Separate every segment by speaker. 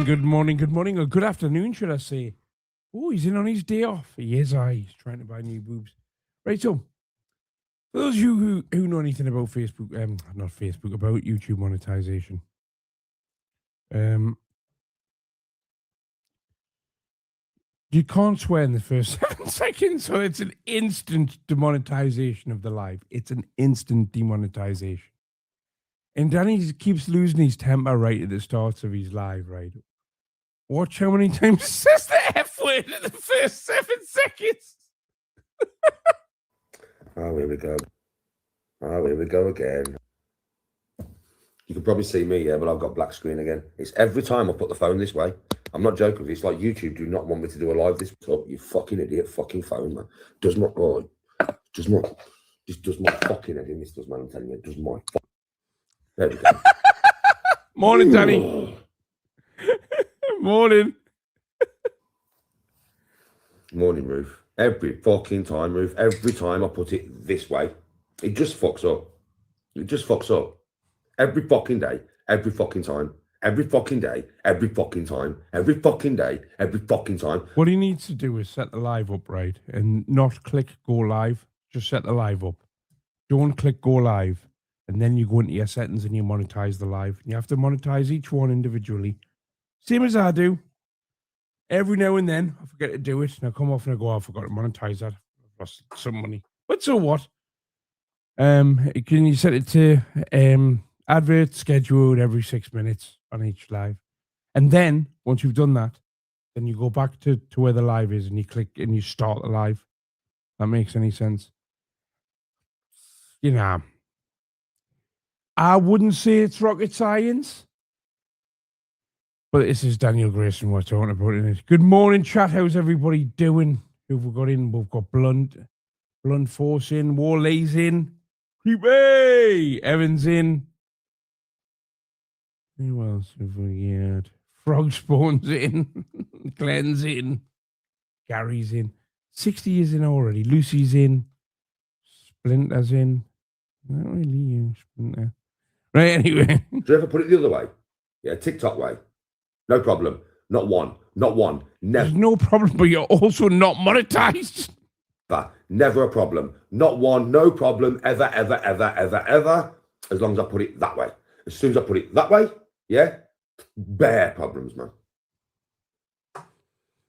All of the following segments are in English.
Speaker 1: good morning, or good afternoon, should I say. Oh, he's in on his day off. He is, he's trying to buy new boobs. Right, so, for those of you who know anything about Facebook, not Facebook, about YouTube monetization, you can't swear in the first 7 seconds, so it's an instant demonetization of the live. It's an instant demonetization. And Danny keeps losing his temper right at the start of his live, right? Watch how many times he says the F word in the first 7 seconds.
Speaker 2: Oh, here we go. Oh, here we go again. You can probably see me, yeah, but I've got black screen again. It's every time I put the phone this way. I'm not joking with you. It's like YouTube do not want me to do a live this up. You fucking idiot fucking phone, man. This does my fucking head in. This does, man. I'm telling you, it does my fucking. There we go.
Speaker 1: Morning, Danny. Morning.
Speaker 2: Morning, Ruth. Every fucking time, Ruth. Every time I put it this way, it just fucks up. It just fucks up. Every fucking day, every fucking time, every fucking day, every fucking time, every fucking day, every fucking time.
Speaker 1: What he needs to do is set the live up right and not click go live. Just set the live up. Don't click go live. And then you go into your settings and you monetize the live. You have to monetize each one individually. Same as I do. Every now and then, I forget to do it. And I come off and I go, I forgot to monetize that. I've lost some money. But so what? Can you set it to advert scheduled every 6 minutes on each live? And then, once you've done that, then you go back to where the live is and you click and you start the live. That makes any sense? You know, I wouldn't say it's rocket science. But this is Daniel Grayson we're talking about in it. Good morning, chat. How's everybody doing? Who've we got in? We've got Blunt Force in, Warley's in, Creepy, Evans in. Who else have we got? Frog Spawn's in, Glenn's in, Gary's in. 60 is in already. Lucy's in, Splinter's in. Not really you, Splinter. Right, anyway.
Speaker 2: Do you ever put it the other way? Yeah, TikTok way. No problem. Not one. Never.
Speaker 1: There's no problem, but you're also not monetized.
Speaker 2: Never a problem. Not one. No problem. Ever. As long as I put it that way. As soon as I put it that way, yeah, bare problems, man.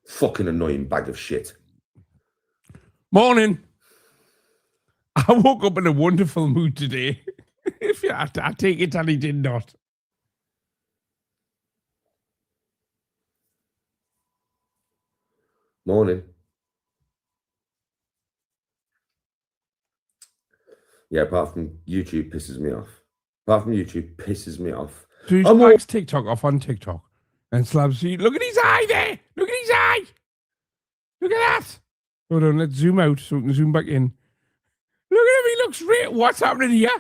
Speaker 2: Fucking annoying bag of shit.
Speaker 1: Morning. I woke up in a wonderful mood today. I take it and he did not.
Speaker 2: Morning. Yeah, apart from YouTube pisses me off.
Speaker 1: So he likes TikTok off on TikTok and slabs you. Look at his eye there. Look at his eye. Look at that. Hold on, let's zoom out so we can zoom back in. Look at him. He looks real. What's happening here?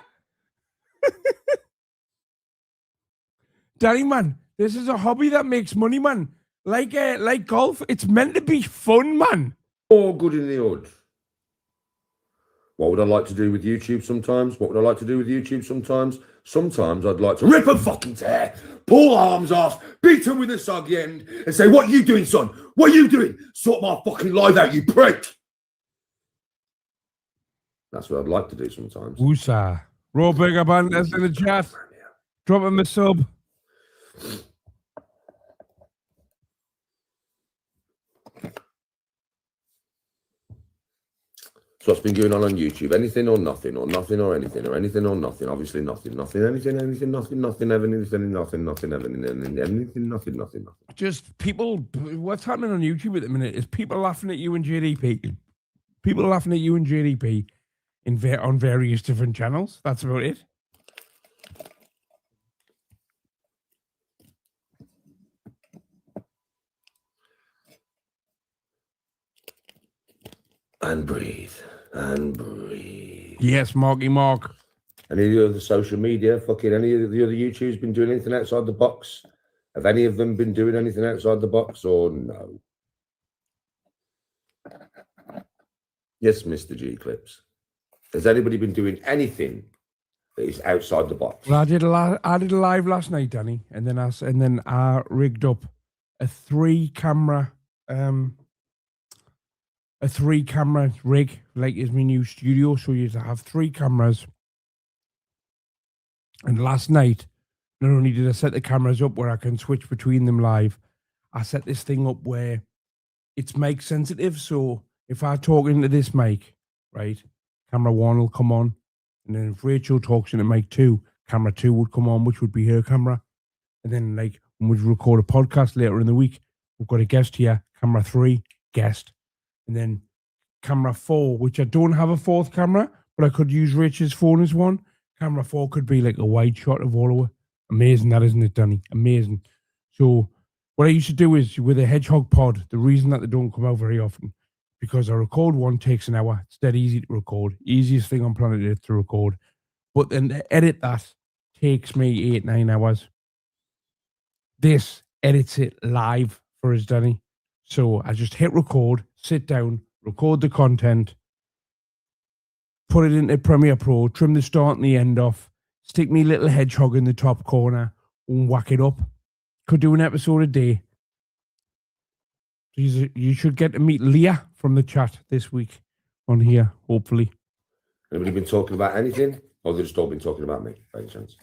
Speaker 1: Danny, man, this is a hobby that makes money, man. Like golf, it's meant to be fun, man.
Speaker 2: All good in the hood. What would I like to do with YouTube sometimes? Sometimes I'd like to rip a fucking tear, pull arms off, beat him with a soggy end, and say, "What are you doing, son? What are you doing? Sort my fucking life out, you prick." That's what I'd like to do sometimes.
Speaker 1: Woosa. Raw Burger Band, that's in the chat. Drop him a sub.
Speaker 2: So what's been going on YouTube? Anything or nothing, or nothing or anything, or anything or nothing. Obviously nothing, anything, nothing, anything, nothing.
Speaker 1: Just people, what's happening on YouTube at the minute is people laughing at you and JDP. People laughing at you and JDP on various different channels. That's about it.
Speaker 2: And breathe.
Speaker 1: Yes, Marky Mark.
Speaker 2: Any of the other social media, fucking any of the other YouTubers been doing anything outside the box? Have any of them been doing anything outside the box or no? Yes, Mr. G Clips. Has anybody been doing anything that is outside the box?
Speaker 1: Well, I did a live last night, Danny, and then I rigged up a three camera rig, like is my new studio. So you have three cameras. And last night, not only did I set the cameras up where I can switch between them live, I set this thing up where it's mic sensitive. So if I talk into this mic, right, camera one will come on. And then if Rachel talks into mic two, camera two would come on, which would be her camera. And then, like, when we record a podcast later in the week, we've got a guest here, camera three, guest. And then camera four, which I don't have a fourth camera, but I could use Rachel's phone as one. Camera four could be like a wide shot of all of it. Amazing, that, isn't it, Danny? Amazing. So what I used to do is with a Hedgehog pod, the reason that they don't come out very often, because I record one takes an hour. It's dead easy to record. Easiest thing on planet Earth to record. But then to edit that takes me 8-9 hours. This edits it live for us, Danny. So I just hit record, sit down, record the content, put it into Premiere Pro, trim the start and the end off, stick me little hedgehog in the top corner, and whack it up. Could do an episode a day. You should get to meet Leah from the chat this week on here, hopefully.
Speaker 2: Anybody been talking about anything? Or they've just all been talking about me, by any chance?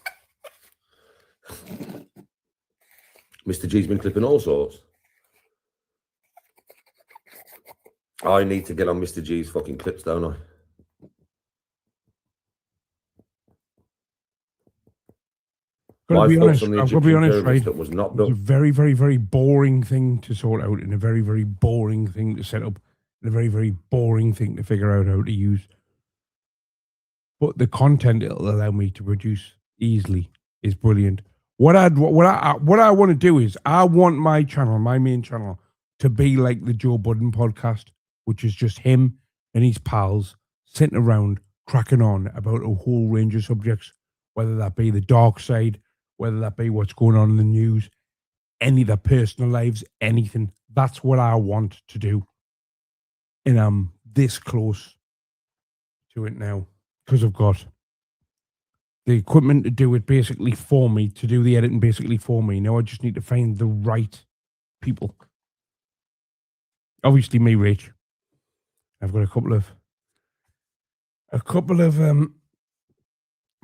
Speaker 2: Mr. G's been clipping all sorts. I need to get on Mr. G's fucking clips, don't I?
Speaker 1: I've got to be honest, right?
Speaker 2: That was not
Speaker 1: It's
Speaker 2: built.
Speaker 1: a very, very, very boring thing to sort out, and a very, very boring thing to set up, and a very, very boring thing to figure out how to use. But the content it'll allow me to produce easily is brilliant. What I want to do is I want my channel, my main channel, to be like the Joe Budden podcast, which is just him and his pals sitting around cracking on about a whole range of subjects, whether that be the dark side, whether that be what's going on in the news, any of their personal lives, anything. That's what I want to do. And I'm this close to it now because I've got the equipment to do it basically for me, to do the editing basically for me. Now I just need to find the right people. Obviously me, Rach. I've got a couple of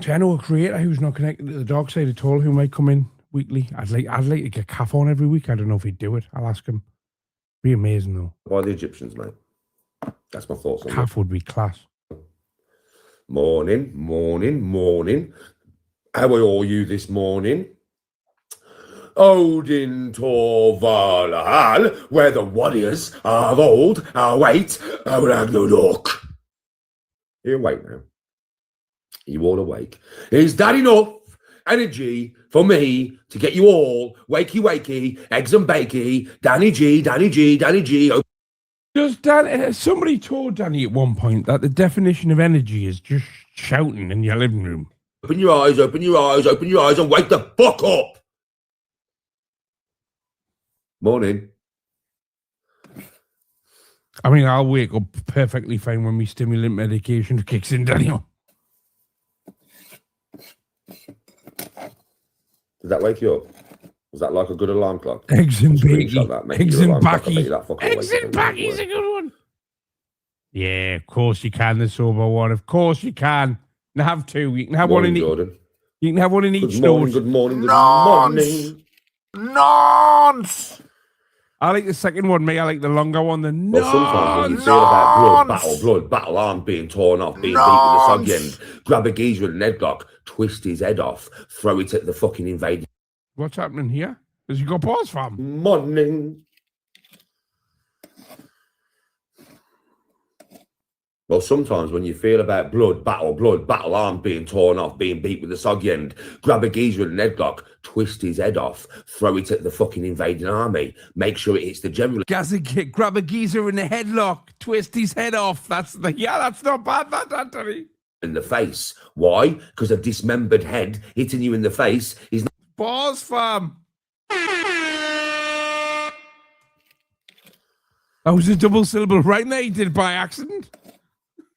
Speaker 1: I know a creator who's not connected to the dark side at all who might come in weekly. I'd like to get Kaff on every week. I don't know if he'd do it. I'll ask him. Be amazing though.
Speaker 2: By the Egyptians, mate. That's my thoughts on
Speaker 1: Kaff would be class.
Speaker 2: Morning. How are all you this morning? Odin Torvalhal, where the warriors are old, await Ragnarok. You awake now? You all awake? Is that enough energy for me to get you all wakey, eggs and bakey, Danny G?
Speaker 1: Somebody told Danny at one point that the definition of energy is just shouting in your living room.
Speaker 2: Open your eyes, and wake the fuck up. Morning.
Speaker 1: I mean, I'll wake up perfectly fine when my stimulant medication kicks in, Daniel.
Speaker 2: Did that wake you up? Was that like a good alarm clock?
Speaker 1: Eggs and bacon. Eggs and
Speaker 2: backy.
Speaker 1: Eggs and backy's a good one. Yeah, of course you can. The sober one. Of course you can. You can have two. You can have one in each. You can have one in each nose.
Speaker 2: Good morning.
Speaker 1: Nonce. I like the second one, mate. I like the longer one.
Speaker 2: Well, sometimes when you feel about blood, battle arm being torn off, being beaten in the sog end, grab a geezer with an headlock, twist his head off, throw it at the fucking invader.
Speaker 1: What's happening here? Has you got pause fam?
Speaker 2: Morning. Well, sometimes when you feel about blood, battle arm being torn off, being beat with a soggy end, grab a geezer with an headlock, twist his head off, throw it at the fucking invading army, make sure it hits the general.
Speaker 1: Grab a geezer in the headlock, twist his head off. That's not bad, that, Anthony.
Speaker 2: In the face. Why? Because a dismembered head hitting you in the face is not.
Speaker 1: Pause, fam. That was a double syllable right there. He did it by accident.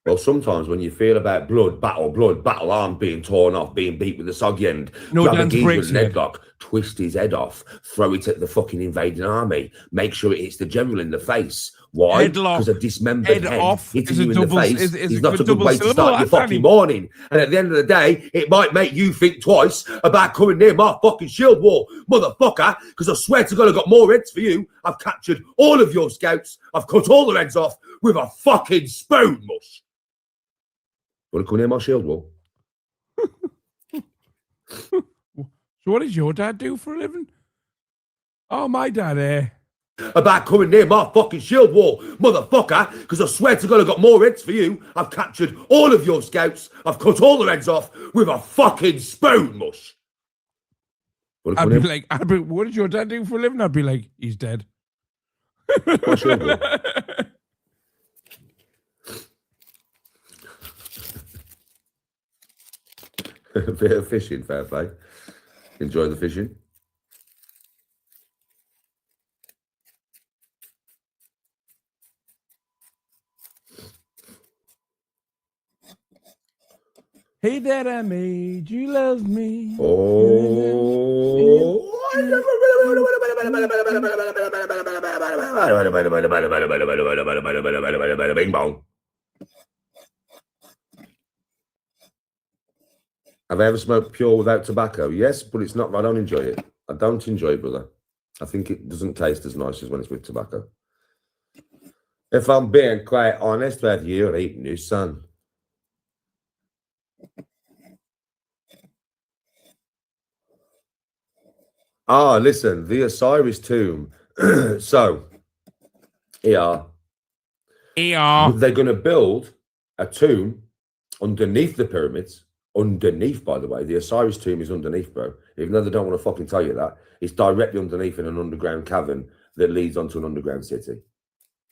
Speaker 2: Well, sometimes when you feel about blood, battle, arm being torn off, being beat with a soggy end,
Speaker 1: No
Speaker 2: grab a
Speaker 1: dance
Speaker 2: geezer
Speaker 1: breaks
Speaker 2: with an
Speaker 1: yet.
Speaker 2: headlock, twist his head off, throw it at the fucking invading army, make sure it hits the general in the face. Why?
Speaker 1: Headlock,
Speaker 2: Because a dismembered
Speaker 1: head
Speaker 2: head
Speaker 1: off
Speaker 2: hitting
Speaker 1: is a
Speaker 2: you in the
Speaker 1: double.
Speaker 2: face
Speaker 1: Is
Speaker 2: is
Speaker 1: a
Speaker 2: not a good
Speaker 1: double
Speaker 2: way to
Speaker 1: syllable,
Speaker 2: start your
Speaker 1: that,
Speaker 2: fucking
Speaker 1: Danny?
Speaker 2: morning. And at the end of the day, it might make you think twice about coming near my fucking shield wall, motherfucker, because I swear to God I've got more heads for you. I've captured all of your scouts. I've cut all their heads off with a fucking spoon, mush. Want to come near my shield wall?
Speaker 1: So what does your dad do for a living? Oh, my dad,
Speaker 2: About coming near my fucking shield wall, motherfucker, because I swear to God I've got more heads for you. I've captured all of your scouts. I've cut all their heads off with a fucking spoon, mush. Want to
Speaker 1: I'd
Speaker 2: come
Speaker 1: be
Speaker 2: near
Speaker 1: like, what did your dad do for a living? I'd be like, he's dead.
Speaker 2: my shield wall? A bit of fishing, fair play. Enjoy the fishing.
Speaker 1: Hey, Dad, I made you love me.
Speaker 2: Oh. Bing bong. Have I ever smoked pure without tobacco? Yes, but it's not. I don't enjoy it. I don't enjoy it, brother. I think it doesn't taste as nice as when it's with tobacco. If I'm being quite honest with you, right, new son. Ah, listen, the Osiris tomb. So, yeah, they're going to build a tomb underneath the pyramids. Underneath, by the way, the Osiris tomb is underneath, bro. Even though they don't want to fucking tell you that, it's directly underneath in an underground cavern that leads onto an underground city.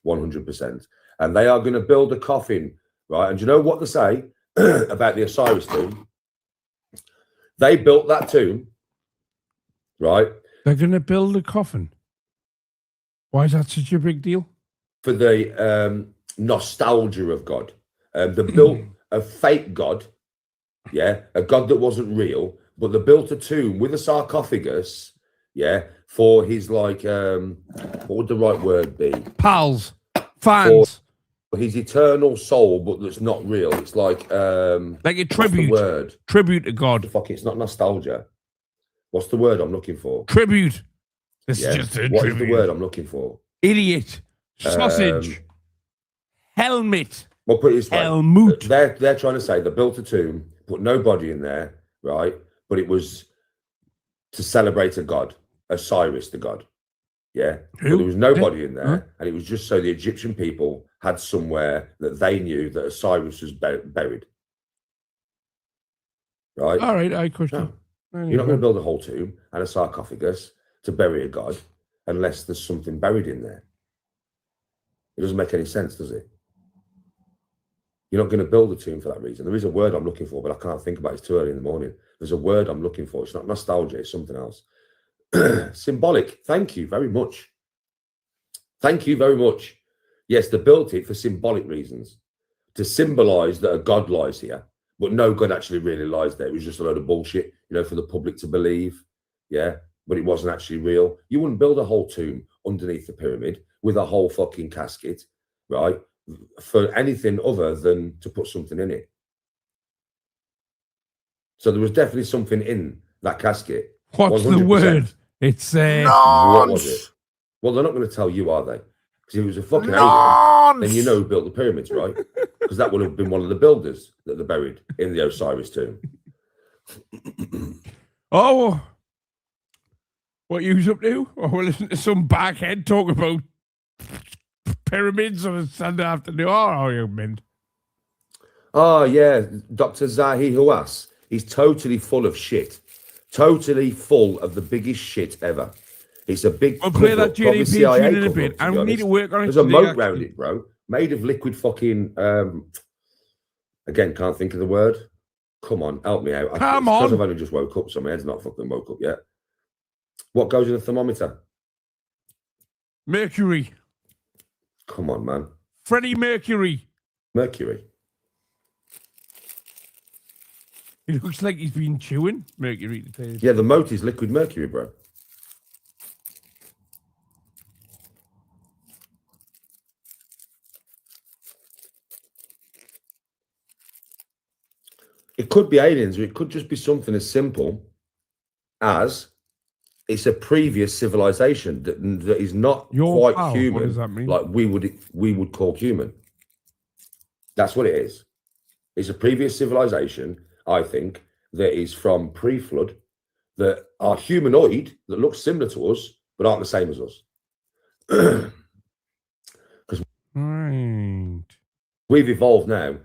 Speaker 2: 100%. And they are going to build a coffin, right? And do you know what they say about the Osiris tomb? They built that tomb, right?
Speaker 1: They're going to build a coffin. Why is that such a big deal?
Speaker 2: For the nostalgia of God. They built a fake God, yeah, a God that wasn't real, but they built a tomb with a sarcophagus, yeah, for his, like, what would the right word be?
Speaker 1: Pals, fans.
Speaker 2: For his eternal soul, but that's not real. It's like
Speaker 1: a tribute.
Speaker 2: What's the word?
Speaker 1: Tribute to God.
Speaker 2: Fuck, it's not nostalgia. What's the word I'm looking for?
Speaker 1: Tribute. This is just a
Speaker 2: what
Speaker 1: tribute.
Speaker 2: is the word I'm looking for?
Speaker 1: Idiot. Sausage. Helmet.
Speaker 2: Well, put it this way.
Speaker 1: Helmut.
Speaker 2: They're trying to say they built a tomb, put no body in there, right? But it was to celebrate a god, Osiris, the god. Yeah. But there was nobody in there, and it was just so the Egyptian people had somewhere that they knew that Osiris was buried. Right?
Speaker 1: All right, I question.
Speaker 2: No. You're not going to build a whole tomb and a sarcophagus to bury a god unless there's something buried in there. It doesn't make any sense, does it? You're not going to build a tomb for that reason. There is a word I'm looking for, but I can't think about it. It's too early in the morning. There's a word I'm looking for. It's not nostalgia. It's something else. Symbolic. Thank you very much. Thank you very much. Yes, they built it for symbolic reasons, to symbolize that a god lies here, but no god actually really lies there. It was just a load of bullshit, for the public to believe. Yeah, but it wasn't actually real. You wouldn't build a whole tomb underneath the pyramid with a whole fucking casket, right? For anything other than to put something in it. So there was definitely something in that casket.
Speaker 1: What's 100%. The word? It's
Speaker 2: what was it? Well, they're not going to tell you, are they? Because if it was a fucking alien, then you know who built the pyramids, right? Because that would have been one of the builders that they buried in the Osiris tomb.
Speaker 1: Oh, what you up to? Oh, we'll listen to some backhead talk about pyramids on a Sunday afternoon. Oh, you meant.
Speaker 2: Oh, yeah. Dr. Zahi Hawass. He's totally full of shit. Totally full of the biggest shit ever. It's a big.
Speaker 1: We'll play that JDP tune in a bit. And we need to work on it.
Speaker 2: There's a moat around it, bro. Made of liquid fucking. Again, can't think of the word. Come on, help me out.
Speaker 1: Come on.
Speaker 2: Because I've only just woke up, so my head's not fucking woke up yet. What goes in a thermometer?
Speaker 1: Mercury.
Speaker 2: Come on, man.
Speaker 1: Freddie Mercury.
Speaker 2: Mercury.
Speaker 1: It looks like he's been chewing mercury decayed.
Speaker 2: Yeah, the moat is liquid mercury, bro. It could be aliens, or it could just be something as simple as it's a previous civilization that is not quite human.
Speaker 1: What does that mean?
Speaker 2: Like we would call human. That's what it is. It's a previous civilization, I think, that is from pre-flood, that are humanoid, that look similar to us, but aren't the same as us. Because we've evolved now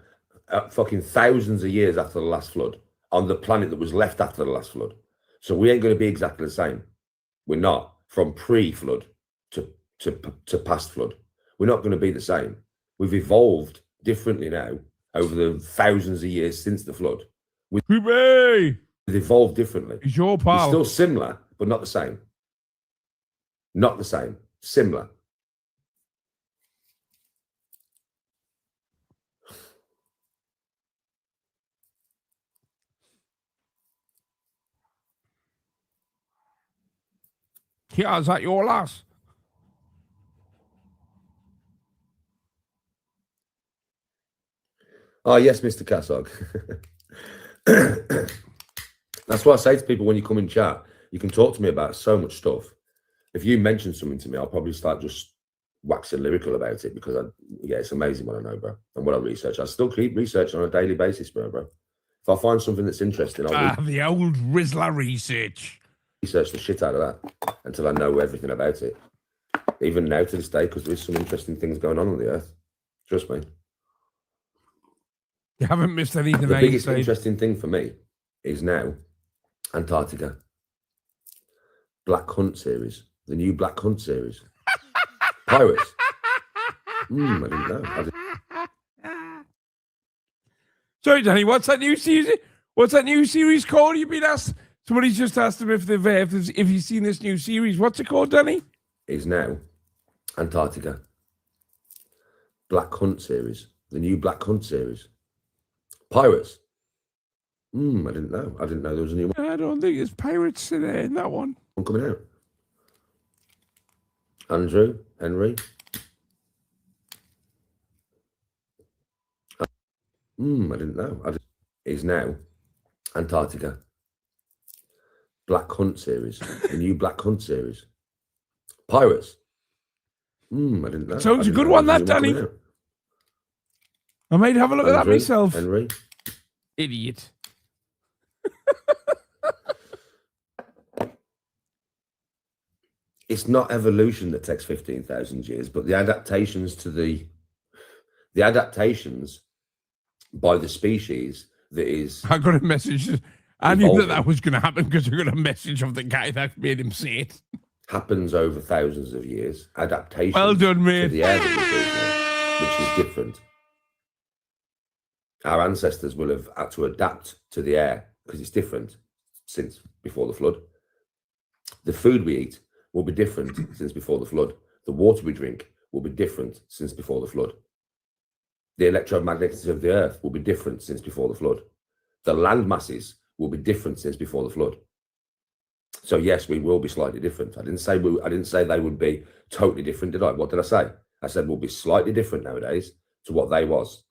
Speaker 2: fucking thousands of years after the last flood on the planet that was left after the last flood. So we ain't going to be exactly the same. We're not, from pre-flood to past flood. We're not going to be the same. We've evolved differently now over the thousands of years since the flood. We've evolved differently.
Speaker 1: It's your pal.
Speaker 2: We're still similar, but not the same. Not the same. Similar.
Speaker 1: Yeah, is that your lass?
Speaker 2: Oh, yes, Mr. Cassog. That's why I say to people when you come in chat, you can talk to me about so much stuff. If you mention something to me, I'll probably start just waxing lyrical about it because, it's amazing what I know, bro. And what I research. I still keep researching on a daily basis, bro. If I find something that's interesting, I'll
Speaker 1: the old Rizzler research
Speaker 2: the shit out of that until I know everything about it. Even now to this day, because there's some interesting things going on the earth. Trust me.
Speaker 1: You haven't missed anything.
Speaker 2: The biggest interesting thing for me is now Antarctica. Black Hunt series. The new Black Hunt series. Pirates. I didn't know.
Speaker 1: Sorry, Danny, what's that new series? What's that new series called? You've been asked. Somebody's just asked him if he's seen this new series. What's it called, Danny?
Speaker 2: Is now Antarctica. Black Hunt series. The new Black Hunt series. Pirates. I didn't know. I didn't know there was a new one.
Speaker 1: I don't think there's pirates in that one.
Speaker 2: One coming out. Andrew, Henry. I didn't know. Is now Antarctica. Black Hunt series. The new Black Hunt series. Pirates. I didn't know.
Speaker 1: Sounds a good one, that, Danny. I might have a look at that myself.
Speaker 2: Henry.
Speaker 1: Idiot.
Speaker 2: It's not evolution that takes 15,000 years, but the adaptations by the species that is.
Speaker 1: I got a message. I knew that was going to happen because I got a message of the guy that made him say it.
Speaker 2: Happens over thousands of years. Adaptation.
Speaker 1: Well done, mate.
Speaker 2: To the air that we breathe now, which is different. Our ancestors will have had to adapt to the air because it's different since before the flood. The food we eat will be different since before the flood. The water we drink will be different since before the flood. The electromagnetism of the earth will be different since before the flood. The land masses will be different since before the flood. So yes, we will be slightly different. I didn't say they would be totally different, did I? What did I say? I said we'll be slightly different nowadays to what they was.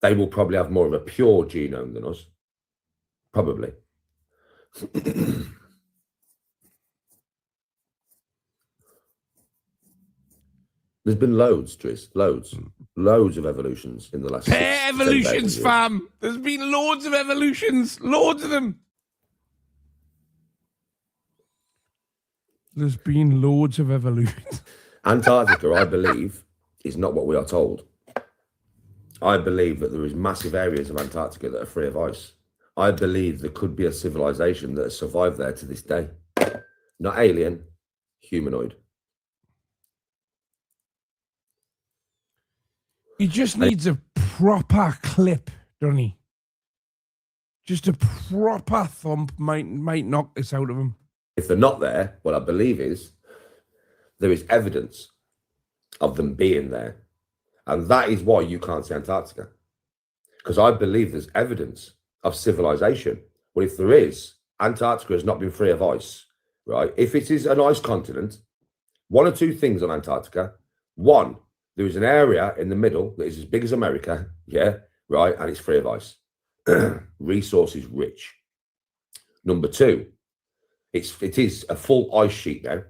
Speaker 2: They will probably have more of a pure genome than us. Probably. There's been loads, Tris. Loads of evolutions in the last.
Speaker 1: Evolutions, fam. There's been loads of evolutions. Loads of them. There's been loads of evolutions.
Speaker 2: Antarctica, I believe, is not what we are told. I believe that there is massive areas of Antarctica that are free of ice. I believe there could be a civilization that has survived there to this day. Not alien, humanoid.
Speaker 1: He just needs a proper clip, doesn't he? Just a proper thump might knock this out of him.
Speaker 2: If they're not there, what I believe is there is evidence of them being there. And that is why you can't see Antarctica. Because I believe there's evidence of civilization. Well, if there is, Antarctica has not been free of ice, right? If it is an ice continent, one or two things on Antarctica. One, there is an area in the middle that is as big as America, yeah, right, and it's free of ice. Resources rich. Number two, it is a full ice sheet now,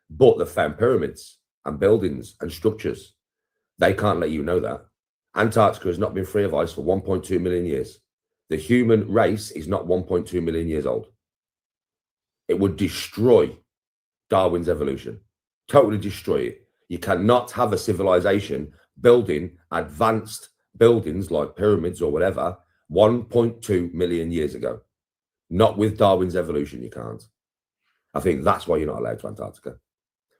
Speaker 2: but they've found pyramids and buildings and structures. They can't let you know that. Antarctica has not been free of ice for 1.2 million years. The human race is not 1.2 million years old. It would destroy Darwin's evolution, totally destroy it. You cannot have a civilization building advanced buildings like pyramids or whatever 1.2 million years ago. Not with Darwin's evolution, you can't. I think that's why you're not allowed to Antarctica.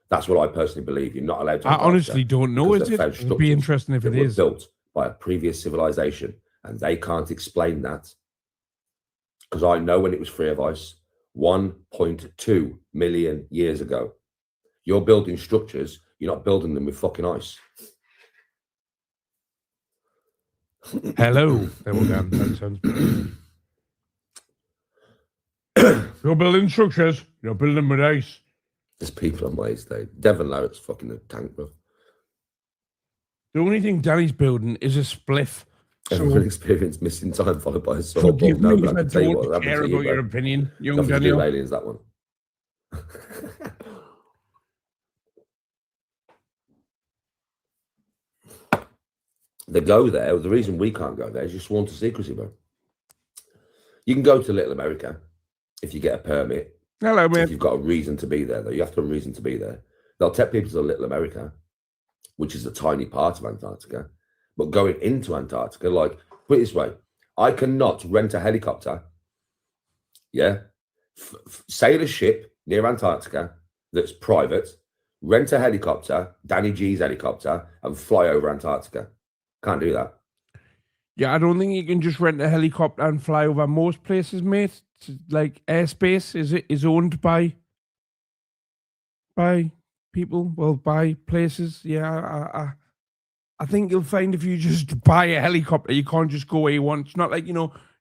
Speaker 2: That's what I personally believe. You're not allowed to
Speaker 1: I
Speaker 2: Antarctica.
Speaker 1: honestly don't know, is it? It'd be interesting if it is.
Speaker 2: Built by a previous civilization, and they can't explain that. Because I know when it was free of ice, 1.2 million years ago. You're building structures, you're not building them with fucking ice.
Speaker 1: Hello. There we go. That sounds better. You're building structures, you're building them with ice.
Speaker 2: There's people on my estate. Devon Larratt's fucking a tank, bro.
Speaker 1: The only thing Danny's building is a spliff.
Speaker 2: Everyone experienced missing time followed by a sword.
Speaker 1: Forgive me if I don't care about your opinion, young
Speaker 2: Nothing
Speaker 1: Daniel.
Speaker 2: to do with aliens, that one. They go there. The reason we can't go there is you're sworn to secrecy, bro. You can go to Little America if you get a permit.
Speaker 1: Hello, man.
Speaker 2: If you've got a reason to be there, though, you have to have a reason to be there. They'll take people to Little America, which is a tiny part of Antarctica. But going into Antarctica, like, put it this way, I cannot rent a helicopter, yeah, sail a ship near Antarctica that's private, rent a helicopter, Danny G's helicopter, and fly over Antarctica. Can't do that.
Speaker 1: Yeah, I don't think you can just rent a helicopter and fly over most places, mate. Like airspace is owned by people, well, by places. Yeah, I think you'll find if you just buy a helicopter, you can't just go where you want. It's not like, you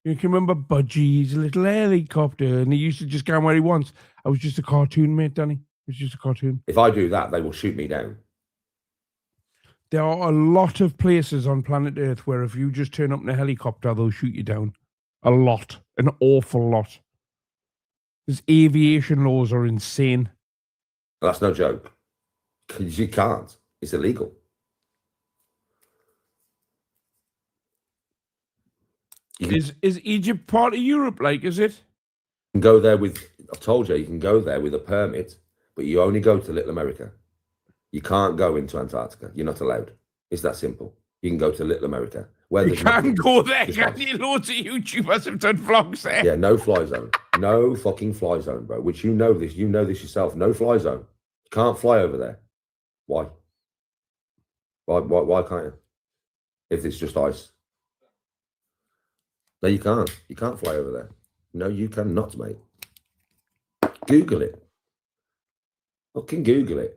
Speaker 1: can remember Budgie's little helicopter, and he used to just go where he wants. I was just a cartoon, mate, Danny. It was just a cartoon.
Speaker 2: If I do that, they will shoot me down.
Speaker 1: There are a lot of places on planet Earth where if you just turn up in a helicopter, they'll shoot you down. A lot. An awful lot. These aviation laws are insane.
Speaker 2: That's no joke. You can't. It's illegal.
Speaker 1: Is Egypt part of Europe, like, is it?
Speaker 2: You can go there with, I've told you can go there with a permit, but you only go to Little America. You can't go into Antarctica. You're not allowed. It's that simple. You can go to Little America. Where
Speaker 1: you can't go there, can you? Loads of YouTubers have done vlogs there.
Speaker 2: Yeah, no fly zone. No fucking fly zone, bro. Which you know this yourself. No fly zone. You can't fly over there. Why? Why can't you? If it's just ice. No, you can't. You can't fly over there. No, you cannot, mate. Google it. Fucking Google it.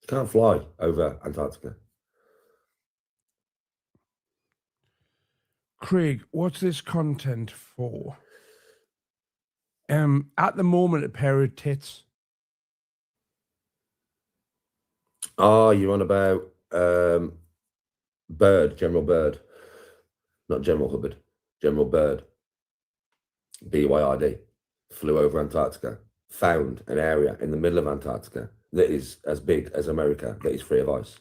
Speaker 2: You can't fly over Antarctica.
Speaker 1: Craig, what's this content for? At the moment, a pair of tits.
Speaker 2: Oh, you're on about Bird, General Bird. Not General Hubbard. General Bird. BYRD. Flew over Antarctica. Found an area in the middle of Antarctica that is as big as America, that is free of ice.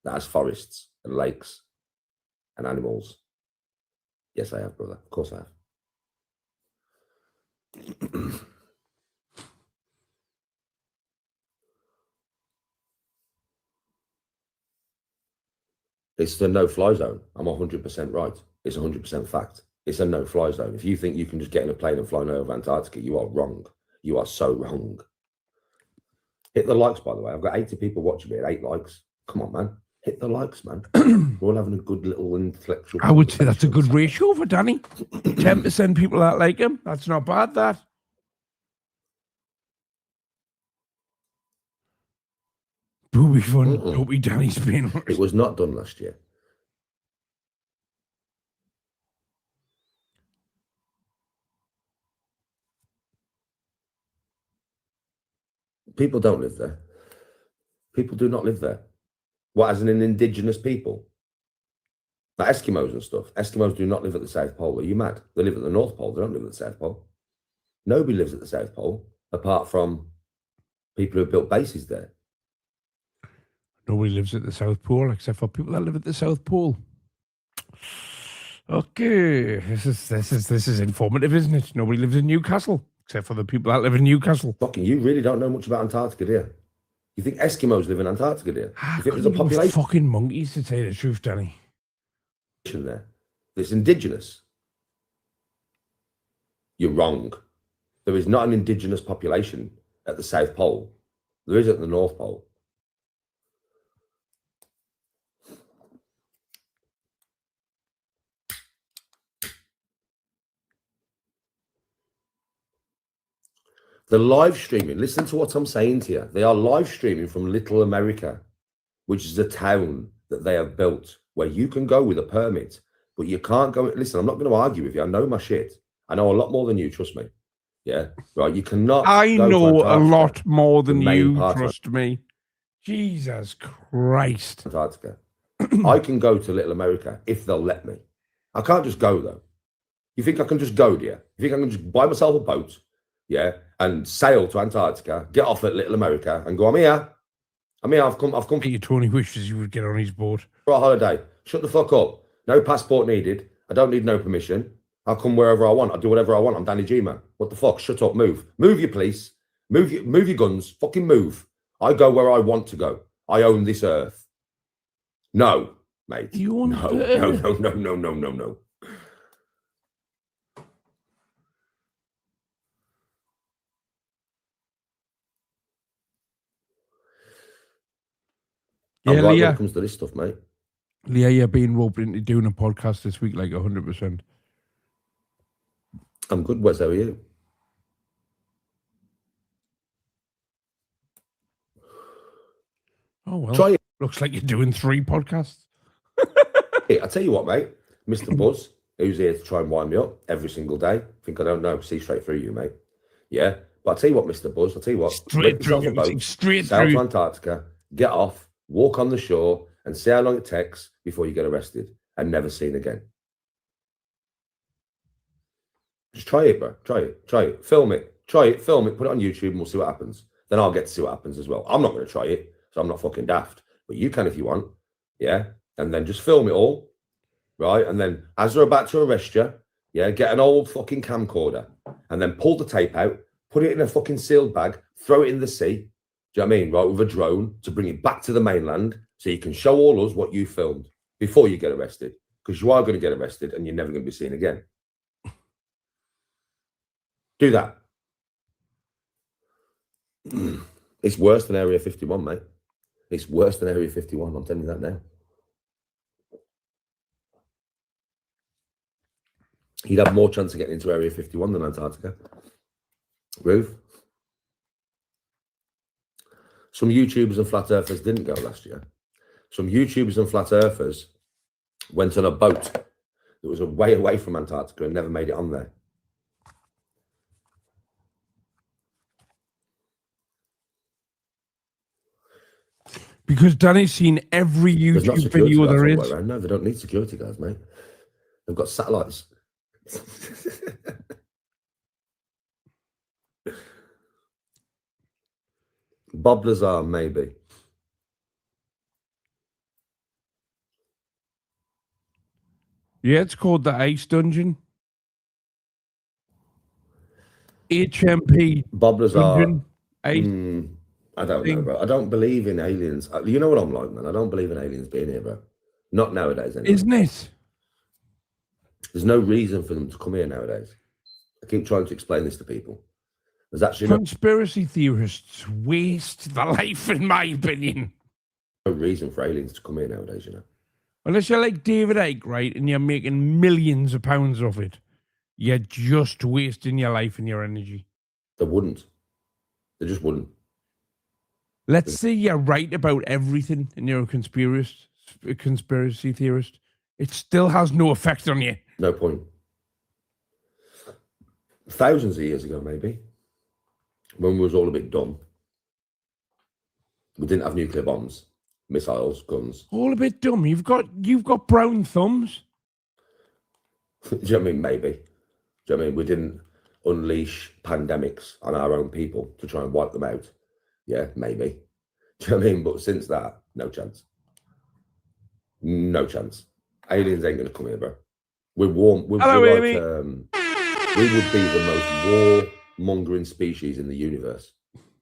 Speaker 2: That has forests and lakes and animals. Yes, I have, brother. Of course I have. It's the no-fly zone. I'm 100% right. It's 100% fact. It's a no-fly zone. If you think you can just get in a plane and fly over Antarctica, you are wrong. You are so wrong. Hit the likes, by the way. I've got 80 people watching me at 8 likes. Come on, man. Hit the likes, man. We're all having a good little intellectual...
Speaker 1: I would say that's a good ratio for Danny. 10% people that like him. That's not bad, that. Booby fun. Don't be Danny's being worse.
Speaker 2: It was not done last year. People don't live there. People do not live there. What, as an indigenous people? Like Eskimos and stuff. Eskimos do not live at the South Pole. Are you mad? They live at the North Pole. They don't live at the South Pole. Nobody lives at the South Pole apart from people who have built bases there.
Speaker 1: Nobody lives at the South Pole except for people that live at the South Pole. Okay, this is informative, isn't it? Nobody lives in Newcastle except for the people that live in Newcastle.
Speaker 2: Fucking, you really don't know much about Antarctica, do you? You think Eskimos live in Antarctica, do you? You think there's a population
Speaker 1: fucking monkeys, to tell you the truth, Danny.
Speaker 2: there that's indigenous? You're wrong. There is not an indigenous population at the South Pole. There is at the North Pole. The live streaming, listen to what I'm saying to you. They are live streaming from Little America, which is a town that they have built where you can go with a permit, but you can't go. Listen, I'm not going to argue with you. I know my shit. I know a lot more than you, trust me. Yeah, right. You cannot.
Speaker 1: I know a lot more than you, trust me. Jesus Christ.
Speaker 2: Antarctica. I can go to Little America if they'll let me. I can't just go, though. You think I can just go, dear? You think I can just buy myself a boat, yeah, and sail to Antarctica, get off at Little America, and go, I'm here. I've come.
Speaker 1: Your Tony wishes you would get on his boat.
Speaker 2: For a holiday. Shut the fuck up. No passport needed. I don't need no permission. I'll come wherever I want. I'll do whatever I want. I'm Danny G, man. What the fuck? Shut up. Move. Move your police. Move your guns. Fucking move. I go where I want to go. I own this earth. No, mate.
Speaker 1: You own
Speaker 2: no.
Speaker 1: Yeah,
Speaker 2: I'm right
Speaker 1: Leah.
Speaker 2: when it comes to this stuff, mate.
Speaker 1: Leah, you're being roped into doing a podcast this week, like 100%.
Speaker 2: I'm good, Wes. How are you?
Speaker 1: Oh, well.
Speaker 2: Try it.
Speaker 1: Looks like you're doing 3 podcasts.
Speaker 2: Hey, I tell you what, mate. Mr. Buzz, who's here to try and wind me up every single day. Think I don't know. See straight through you, mate. Yeah. But I'll tell you what, Mr. Buzz, I'll tell you what.
Speaker 1: Straight through you. Straight
Speaker 2: sail
Speaker 1: through.
Speaker 2: to Antarctica, get off, walk on the shore, and see how long it takes before you get arrested and never seen again. Just try it, bro. Try it. Film it. Put it on YouTube, and we'll see what happens. Then I'll get to see what happens as well. I'm not going to try it, so I'm not fucking daft. But you can if you want. Yeah. And then just film it all. Right. And then as they're about to arrest you, yeah, get an old fucking camcorder and then pull the tape out, put it in a fucking sealed bag, throw it in the sea. Do you know what I mean? Right, with a drone to bring it back to the mainland so you can show all us what you filmed before you get arrested. Because you are going to get arrested and you're never going to be seen again. Do that. It's worse than Area 51, mate. It's worse than Area 51. I'm telling you that now. You'd have more chance of getting into Area 51 than Antarctica. Ruth? Some YouTubers and flat earthers didn't go last year. Some YouTubers and flat earthers went on a boat that was way away from Antarctica and never made it on there.
Speaker 1: Because Danny's seen every YouTube video there is.
Speaker 2: No, they don't need security guards, mate. They've got satellites. Bob Lazar, maybe.
Speaker 1: Yeah, it's called the Ice Dungeon. HMP.
Speaker 2: Bob Lazar.
Speaker 1: Dungeon,
Speaker 2: I don't know, bro. I don't believe in aliens. You know what I'm like, man? I don't believe in aliens being here, bro. Not nowadays, anyway.
Speaker 1: Isn't it?
Speaker 2: There's no reason for them to come here nowadays. I keep trying to explain this to people. There's actually
Speaker 1: conspiracy theorists waste their life, in my opinion.
Speaker 2: No reason for aliens to come here nowadays, you know.
Speaker 1: Unless you're like David Icke, right, and you're making millions of pounds off it, you're just wasting your life and your energy.
Speaker 2: They wouldn't. They just wouldn't.
Speaker 1: Let's say you're right about everything and you're a conspiracy theorist. It still has no effect on you.
Speaker 2: No point. Thousands of years ago, maybe, when we was all a bit dumb, We didn't have nuclear bombs, missiles, guns.
Speaker 1: All a bit dumb. You've got brown thumbs.
Speaker 2: Do you know what I mean? Maybe. Do you know what I mean? We didn't unleash pandemics on our own people to try and wipe them out. Yeah, maybe. Do you know what I mean? But since that, no chance. No chance. Aliens ain't going to come here, bro. We're warm.
Speaker 1: Hello,
Speaker 2: we're
Speaker 1: Amy.
Speaker 2: We would be the most war-mongering species in the universe.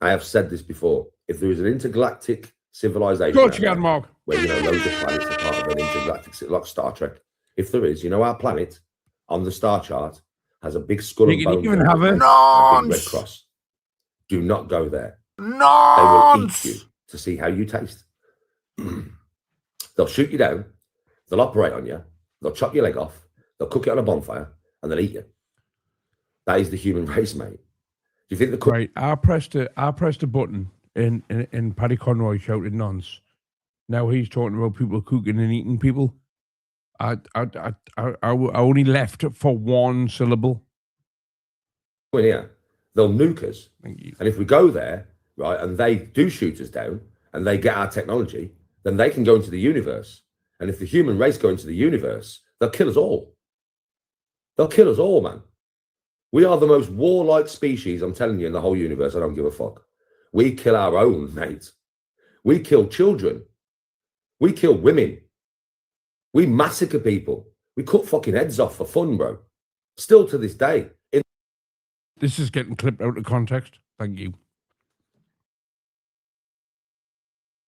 Speaker 2: I have said this before. If there is an intergalactic civilization
Speaker 1: George Mark.
Speaker 2: where, loads of planets are part of an intergalactic, like Star Trek, if there is, our planet on the star chart has a big skull and
Speaker 1: You
Speaker 2: bones.
Speaker 1: can even have a
Speaker 2: big red cross. Do not go there. They will eat you to see how you taste. They'll shoot you down. They'll operate on you. They'll chop your leg off. They'll cook it on a bonfire and they'll eat you. That is the human race, mate. Do you think the
Speaker 1: right? I pressed a button in Paddy Conroy shouted nonce. Now he's talking about people cooking and eating people. I only left for one syllable.
Speaker 2: in here, they'll nuke us.
Speaker 1: Thank you.
Speaker 2: And if we go there, right, and they do shoot us down and they get our technology, then they can go into the universe. And if the human race go into the universe, they'll kill us all. They'll kill us all, man. We are the most warlike species, I'm telling you, in the whole universe. I don't give a fuck. We kill our own, mate. We kill children. We kill women. We massacre people. We cut fucking heads off for fun, bro. Still to this day.
Speaker 1: This is getting clipped out of context. Thank you.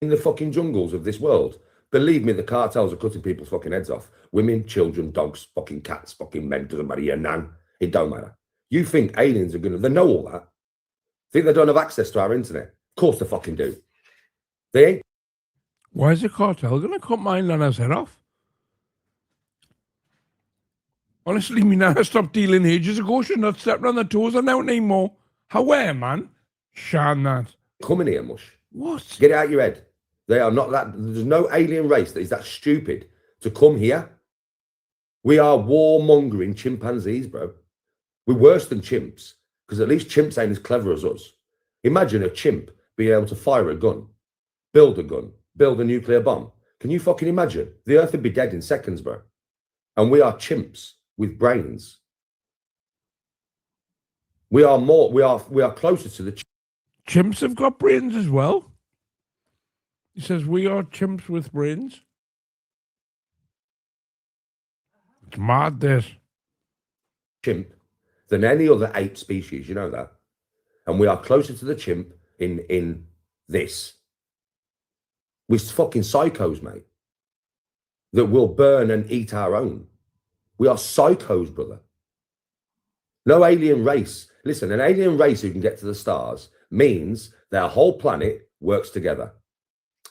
Speaker 2: In the fucking jungles of this world, believe me, the cartels are cutting people's fucking heads off. Women, children, dogs, fucking cats, fucking men, doesn't matter, your nan. It don't matter. You think aliens are going to... They know all that. Think they don't have access to our internet? Of course they fucking do. They ain't...
Speaker 1: Why is the cartel going to cut my nana's head off? Honestly, me nana stopped dealing ages ago. She's not stepping on the toes and out anymore. How man? Shan that.
Speaker 2: Come in here, mush.
Speaker 1: What?
Speaker 2: Get it out your head. They are not that... There's no alien race that is that stupid to come here. We are warmongering chimpanzees, bro. We're worse than chimps, because at least chimps ain't as clever as us. Imagine a chimp being able to fire a gun, build a nuclear bomb. Can you fucking imagine? The Earth would be dead in seconds, bro. And we are chimps with brains. We are closer to the...
Speaker 1: Chimps have got brains as well. He says we are chimps with brains. It's mad, this.
Speaker 2: Chimp than any other ape species, you know that? And we are closer to the chimp in this. We're fucking psychos, mate, that will burn and eat our own. We are psychos, brother. No alien race. Listen, an alien race who can get to the stars means their whole planet works together.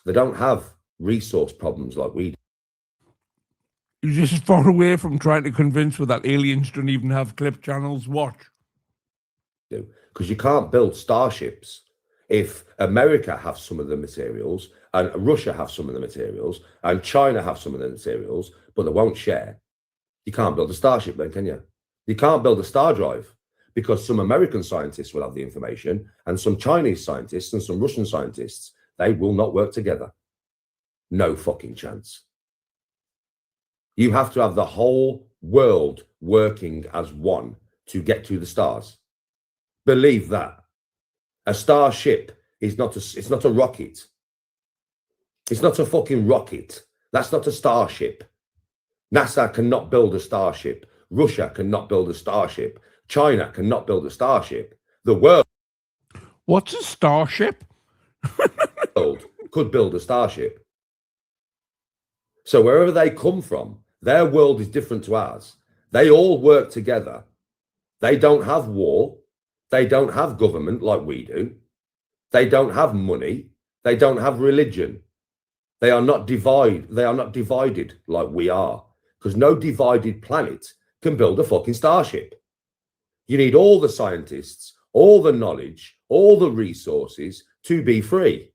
Speaker 2: They don't have resource problems like we do.
Speaker 1: You're just far away from trying to convince her that aliens don't even have clip channels. Watch.
Speaker 2: Because you can't build starships if America have some of the materials and Russia have some of the materials and China have some of the materials, but they won't share. You can't build a starship then, can you? You can't build a star drive because some American scientists will have the information and some Chinese scientists and some Russian scientists, they will not work together. No fucking chance. You have to have the whole world working as one to get to the stars. Believe that. A starship is not it's not a rocket. It's not a fucking rocket. That's not a starship. NASA cannot build a starship. Russia cannot build a starship. China cannot build a starship. The world...
Speaker 1: What's a starship?
Speaker 2: could build a starship. So wherever they come from, their world is different to ours. They all work together. They don't have war. They don't have government like we do. They don't have money. They don't have religion. They are not divided like we are. Because no divided planet can build a fucking starship. You need all the scientists, all the knowledge, all the resources to be free.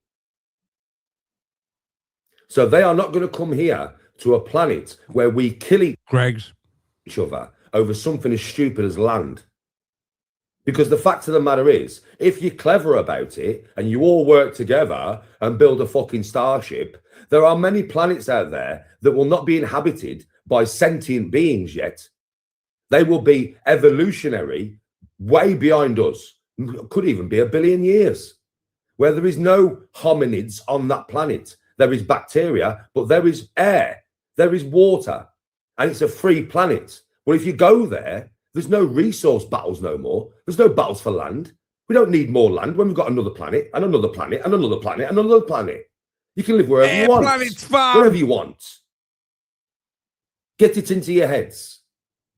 Speaker 2: So they are not going to come here to a planet where we kill each other over something as stupid as land. Because the fact of the matter is, if you're clever about it and you all work together and build a fucking starship, there are many planets out there that will not be inhabited by sentient beings yet. They will be evolutionary, way behind us. Could even be 1 billion years, where there is no hominids on that planet. There is bacteria, but there is air, there is water, and it's a free planet. Well, if you go there, there's no resource battles no more. There's no battles for land. We don't need more land when we've got another planet and another planet and another planet and another planet. You can live wherever you want, wherever you want. Get it into your heads.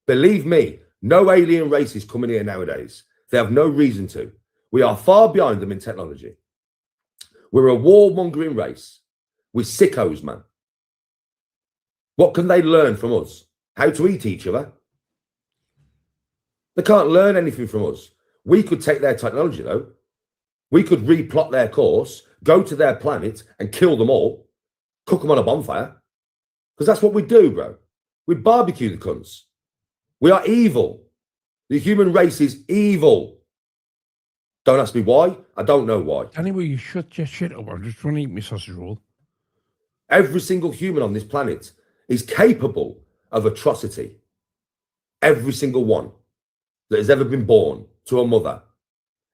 Speaker 2: Believe me, no alien race is coming here nowadays. They have no reason to. We are far behind them in technology. We're a warmongering race. We're sickos, man. What can they learn from us? How to eat each other? They can't learn anything from us. We could take their technology, though. We could replot their course, go to their planet and kill them all, cook them on a bonfire. Because that's what we do, bro. We barbecue the cunts. We are evil. The human race is evil. Don't ask me why. I don't know why.
Speaker 1: Anyway, you shut your shit up. I'm just trying to eat my sausage roll.
Speaker 2: Every single human on this planet is capable of atrocity. Every single one that has ever been born to a mother.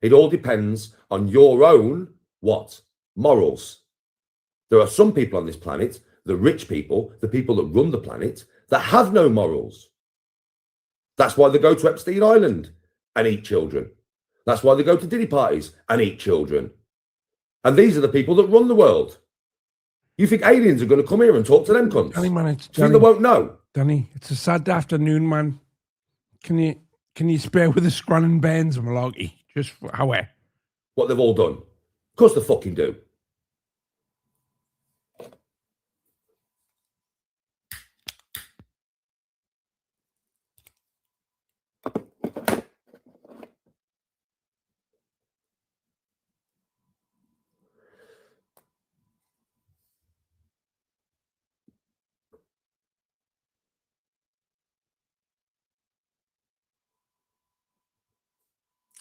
Speaker 2: It all depends on your own, what? Morals. There are some people on this planet, the rich people, the people that run the planet, that have no morals. That's why they go to Epstein Island and eat children. That's why they go to diddy parties and eat children. And these are the people that run the world. You think aliens are going to come here and talk to them cunts?
Speaker 1: Danny, man, it's
Speaker 2: Danny, they won't know.
Speaker 1: Danny, it's a sad afternoon, man. Can you spare with the scranning bands and malarkey? Just for how?
Speaker 2: What they've all done. Of course they fucking do.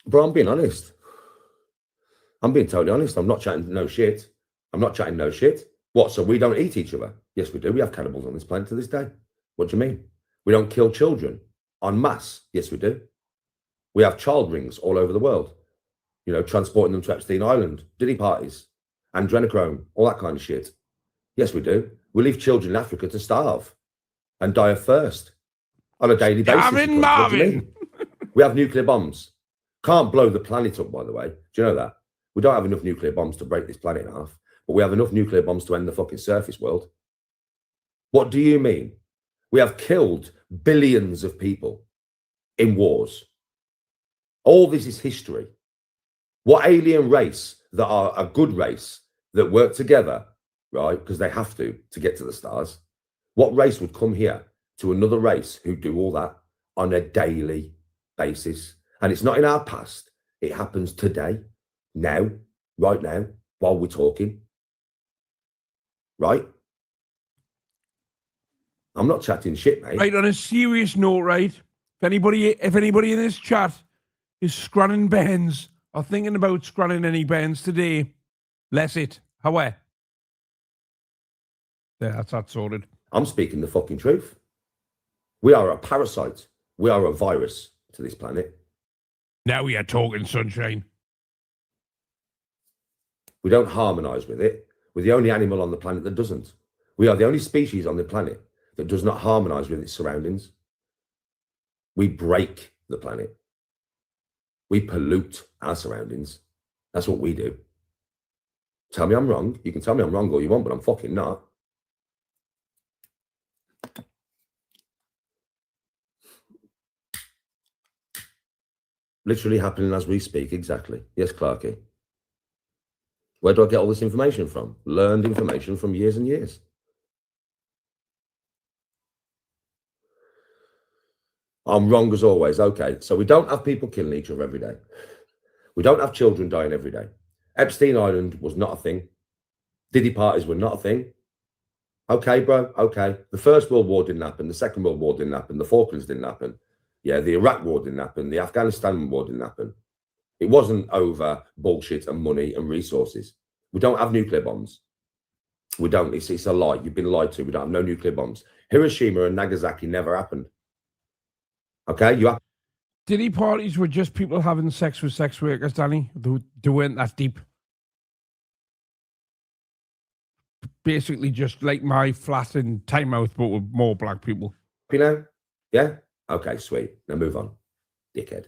Speaker 2: Bro, I'm being honest. I'm being totally honest. I'm not chatting no shit. I'm not chatting no shit. What, so we don't eat each other? Yes, we do. We have cannibals on this planet to this day. What do you mean? We don't kill children en masse? Yes, we do. We have child rings all over the world. You know, transporting them to Epstein Island, diddy parties, adrenochrome, all that kind of shit. Yes, we do. We leave children in Africa to starve and die of thirst on a daily basis.
Speaker 1: Marvin, Marvin.
Speaker 2: We have nuclear bombs. Can't blow the planet up, by the way. Do you know that? We don't have enough nuclear bombs to break this planet in half, but we have enough nuclear bombs to end the fucking surface world. What do you mean? We have killed billions of people in wars. All this is history. What alien race that are a good race that work together, right, because they have to get to the stars, what race would come here to another race who do all that on a daily basis? And it's not in our past. It happens today, now, right now, while we're talking. Right? I'm not chatting shit, mate.
Speaker 1: Right, on a serious note, right? If anybody in this chat is scranning bands or thinking about scranning any bands today, bless it. However. Yeah, that's that sorted.
Speaker 2: I'm speaking the fucking truth. We are a parasite. We are a virus to this planet.
Speaker 1: Now we are talking, sunshine.
Speaker 2: We don't harmonise with it. We're the only animal on the planet that doesn't. We are the only species on the planet that does not harmonise with its surroundings. We break the planet. We pollute our surroundings. That's what we do. Tell me I'm wrong. You can tell me I'm wrong all you want, but I'm fucking not. Literally happening as we speak, exactly. Yes, Clarky. Where do I get all this information from? Learned information from years and years. I'm wrong as always. Okay, so we don't have people killing each other every day. We don't have children dying every day. Epstein Island was not a thing. Diddy parties were not a thing. Okay, bro, okay. The First World War didn't happen. The Second World War didn't happen. The Falklands didn't happen. Yeah, the Iraq war didn't happen. The Afghanistan war didn't happen. It wasn't over bullshit and money and resources. We don't have nuclear bombs. We don't. It's a lie. You've been lied to. We don't have no nuclear bombs. Hiroshima and Nagasaki never happened. Okay?
Speaker 1: Diddy parties were just people having sex with sex workers, Danny. They weren't that deep. Basically just like my flat in Tynemouth, but with more black people.
Speaker 2: You know? Yeah? Okay, sweet. Now move on, dickhead.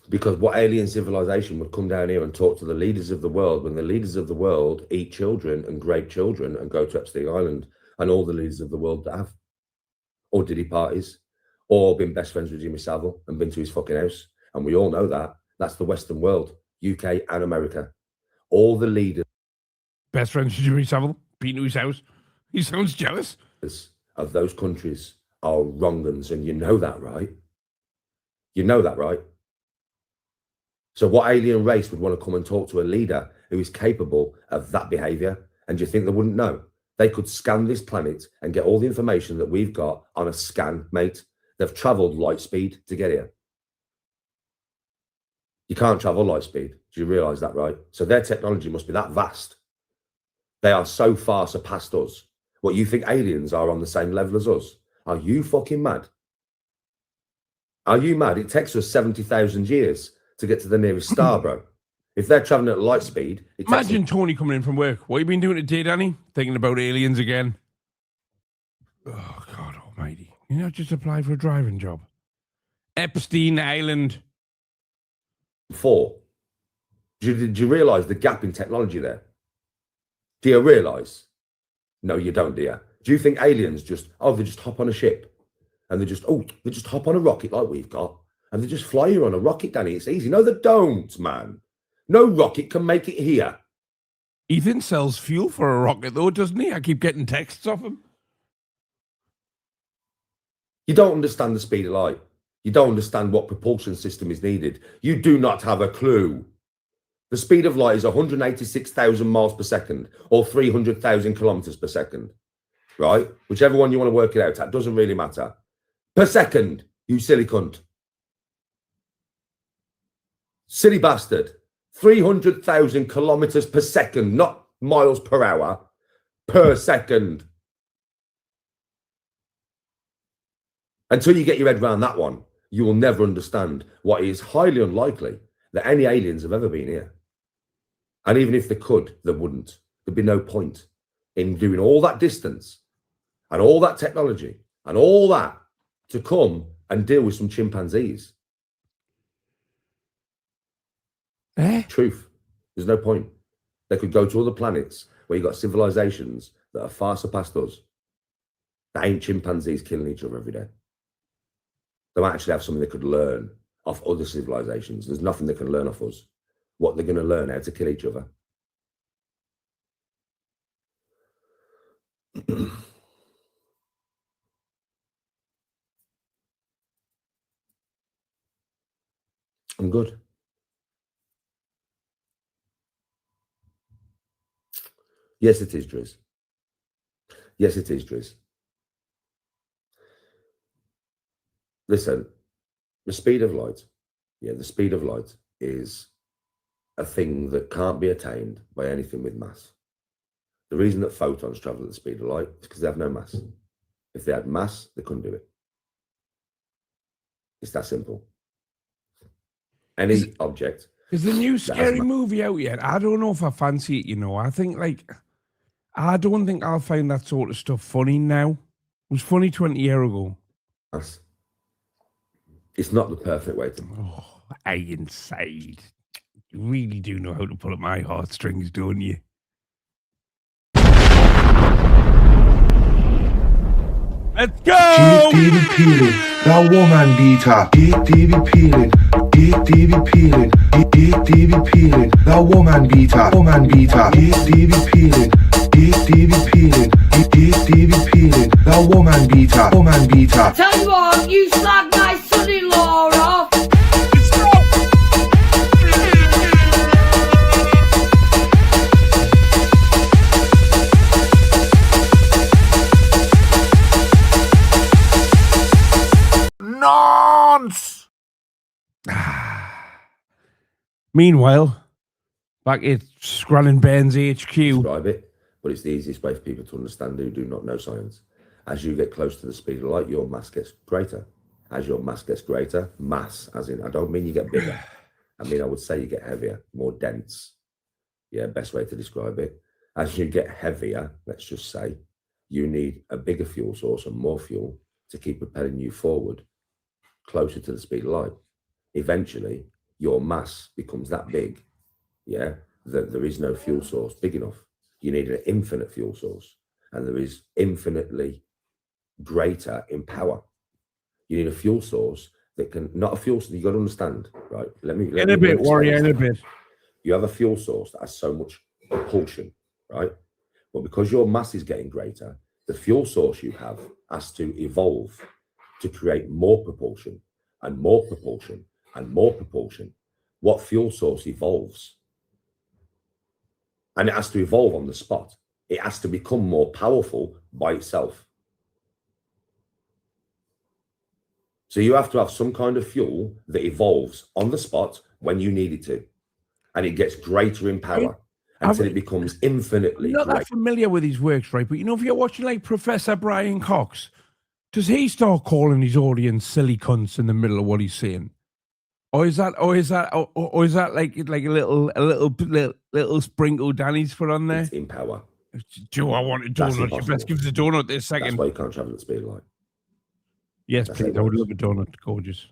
Speaker 2: Because what alien civilization would come down here and talk to the leaders of the world when the leaders of the world eat children and rape children and go to Epstein Island, and all the leaders of the world that have, or Diddy parties, or been best friends with Jimmy Savile and been to his fucking house. And we all know that. That's the Western world, UK and America. All the leaders.
Speaker 1: Best friends with Jimmy Savile, been to his house. He sounds jealous.
Speaker 2: Of those countries are wrong uns, and you know that, right? You know that, right? So what alien race would want to come and talk to a leader who is capable of that behavior? And do you think they wouldn't know? They could scan this planet and get all the information that we've got on a scan, mate. They've traveled light speed to get here. You can't travel light speed. Do you realize that, right? So their technology must be that vast. They are so far surpassed us. What, you think aliens are on the same level as us? Are you fucking mad? Are you mad? It takes us 70,000 years to get to the nearest star, bro. If they're traveling at light speed...
Speaker 1: Imagine Tony coming in from work. What have you been doing today, Danny? Thinking about aliens again? Oh, God almighty. You know, just apply for a driving job. Epstein Island.
Speaker 2: 4. Did you realise the gap in technology there? Do you realise? No, you don't, do you? Do you think aliens they just hop on a ship and they just hop on a rocket like we've got and they just fly here on a rocket, Danny? It's easy. No, they don't, man. No rocket can make it here.
Speaker 1: Ethan sells fuel for a rocket, though, doesn't he? I keep getting texts off him.
Speaker 2: You don't understand the speed of light. You don't understand what propulsion system is needed. You do not have a clue. The speed of light is 186,000 miles per second or 300,000 kilometers per second, right? Whichever one you want to work it out at, doesn't really matter. Per second, you silly cunt. Silly bastard. 300,000 kilometers per second, not miles per hour, per second. Until you get your head around that one, you will never understand what is highly unlikely that any aliens have ever been here. And even if they could, they wouldn't. There'd be no point in doing all that distance and all that technology and all that to come and deal with some chimpanzees. Truth. There's no point. They could go to other planets where you've got civilizations that are far surpassed us. That ain't chimpanzees killing each other every day. They might actually have something they could learn off other civilizations. There's nothing they can learn off us. What they're going to learn how to kill each other. I'm good. Yes, it is, Driz. Yes, it is, Driz. Listen, the speed of light, the speed of light is a thing that can't be attained by anything with mass. The reason that photons travel at the speed of light is because they have no mass. If they had mass, they couldn't do it. It's that simple. Any object.
Speaker 1: Is the new scary movie out yet? I don't know if I fancy it, you know. I don't think I'll find that sort of stuff funny now. It was funny 20 years ago.
Speaker 2: It's not the perfect way to...
Speaker 1: Oh, I inside. You really do know how to pull at my heartstrings, don't you? Let's go!
Speaker 3: Keep David peeling, that woman beater. Keep David peeling. David peeling, David peeling, the woman beater, David peeling, David peeling, David peeling, the woman beater.
Speaker 4: Tell you what, you slag my son-in-law off.
Speaker 3: Nonce!
Speaker 1: Meanwhile, back at Scrannon Bairns HQ.
Speaker 2: Describe it, but it's the easiest way for people to understand who do not know science. As you get close to the speed of light, your mass gets greater. As your mass gets greater, mass, as in, I don't mean you get bigger. I mean, I would say you get heavier, more dense. Yeah, best way to describe it. As you get heavier, let's just say, you need a bigger fuel source and more fuel to keep propelling you forward, closer to the speed of light. Eventually, your mass becomes that big, yeah, that there is no fuel source big enough. You need an infinite fuel source, and there is infinitely greater in power. You need a fuel source that can, not a fuel source, you got to understand, right? Let me
Speaker 1: In a bit, Warrior, in a bit.
Speaker 2: You have a fuel source that has so much propulsion, right? But because your mass is getting greater, the fuel source you have has to evolve to create more propulsion and more propulsion and more propulsion. What fuel source evolves? And it has to evolve on the spot. It has to become more powerful by itself. So you have to have some kind of fuel that evolves on the spot when you need it to. And it gets greater in power until it becomes infinitely
Speaker 1: I'm not
Speaker 2: great.
Speaker 1: that familiar with his works, right? But you know, if you're watching like Professor Brian Cox, does he start calling his audience silly cunts in the middle of what he's saying? Or is that like a little sprinkle Danny's put on there?
Speaker 2: It's in power.
Speaker 1: Joe, I want a
Speaker 2: That's
Speaker 1: donut. You
Speaker 2: impossible.
Speaker 1: best give us a donut this
Speaker 2: That's
Speaker 1: second.
Speaker 2: why you can't travel at the speed of light.
Speaker 1: Yes,
Speaker 2: That's
Speaker 1: please.
Speaker 2: how it
Speaker 1: I would
Speaker 2: works.
Speaker 1: love a donut. Gorgeous.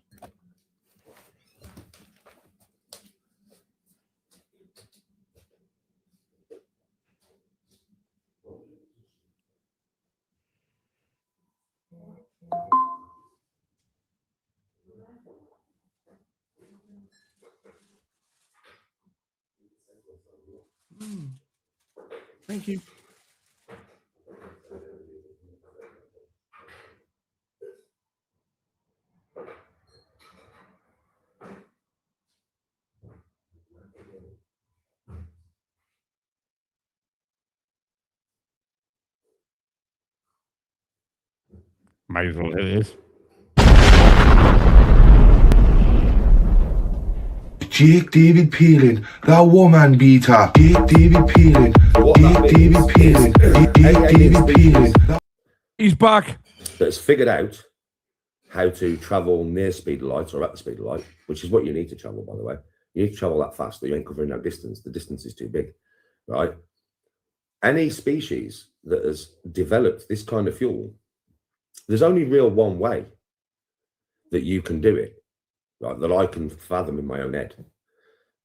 Speaker 1: Thank you. Might as well hit this.
Speaker 3: Jake David peeling, the woman beater. Jake David peeling,
Speaker 2: What that
Speaker 3: Jake David
Speaker 2: means
Speaker 3: peeling,
Speaker 2: is
Speaker 3: Jake David peeling.
Speaker 1: He's back.
Speaker 2: That's figured out how to travel near speed of light or at the speed of light, which is what you need to travel, by the way. You need to travel that fast, or you ain't covering that distance. The distance is too big, right? Any species that has developed this kind of fuel, there's only real one way that you can do it, right? That I can fathom in my own head,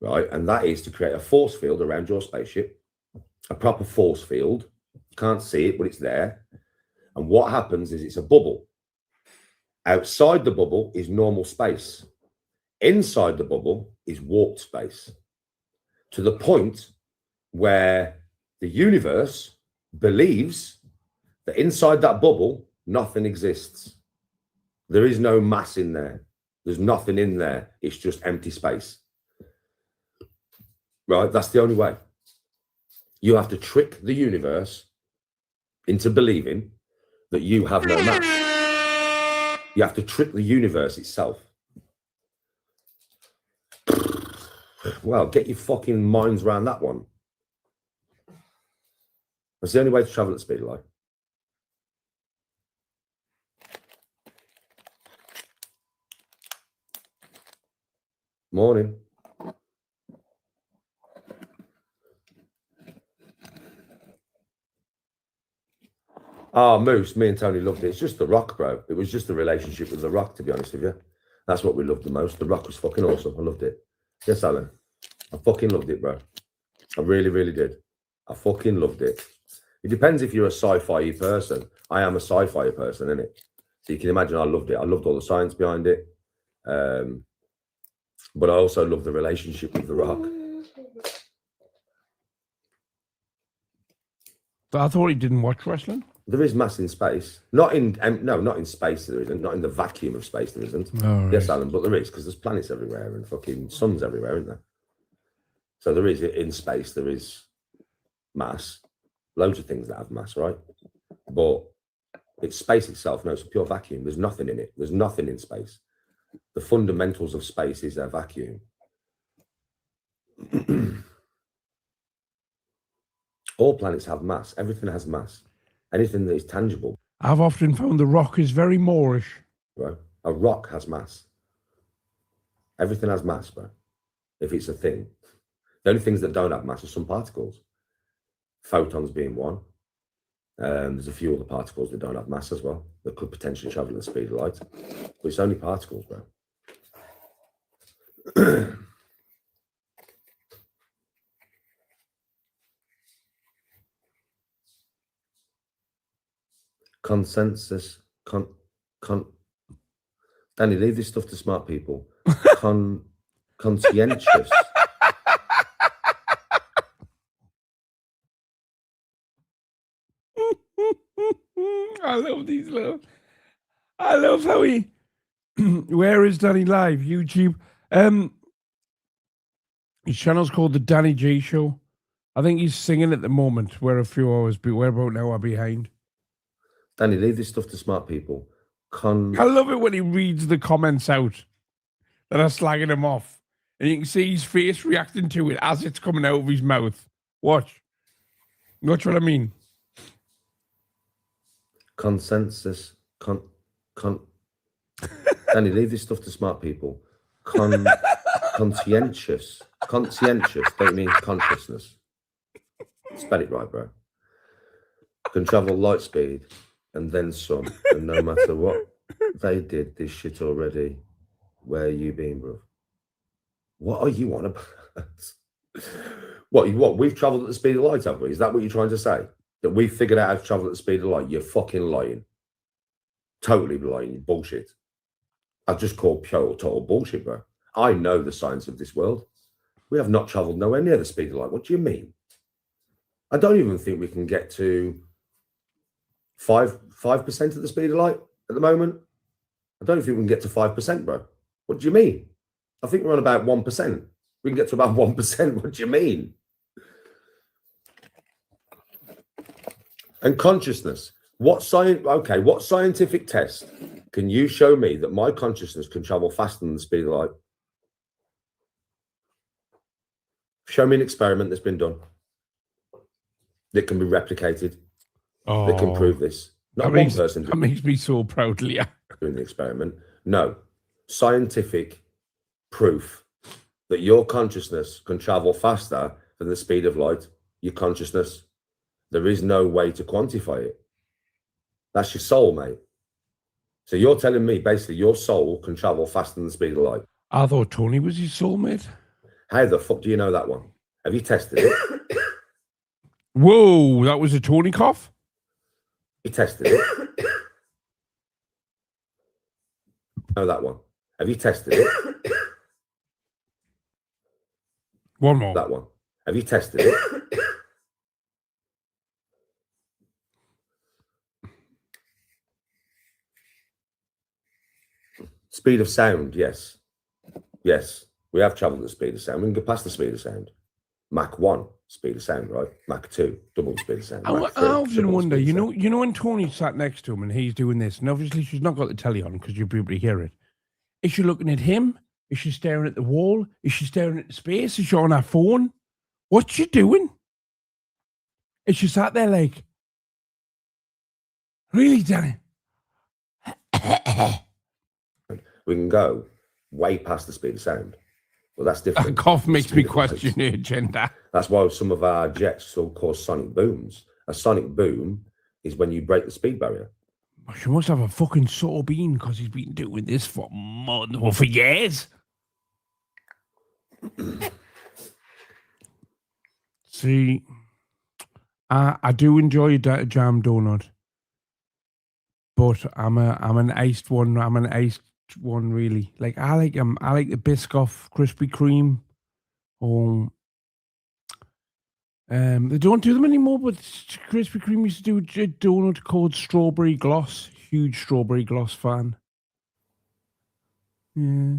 Speaker 2: right? And that is to create a force field around your spaceship, a proper force field. You can't see it, but it's there. And what happens is it's a bubble. Outside the bubble is normal space. Inside the bubble is warped space, to the point where the universe believes that inside that bubble, nothing exists. There is no mass in there. There's nothing in there. It's just empty space. Right? That's the only way. You have to trick the universe into believing that you have no mass. You have to trick the universe itself. Well, get your fucking minds around that one. That's the only way to travel at the speed of light. Morning. Oh, Moose, me and Tony loved it. It's just The Rock, bro. It was just the relationship with The Rock, to be honest with you. That's what we loved the most. The Rock was fucking awesome. I loved it. Yes, Alan. I fucking loved it, bro. I really, really did. I fucking loved it. It depends if you're a sci-fi person. I am a sci-fi person, innit? So you can imagine I loved it. I loved all the science behind it. But I also love the relationship with The Rock.
Speaker 1: But I thought he didn't watch wrestling.
Speaker 2: There is mass in space. Not in space there isn't. Not in the vacuum of space there isn't.
Speaker 1: Oh, right.
Speaker 2: Yes, Alan, but there is, because there's planets everywhere and fucking suns everywhere, isn't there? So there is, in space, there is mass. Loads of things that have mass, right? But it's space itself. No, it's a pure vacuum. There's nothing in it. There's nothing in space. The fundamentals of space is a vacuum. All planets have mass. Everything has mass. Anything that is tangible.
Speaker 1: I've often found The Rock is very Moorish.
Speaker 2: Right? A rock has mass. Everything has mass, bro. If it's a thing. The only things that don't have mass are some particles. Photons being one. There's a few other particles that don't have mass as well, that could potentially travel at the speed of light. But it's only particles, bro. Consensus. Danny, leave this stuff to smart people. Conscientious.
Speaker 1: I love these little. I love how he. Where is Danny live? YouTube. His channel's called the Danny G Show. I think he's singing at the moment. We're a few hours, we're about an hour behind.
Speaker 2: Danny, leave this stuff to smart people.
Speaker 1: I love it when he reads the comments out that are slagging him off, and you can see his face reacting to it as it's coming out of his mouth. Watch. Watch what I mean.
Speaker 2: Consensus. Danny, leave this stuff to smart people. Conscientious. Conscientious. Don't mean consciousness. Spell it right, bro. Can travel light speed and then some. And no matter what, they did this shit already. Where you been, bro? What are you on about? What? We've traveled at the speed of light, have we? Is that what you're trying to say? That we've figured out how to travel at the speed of light? You're fucking lying. Totally lying. You bullshit. I just call pure total bullshit, bro. I know the science of this world. We have not traveled nowhere near the speed of light. What do you mean? I don't even think we can get to 5% of the speed of light at the moment. I don't think we can get to 5%, bro. What do you mean? I think we're on about 1%. We can get to about 1%. What do you mean? And consciousness. What scientific test can you show me that my consciousness can travel faster than the speed of light? Show me an experiment that's been done that can be replicated. That can prove this. Not one person.
Speaker 1: That makes me so proud, Leah.
Speaker 2: Doing the experiment. No. Scientific proof that your consciousness can travel faster than the speed of light. Your consciousness. There is no way to quantify it. That's your soul, mate. So you're telling me basically your soul can travel faster than the speed of light.
Speaker 1: I thought Tony was his soulmate.
Speaker 2: How the fuck do you know that one? Have you tested it?
Speaker 1: Whoa, that was a Tony cough?
Speaker 2: You tested it? Know that one. Have you tested it?
Speaker 1: One more.
Speaker 2: That one. Have you tested it? Speed of sound, yes. Yes, we have travelled at the speed of sound. We can go past the speed of sound. Mach 1, speed of sound, right? Mach 2, double the speed of sound.
Speaker 1: I often wonder, you know when Tony sat next to him and he's doing this, and obviously she's not got the telly on because you'll be able to hear it. Is she looking at him? Is she staring at the wall? Is she staring at the space? Is she on her phone? What's she doing? Is she sat there like, really, Danny?
Speaker 2: We can go way past the speed of sound. Well, that's different.
Speaker 1: That cough makes me question her gender.
Speaker 2: That's why some of our jets will cause sonic booms. A sonic boom is when you break the speed barrier.
Speaker 1: She must have a fucking sore bean because he's been doing this for for years. See, I do enjoy a jam donut, but I'm an iced one. I'm an iced one really. Like I like the Biscoff Krispy Kreme. Or they don't do them anymore, but Krispy Kreme used to do a donut called Strawberry Gloss. Huge Strawberry Gloss fan. Yeah.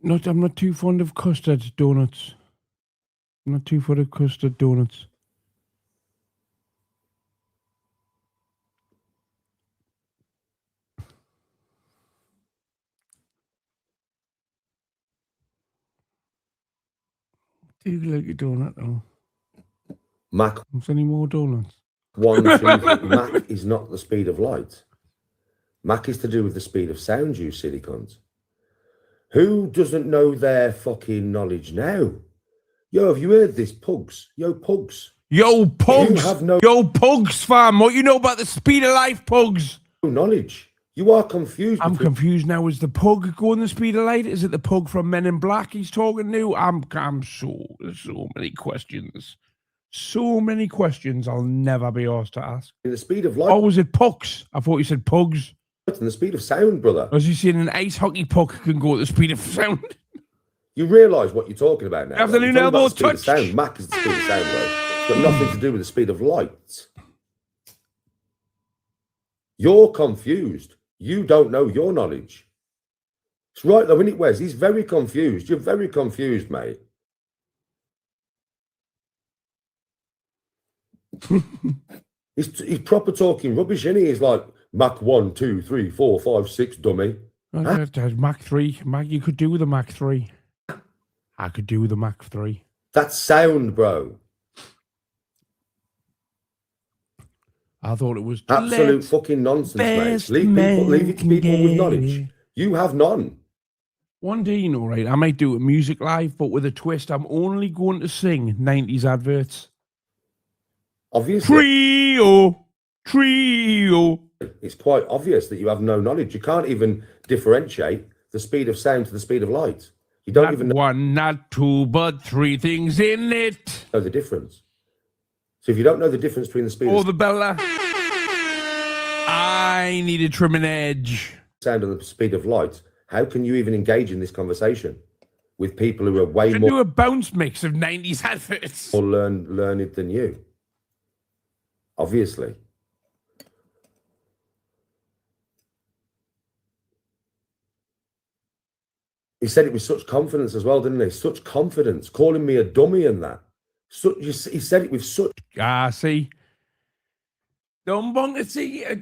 Speaker 1: I'm not too fond of custard donuts. I'm not too fond of custard donuts. Do you like a donut though?
Speaker 2: Mach
Speaker 1: Is any more donuts?
Speaker 2: 1, 2, 3. Mach is not the speed of light. Mach is to do with the speed of sound, you silly cunt. Who doesn't know their fucking knowledge now? Yo, have you heard this, Pugs? Yo, Pugs.
Speaker 1: Yo, Pugs!
Speaker 2: You have no
Speaker 1: Yo, Pugs, fam! What you know about the speed of light, Pugs?
Speaker 2: knowledge. You are confused.
Speaker 1: I'm confused now. Is the pug going the speed of light? Is it the pug from Men in Black he's talking to? There's so many questions. So many questions I'll never be asked to ask.
Speaker 2: The speed of light.
Speaker 1: Oh, was it pucks? I thought you said pugs.
Speaker 2: And the speed of sound, brother.
Speaker 1: As you saying an ice hockey puck can go at the speed of sound.
Speaker 2: You realise what you're talking about now.
Speaker 1: Afternoon
Speaker 2: You're talking
Speaker 1: elbow
Speaker 2: about the speed of
Speaker 1: touch.
Speaker 2: sound. Mach is the speed of sound, bro. It's got nothing to do with the speed of light. You're confused. You don't know your knowledge. It's right though, isn't it, Wes? He's very confused. You're very confused, mate. he's proper talking rubbish, isn't he? He's like Mach 1, 2, 3, 4, 5, 6, dummy.
Speaker 1: Mach 3. You could do with a Mach 3. I could do with a Mach 3.
Speaker 2: That's sound, bro.
Speaker 1: I thought it was
Speaker 2: Absolute fucking nonsense, mate. Leave it to people with knowledge. You have none.
Speaker 1: One day, you know, right? I might do a music live, but with a twist. I'm only going to sing 90s adverts.
Speaker 2: Obviously.
Speaker 1: Trio.
Speaker 2: It's quite obvious that you have no knowledge. You can't even differentiate the speed of sound to the speed of light. You don't even know
Speaker 1: one, not two, but three things in it.
Speaker 2: the difference. So if you don't know the difference between the speed of
Speaker 1: The Bella. I need a trimming edge.
Speaker 2: sound and the speed of light, how can you even engage in this conversation with people who are way
Speaker 1: Should
Speaker 2: more
Speaker 1: do a bounce mix of 90s adverts.
Speaker 2: learned than you? Obviously. He said it with such confidence as well, didn't he? Such confidence, calling me a dummy and that. He said it with such.
Speaker 1: See. Don't bong. See, I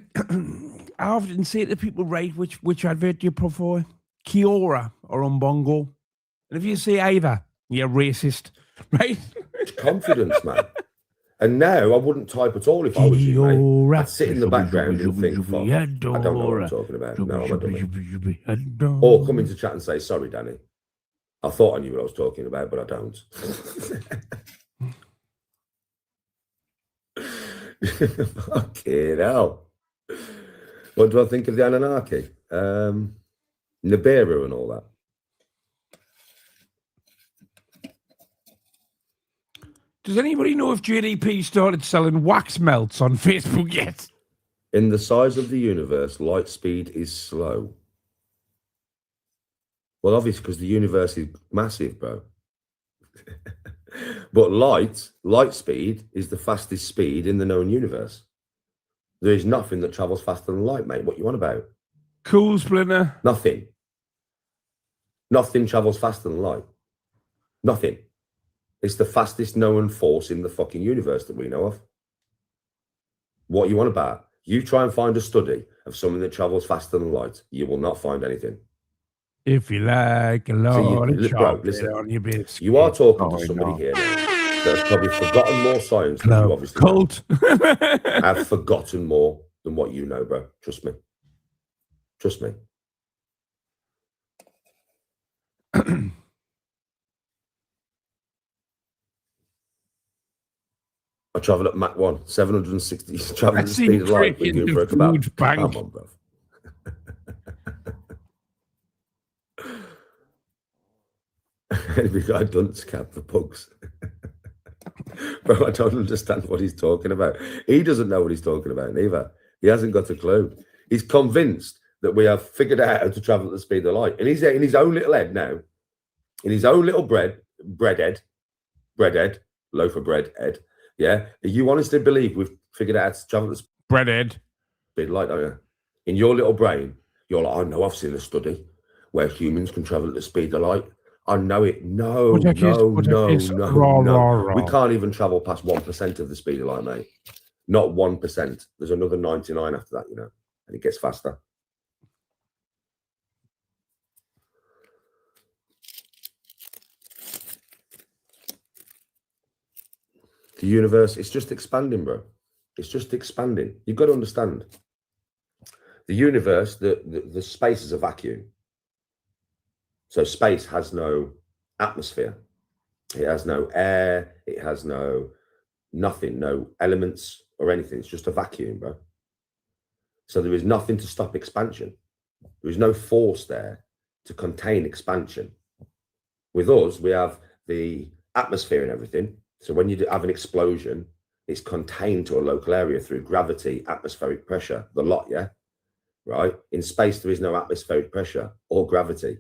Speaker 1: often say to people, right, which advert do you prefer? Kiora or Umbongo? And if you say either, you're racist, right?
Speaker 2: Confidence, man. And now I wouldn't type at all if I was you, mate. I'd sit in the background and think, fuck, I don't know what I'm talking about. No, I'm a dummy. Or come into chat and say, sorry, Danny. I thought I knew what I was talking about, but I don't. Fucking hell. What do I think of the Anunnaki? Nibiru and all that.
Speaker 1: Does anybody know if JDP started selling wax melts on Facebook yet?
Speaker 2: In the size of the universe, light speed is slow. Well, obviously, because the universe is massive, bro. But light speed is the fastest speed in the known universe. There is nothing that travels faster than light, mate. What you on about?
Speaker 1: Cool, Splinter.
Speaker 2: Nothing. Nothing travels faster than light. Nothing. It's the fastest known force in the fucking universe that we know of. What you on about? You try and find a study of something that travels faster than light. You will not find anything.
Speaker 1: If you like a lot of chocolate
Speaker 2: listen,
Speaker 1: on your biscuit.
Speaker 2: You are talking to somebody here now that has probably forgotten more science than you obviously
Speaker 1: Cult.
Speaker 2: have forgotten more than what you know, bro. Trust me. Trust me. I travel at Mach 1, 760 travel at the speed of light. We're doing for a kebab. Come on, bro. We got a dunce cap for pugs. Bro, I don't understand what he's talking about. He doesn't know what he's talking about either. He hasn't got a clue. He's convinced that we have figured out how to travel at the speed of light. And he's in his own little head now, in his own little bread head, loaf of bread head. Yeah. You honestly believe we've figured out how to travel at the
Speaker 1: Breadhead.
Speaker 2: speed of light, don't you? In your little brain, you're like, I know I've seen a study where humans can travel at the speed of light. I know it. No.
Speaker 1: Raw,
Speaker 2: We can't even travel past 1% of the speed of light, mate. Not 1%. There's another 99 after that, you know, and it gets faster. The universe, it's just expanding, bro. It's just expanding. You've got to understand. The universe, the space is a vacuum. So space has no atmosphere. It has no air. It has nothing, no elements or anything. It's just a vacuum, bro. So there is nothing to stop expansion. There is no force there to contain expansion. With us, we have the atmosphere and everything. So when you have an explosion, it's contained to a local area through gravity, atmospheric pressure, the lot, yeah? Right? In space, there is no atmospheric pressure or gravity.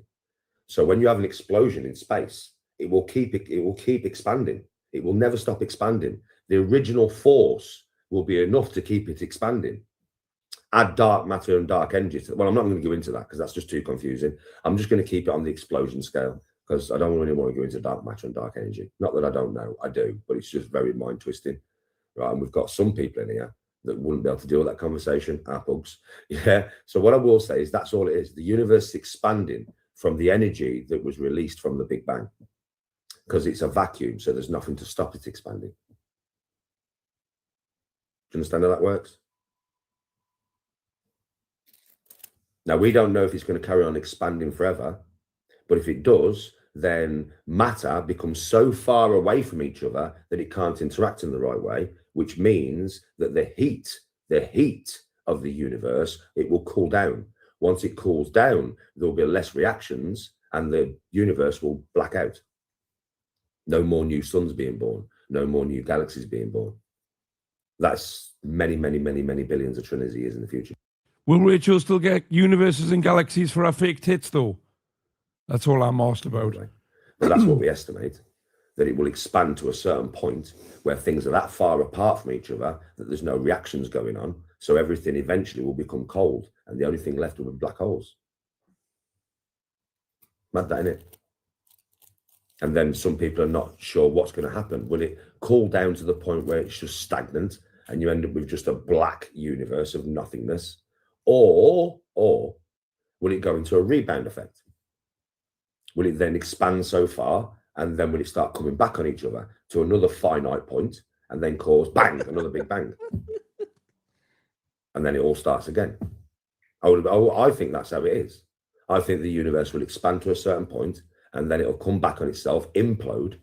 Speaker 2: So when you have an explosion in space, it will keep expanding. It will never stop expanding. The original force will be enough to keep it expanding. Add dark matter and dark energy. Well, I'm not going to go into that because that's just too confusing. I'm just going to keep it on the explosion scale because I don't really want to go into dark matter and dark energy. Not that I don't know, I do, but it's just very mind twisting, right? And we've got some people in here that wouldn't be able to deal with that conversation. Our bugs, yeah. So what I will say is that's all it is. The universe is expanding from the energy that was released from the Big Bang because it's a vacuum, so there's nothing to stop it expanding. Do you understand how that works? Now, we don't know if it's going to carry on expanding forever, but if it does, then matter becomes so far away from each other that it can't interact in the right way, which means that the heat of the universe, it will cool down. Once it cools down, there will be less reactions and the universe will black out. No more new suns being born, no more new galaxies being born. That's many, many, many, many billions of trillions of years in the future.
Speaker 1: Will Rachel still get universes and galaxies for her fake tits, though? That's all I'm asked about.
Speaker 2: But that's what we estimate, that it will expand to a certain point where things are that far apart from each other that there's no reactions going on. So everything eventually will become cold and the only thing left will be black holes. Mad that, innit? And then some people are not sure what's going to happen. Will it cool down to the point where it's just stagnant and you end up with just a black universe of nothingness? Or will it go into a rebound effect? Will it then expand so far and then will it start coming back on each other to another finite point and then cause bang, another big bang? And then it all starts again. I think that's how it is. I think the universe will expand to a certain point and then it'll come back on itself, implode,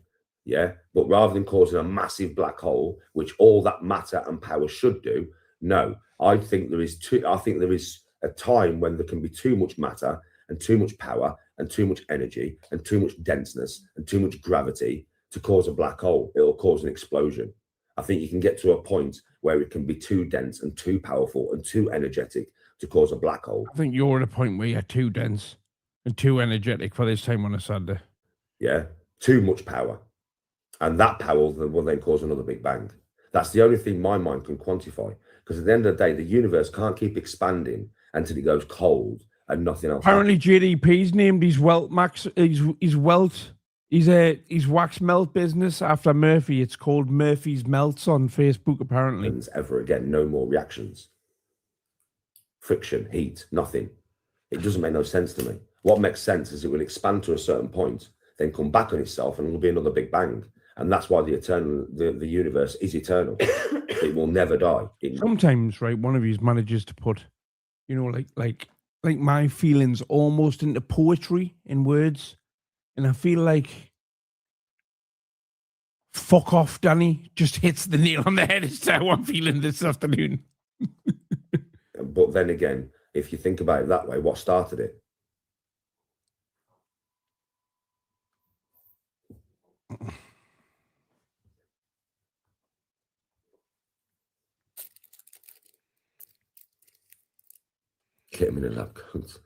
Speaker 2: yeah? But rather than causing a massive black hole, which all that matter and power should do, no. I think there is a time when there can be too much matter and too much power and too much energy and too much denseness and too much gravity to cause a black hole. It'll cause an explosion. I think you can get to a point where it can be too dense and too powerful and too energetic to cause a black hole.
Speaker 1: I think you're at a point where you're too dense and too energetic for this time on a Sunday.
Speaker 2: Yeah, too much power. And that power will then cause another big bang. That's the only thing my mind can quantify. Because at the end of the day, the universe can't keep expanding until it goes cold and nothing else.
Speaker 1: Apparently, JDP's named his wax melt business after Murphy. It's called Murphy's Melts on Facebook, apparently.
Speaker 2: Ever again, no more reactions. Friction, heat, nothing. It doesn't make no sense to me. What makes sense is it will expand to a certain point, then come back on itself, and it will be another big bang. And that's why the universe is eternal. It will never die.
Speaker 1: Sometimes, right, one of you manages to put, you know, like my feelings almost into poetry in words. And I feel like fuck off, Danny, just hits the nail on the head. It's how I'm feeling this afternoon.
Speaker 2: But then again, if you think about it that way, what started it? Get him in a lab coat.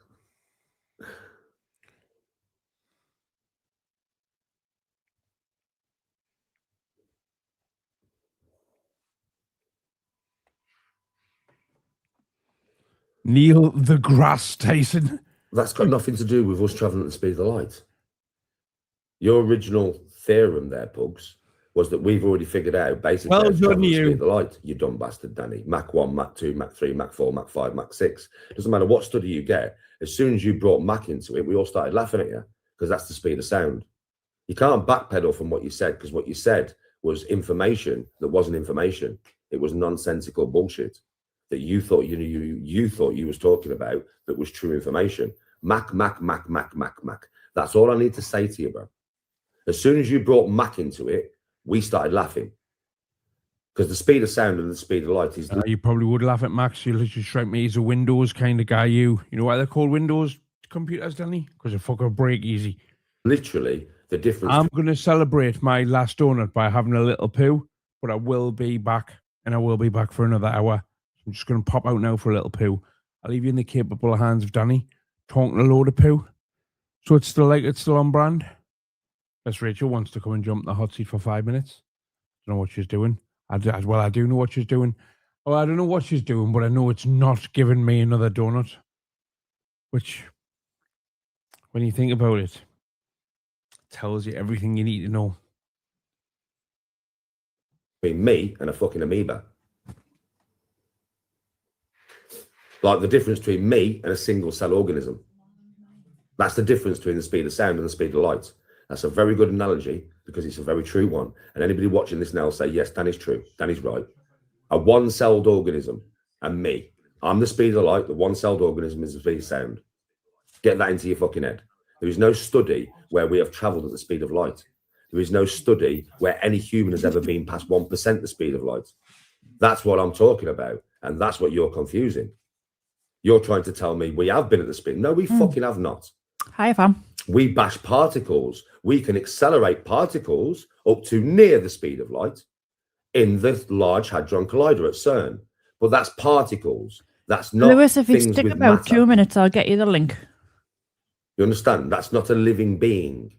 Speaker 1: Neil the Grass Tyson.
Speaker 2: That's got nothing to do with us travelling at the speed of the light. Your original theorem there, Pugs, was that we've already figured out basically how to travel at the speed of the light. You dumb bastard, Danny. Mach 1, Mach 2, Mach 3, Mach 4, Mach 5, Mach 6. Doesn't matter what study you get. As soon as you brought Mach into it, we all started laughing at you because that's the speed of sound. You can't backpedal from what you said because what you said was information that wasn't information. It was nonsensical bullshit that you thought you thought you was talking about that was true information. Mach. That's all I need to say to you, bro. As soon as you brought Mach into it, we started laughing. Because the speed of sound and the speed of light is...
Speaker 1: You probably would laugh at Max. You literally strike me as a Windows kind of guy. You know why they're called Windows computers, Danny? Because they fucking break easy.
Speaker 2: Literally, the difference...
Speaker 1: I'm going to celebrate my last donut by having a little poo, but I will be back, and I will be back for another hour. I'm just going to pop out now for a little poo. I'll leave you in the capable hands of Danny, talking a load of poo. So it's still on brand. Miss Rachel wants to come and jump in the hot seat for 5 minutes. Don't know what she's doing. I do know what she's doing. Oh, I don't know what she's doing, but I know it's not giving me another donut. Which, when you think about it, tells you everything you need to know.
Speaker 2: Between me and a fucking amoeba. Like the difference between me and a single cell organism. That's the difference between the speed of sound and the speed of light. That's a very good analogy because it's a very true one. And anybody watching this now will say, yes, Danny's true. Danny's right. A one-celled organism and me. I'm the speed of light. The one-celled organism is the speed of sound. Get that into your fucking head. There is no study where we have travelled at the speed of light. There is no study where any human has ever been past 1% the speed of light. That's what I'm talking about. And that's what you're confusing. You're trying to tell me we have been at the speed. No, we fucking have not.
Speaker 5: Hi, fam.
Speaker 2: We bash particles. We can accelerate particles up to near the speed of light in the Large Hadron Collider at CERN. But that's particles. That's not
Speaker 5: Lewis, if you
Speaker 2: things
Speaker 5: stick
Speaker 2: with
Speaker 5: about
Speaker 2: matter.
Speaker 5: 2 minutes, I'll get you the link.
Speaker 2: You understand? That's not a living being.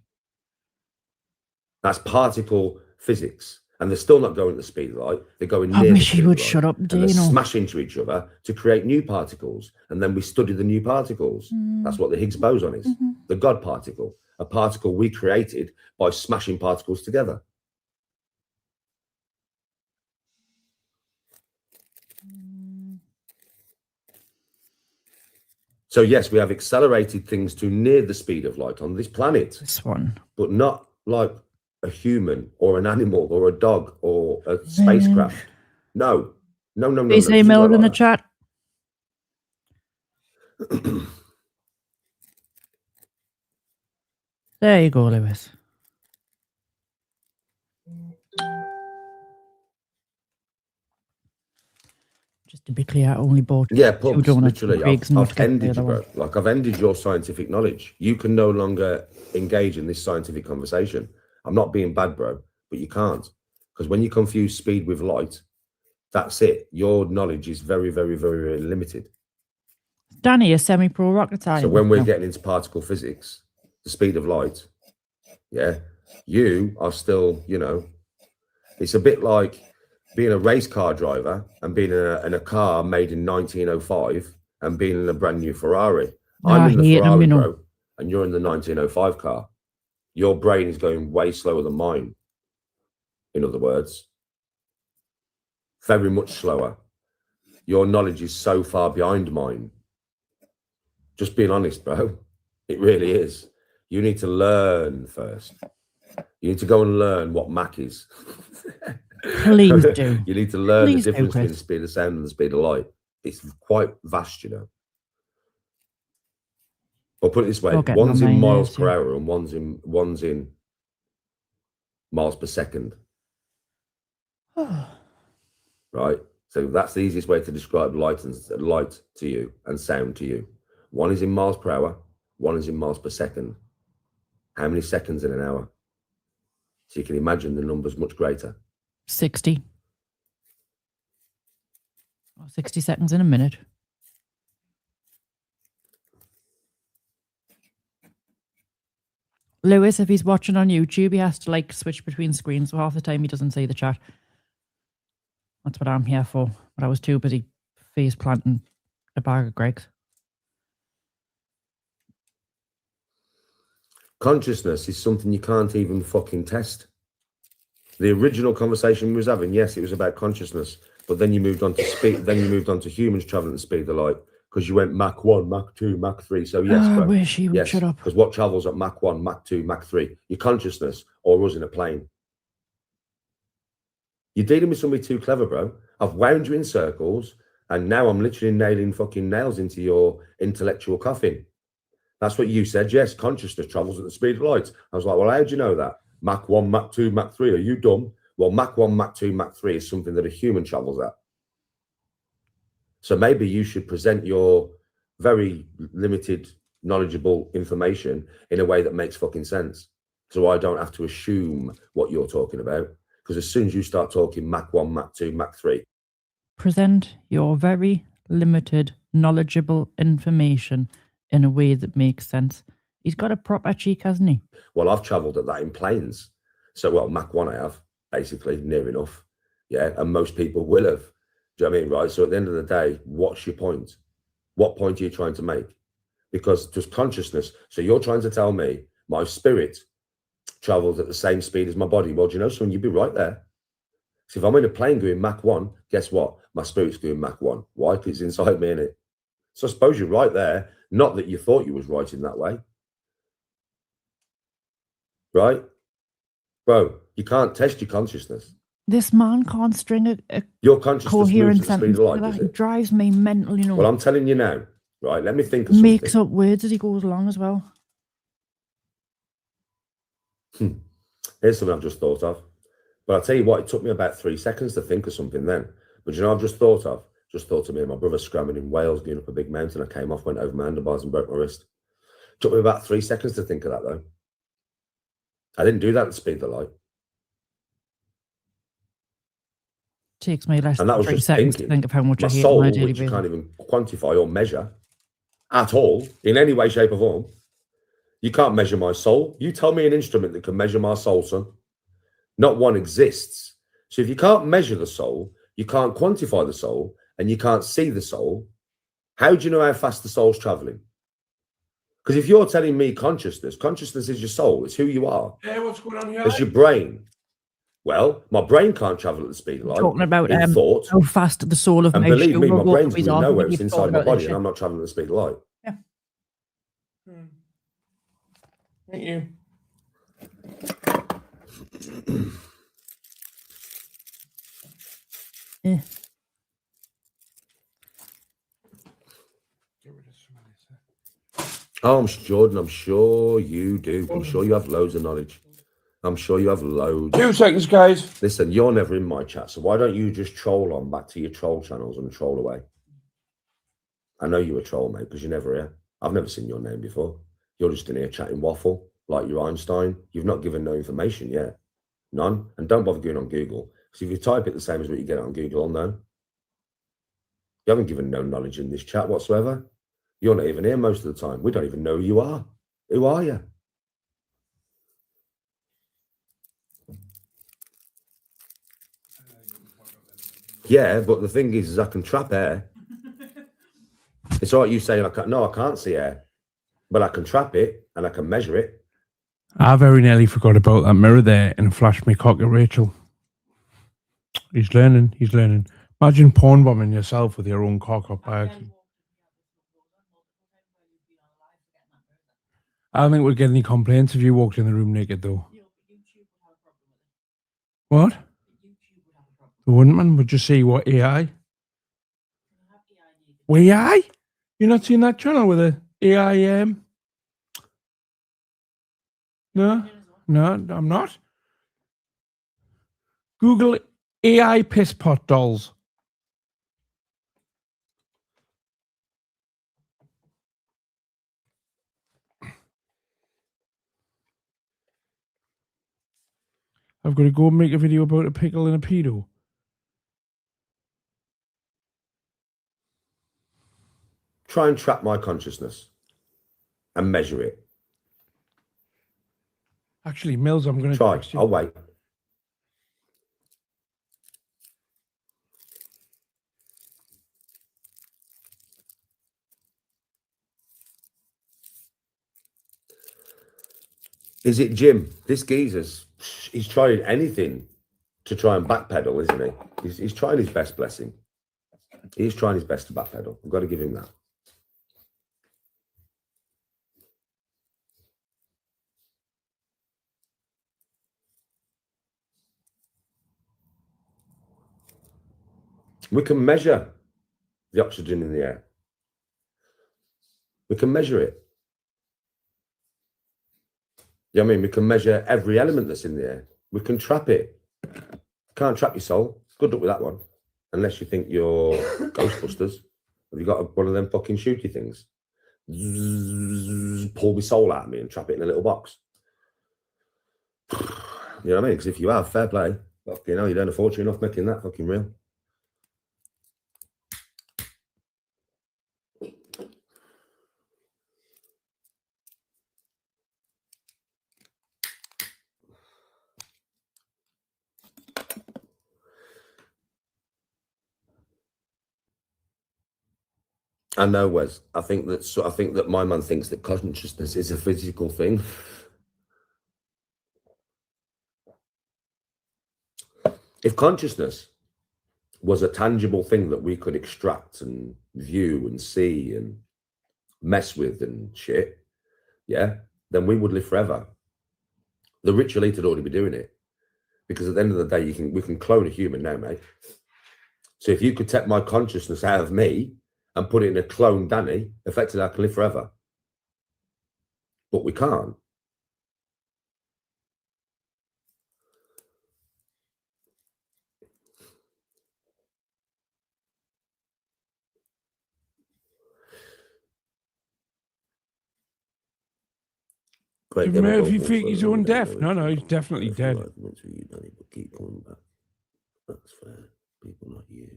Speaker 2: That's particle physics. And they're still not going at the speed of light. They're going near
Speaker 5: I
Speaker 2: the
Speaker 5: wish
Speaker 2: speed
Speaker 5: you
Speaker 2: of
Speaker 5: would
Speaker 2: light.
Speaker 5: shut up,
Speaker 2: And they
Speaker 5: Dino.
Speaker 2: smash into each other to create new particles. And then we study the new particles. That's what the Higgs boson is. The God particle. A particle we created by smashing particles together. So yes, we have accelerated things to near the speed of light on this planet.
Speaker 5: This one.
Speaker 2: But not like a human or an animal or a dog or a spacecraft. No.
Speaker 5: Please say Miller in the chat. There you go, Lewis. Just to be clear, I only bought
Speaker 2: Pugs,
Speaker 5: donuts
Speaker 2: literally,
Speaker 5: Craig's not
Speaker 2: I've ended you, bro. Like, I've ended your scientific knowledge. You can no longer engage in this scientific conversation. I'm not being bad, bro, but you can't. Because when you confuse speed with light, that's it. Your knowledge is very, very, very, very limited.
Speaker 5: Danny, a semi-pro rocket scientist.
Speaker 2: So when we're getting into particle physics, the speed of light, you are still, it's a bit like being a race car driver and being in a car made in 1905 and being in a brand new Ferrari. I'm in the Ferrari, bro, and you're in the 1905 car. Your brain is going way slower than mine. In other words, very much slower. Your knowledge is so far behind mine. Just being honest, bro. It really is. You need to learn first. You need to go and learn what Mach is.
Speaker 5: Please do.
Speaker 2: You need to learn
Speaker 5: Please
Speaker 2: the difference
Speaker 5: do,
Speaker 2: between the speed of sound and the speed of light. It's quite vast, Or put it this way, one's in miles per hour and one's in miles per second. Right? So that's the easiest way to describe light to you and sound to you. One is in miles per hour, one is in miles per second. How many seconds in an hour? So you can imagine the number's much greater.
Speaker 5: 60. 60 seconds in a minute. Lewis, if he's watching on YouTube, he has to like switch between screens. So half the time he doesn't see the chat. That's what I'm here for. But I was too busy face planting a bag of Greg's.
Speaker 2: Consciousness is something you can't even fucking test. The original conversation we was having, yes, it was about consciousness, but then you moved on to speed. Then you moved on to humans traveling at the speed of light because you went Mach 1, Mach 2, Mach 3. So yes,
Speaker 5: I
Speaker 2: bro.
Speaker 5: wish he would
Speaker 2: Yes,
Speaker 5: shut up.
Speaker 2: because what travels at Mach 1, Mach 2, Mach 3? Your consciousness or us in a plane. You're dealing with somebody too clever, bro. I've wound you in circles, and now I'm literally nailing fucking nails into your intellectual coffin. That's what you said. Yes, consciousness travels at the speed of light. I was like, well, how do you know that? Mach 1, Mach 2, Mach 3. Are you dumb? Well, Mach 1, Mach 2, Mach 3 is something that a human travels at. So maybe you should present your very limited, knowledgeable information in a way that makes fucking sense. So I don't have to assume what you're talking about. Because as soon as you start talking Mach 1, Mach 2, Mach 3.
Speaker 5: Present your very limited, knowledgeable information in a way that makes sense. He's got a proper cheek, hasn't he?
Speaker 2: Well, I've travelled at that in planes. So, well, Mach 1 I have, basically, near enough. Yeah, and most people will have. Do you know what I mean? Right. So at the end of the day, what's your point? What point are you trying to make? Because just consciousness. So you're trying to tell me my spirit travels at the same speed as my body. Well, do you know something? You'd be right there. So if I'm in a plane going Mach 1, guess what? My spirit's going Mach 1. Why? Because it's inside me, innit? So I suppose you're right there. Not that you thought you was right in that way. Right? Bro, you can't test your consciousness.
Speaker 5: This man can't string a
Speaker 2: Your consciousness
Speaker 5: coherent
Speaker 2: moves at the speed
Speaker 5: sentence
Speaker 2: of light,
Speaker 5: together.
Speaker 2: does
Speaker 5: It
Speaker 2: it?
Speaker 5: drives me mental, you know.
Speaker 2: Well, I'm telling you now, right? Let me think of
Speaker 5: Makes
Speaker 2: something.
Speaker 5: up words as he goes along as well.
Speaker 2: Here's something I've just thought of. But I'll tell you what, it took me about 3 seconds to think of something then. But you know, I've just thought of me and my brother scramming in Wales, going up a big mountain. I came off, went over my handlebars and broke my wrist. Took me about 3 seconds to think of that, though. I didn't do that at the speed of light.
Speaker 5: Takes me less
Speaker 2: And that
Speaker 5: than
Speaker 2: was
Speaker 5: 3
Speaker 2: just
Speaker 5: seconds to
Speaker 2: thinking.
Speaker 5: think of how much
Speaker 2: My
Speaker 5: I hate
Speaker 2: soul,
Speaker 5: my daily
Speaker 2: which you
Speaker 5: basis.
Speaker 2: can't even quantify or measure at all, in any way, shape or form. You can't measure my soul. You tell me an instrument that can measure my soul, son. Not one exists. So if you can't measure the soul, you can't quantify the soul, and you can't see the soul, how do you know how fast the soul's traveling? Because if you're telling me consciousness is your soul, it's who you are.
Speaker 1: Hey, what's going on here?
Speaker 2: It's your brain. Well, my brain can't travel at the speed of light.
Speaker 5: Talking about
Speaker 2: in thought.
Speaker 5: how fast the soul of
Speaker 2: And
Speaker 5: my
Speaker 2: believe
Speaker 5: shoe
Speaker 2: me,
Speaker 5: will
Speaker 2: my
Speaker 5: go
Speaker 2: brain's
Speaker 5: through his
Speaker 2: going
Speaker 5: arm.
Speaker 2: nowhere.
Speaker 5: We
Speaker 2: It's
Speaker 5: keep
Speaker 2: inside
Speaker 5: talking
Speaker 2: my
Speaker 5: about this
Speaker 2: body,
Speaker 5: shit.
Speaker 2: and I'm not traveling at the speed of light.
Speaker 5: Yeah.
Speaker 1: Thank you.
Speaker 5: Yeah.
Speaker 1: Get rid of some of this.
Speaker 2: Oh, Jordan, I'm sure you do. I'm sure you have loads of knowledge. I'm sure you have loads.
Speaker 1: 2 seconds, guys.
Speaker 2: Listen, you're never in my chat, so why don't you just troll on back to your troll channels and troll away? I know you're a troll, mate, because you're never here. I've never seen your name before. You're just in here chatting waffle like you're Einstein. You've not given no information yet. None. And don't bother going on Google. Because if you type it the same as what you get on Google, I'll know. You haven't given no knowledge in this chat whatsoever. You're not even here most of the time. We don't even know who you are. Who are you? Yeah, but the thing is I can trap air. It's all right you saying I can't see air, but I can trap it and I can measure it.
Speaker 1: I very nearly forgot about that mirror there and flashed me cock at Rachel. He's learning. He's learning. Imagine porn bombing yourself with your own cock up by accident. I don't think we'll get any complaints if you walked in the room naked, though. What? The wouldn't, man. Would just see what AI? What AI? You're not seeing that channel with the AI? No, I'm not. Google AI piss pot dolls. I've got to go and make a video about a pickle and a pedo.
Speaker 2: Try and trap my consciousness and measure it.
Speaker 1: Actually, Mills, I'm going to
Speaker 2: Try.
Speaker 1: text you.
Speaker 2: I'll wait. Is it Jim? This geezer's, he's trying anything to try and backpedal, isn't he? He's trying his best, bless him. He's trying his best to backpedal. I've got to give him that. We can measure the oxygen in the air. We can measure it. You know what I mean? We can measure every element that's in the air. We can trap it. Can't trap your soul. Good luck with that one. Unless you think you're Ghostbusters. Have you got one of them fucking shooty things? Zzz, pull my soul out of me and trap it in a little box. You know what I mean? Because if you have, fair play. Fucking hell, you don't a fortune off making that fucking real. I know, Wes. I think that my man thinks that consciousness is a physical thing. If consciousness was a tangible thing that we could extract and view and see and mess with and shit, yeah, then we would live forever. The rich elite would already be doing it, because at the end of the day, we can clone a human now, mate. So if you could take my consciousness out of me and put it in a clone Danny, effectively I can live forever. But we can't.
Speaker 1: Did Murphy fake his own death? No, he's definitely dead.
Speaker 2: Keep coming back. That's fair. People like you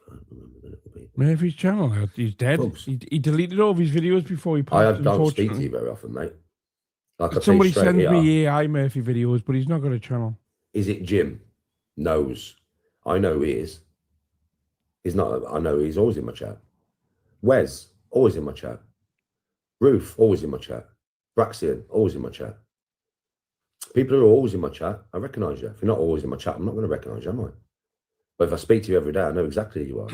Speaker 2: can't remember the little people.
Speaker 1: Murphy's channel, he's dead. He deleted all of his videos before he posted.
Speaker 2: I don't speak to you very often, mate. Like
Speaker 1: somebody sends me AI Murphy videos, but he's not got a channel.
Speaker 2: Is it Jim? Knows. I know he is. He's not. I know he's always in my chat. Wes, always in my chat. Ruth, always in my chat. Braxian, always in my chat. People who are always in my chat, I recognise you. If you're not always in my chat, I'm not going to recognise you, am I? But if I speak to you every day, I know exactly who you are.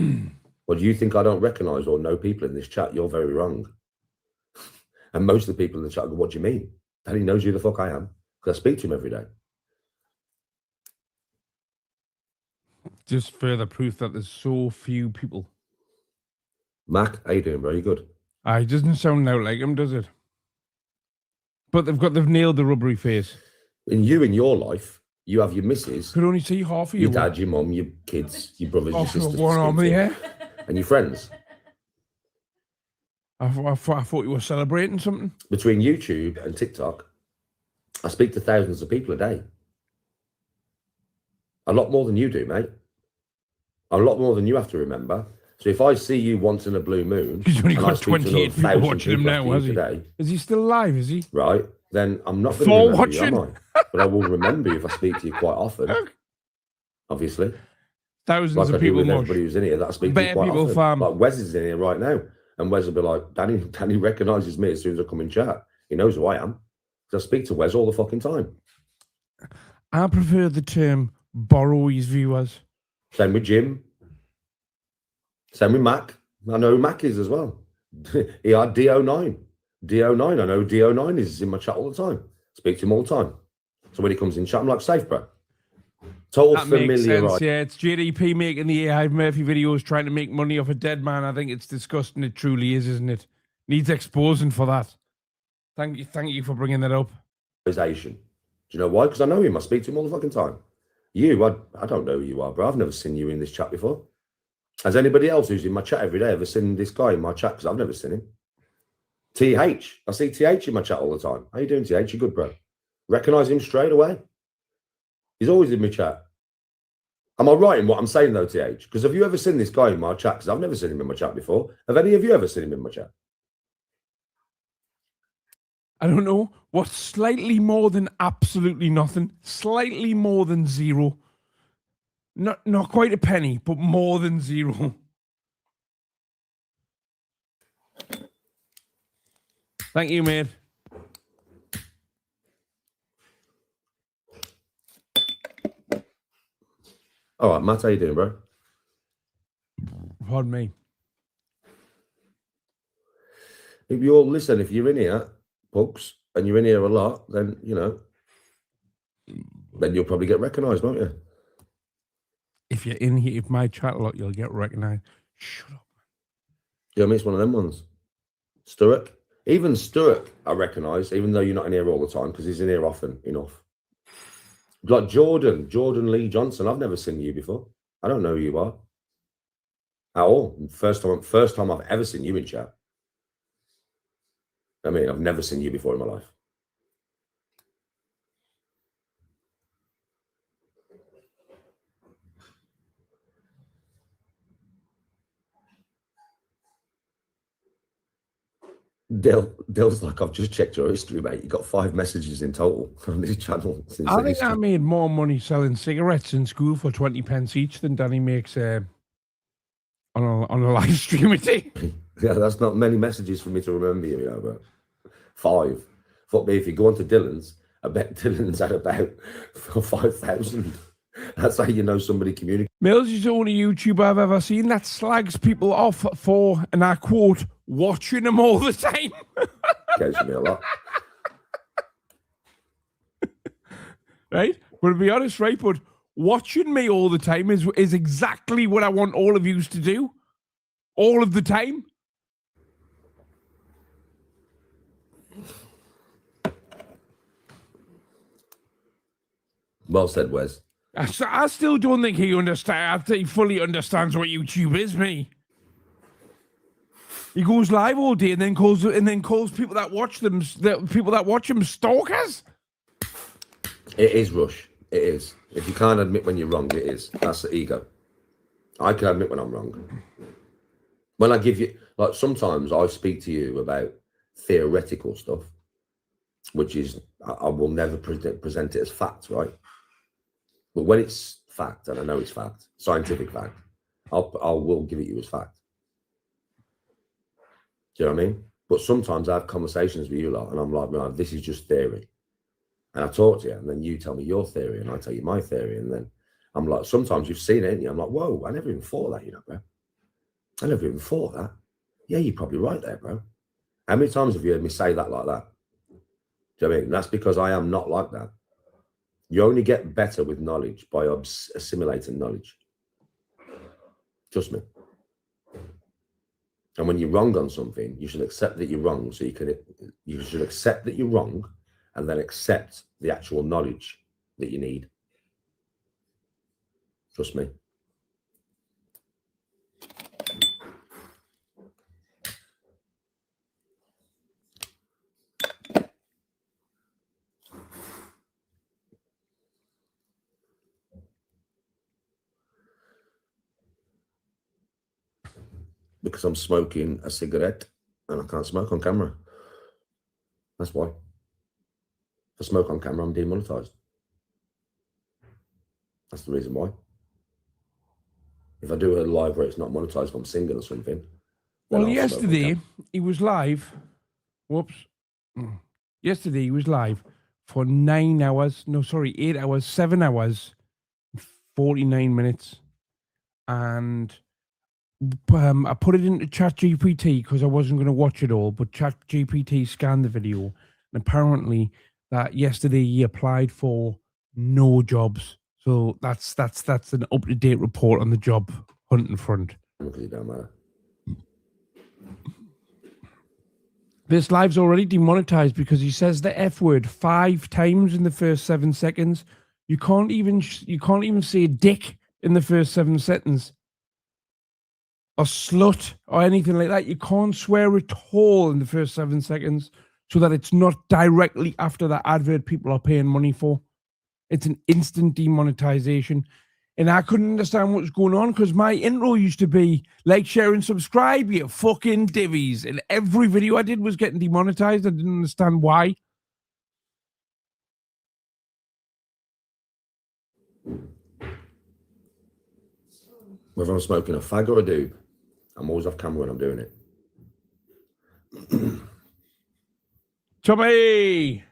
Speaker 2: Well, do you think I don't recognise or know people in this chat? You're very wrong. And most of the people in the chat go, what do you mean? And he knows who the fuck I am, because I speak to him every day.
Speaker 1: Just further proof that there's so few people.
Speaker 2: Mac, how you doing, bro? You good?
Speaker 1: He doesn't sound out like him, does it? But they've nailed the rubbery face.
Speaker 2: In your life, you have your missus.
Speaker 1: Could only see half of you.
Speaker 2: Your dad, your mum, your kids, your brothers, your sisters.
Speaker 1: One arm in the air.
Speaker 2: And your friends.
Speaker 1: I thought you were celebrating something.
Speaker 2: Between YouTube and TikTok, I speak to thousands of people a day. A lot more than you do, mate. A lot more than you have to remember. So if I see you once in a blue moon,
Speaker 1: he's only got 28 people watching him now, has he?
Speaker 2: Today,
Speaker 1: is he still alive? Is he?
Speaker 2: Right. Then I'm not going to remember you, am I? But I will remember you if I speak to you quite often. Obviously.
Speaker 1: Thousands
Speaker 2: like
Speaker 1: of people.
Speaker 2: Everybody who's in here that I speak to quite often.
Speaker 1: Farm.
Speaker 2: Like Wes is in here right now, and Wes will be like, Danny recognises me as soon as I come in chat. He knows who I am. Because I speak to Wes all the fucking time.
Speaker 1: I prefer the term borrow his viewers.
Speaker 2: Same with Jim. Same with Mac. I know who Mac is as well. He had D09. D09. I know D09 is in my chat all the time. Speak to him all the time. So when he comes in chat, I'm like, safe, bro. Total
Speaker 1: that
Speaker 2: familiar.
Speaker 1: Makes sense,
Speaker 2: right?
Speaker 1: yeah. It's JDP making the AI Murphy videos trying to make money off a dead man. I think it's disgusting. It truly is, isn't it? Needs exposing for that. Thank you for bringing that up.
Speaker 2: He's Asian. Do you know why? Because I know him. I speak to him all the fucking time. You, I don't know who you are, bro. I've never seen you in this chat before. Has anybody else who's in my chat every day ever seen this guy in my chat? Because I've never seen him. TH. I see TH in my chat all the time. How you doing, TH? You good, bro? Recognise him straight away. He's always in my chat. Am I right in what I'm saying, though, TH? Because have you ever seen this guy in my chat? Because I've never seen him in my chat before. Have any of you ever seen him in my chat?
Speaker 1: I don't know. What's slightly more than absolutely nothing? Slightly more than zero. Not quite a penny, but more than zero. Thank you, mate.
Speaker 2: All right, Matt, how you doing, bro?
Speaker 1: Pardon me.
Speaker 2: If you're in here, Pugs, and you're in here a lot, then, you know, then you'll probably get recognised, won't you?
Speaker 1: If you're in here, if my chat a lot, you'll get recognised. Shut up.
Speaker 2: Yeah, I mean, it's one of them ones. Stuart. Even Stuart, I recognise, even though you're not in here all the time, because he's in here often enough. Like Jordan Lee Johnson. I've never seen you before. I don't know who you are at all. First time I've ever seen you in chat. I mean, I've never seen you before in my life. Dale's like, I've just checked your history, mate. You got 5 messages in total on this channel. Since
Speaker 1: I think I made more money selling cigarettes in school for 20 pence each than Danny makes on a live stream a day.
Speaker 2: Yeah, that's not many messages for me to remember you, know, but 5. Fuck me, if you go on to Dylan's, I bet Dylan's at about 5,000. That's how you know somebody communicates.
Speaker 1: Mills is the only YouTuber I've ever seen that slags people off for, and I quote, watching them all the time.
Speaker 2: Me a lot.
Speaker 1: Right? But to be honest, right, but watching me all the time is exactly what I want all of you to do. All of the time.
Speaker 2: Well said, Wes.
Speaker 1: I still don't think he fully understands what YouTube is, me. He goes live all day and then calls people that watch him stalkers.
Speaker 2: It is Rush. It is. If you can't admit when you're wrong, it is. That's the ego. I can admit when I'm wrong. When I give you, like, sometimes I speak to you about theoretical stuff, which is, I will never present it as fact, right? But when it's fact, and I know it's fact, scientific fact, I will give it you as fact. Do you know what I mean? But sometimes I have conversations with you lot, and I'm like, man, this is just theory. And I talk to you, and then you tell me your theory, and I tell you my theory, and then I'm like, sometimes you've seen it, and I'm like, whoa, I never even thought of that, you know, bro. I never even thought of that. Yeah, you're probably right there, bro. How many times have you heard me say that like that? Do you know what I mean? That's because I am not like that. You only get better with knowledge by assimilating knowledge. Trust me. And when you're wrong on something, you should accept that you're wrong. So you should accept that you're wrong, and then accept the actual knowledge that you need. Trust me. Because I'm smoking a cigarette and I can't smoke on camera. That's why. If I smoke on camera, I'm demonetized. That's the reason why. If I do a live where it's not monetized, if I'm singing or something.
Speaker 1: Well, yesterday he was live. Whoops. Yesterday he was live for 9 hours. No, sorry, 8 hours, 7 hours, 49 minutes. And I put it into ChatGPT because I wasn't going to watch it all, but ChatGPT scanned the video, and apparently that yesterday he applied for no jobs. So that's an up-to-date report on the job hunting front.
Speaker 2: It don't matter.
Speaker 1: This live's already demonetized because he says the F word 5 times in the first 7 seconds. You can't even say dick in the first 7 seconds. Or slut or anything like that. You can't swear at all in the first 7 seconds so that it's not directly after that advert people are paying money for. It's an instant demonetization. And I couldn't understand what was going on because my intro used to be like, share, and subscribe, you fucking divvies. And every video I did was getting demonetized. I didn't understand why.
Speaker 2: Whether I'm smoking a fag or a doob, I'm always off camera when I'm doing it.
Speaker 1: Tommy!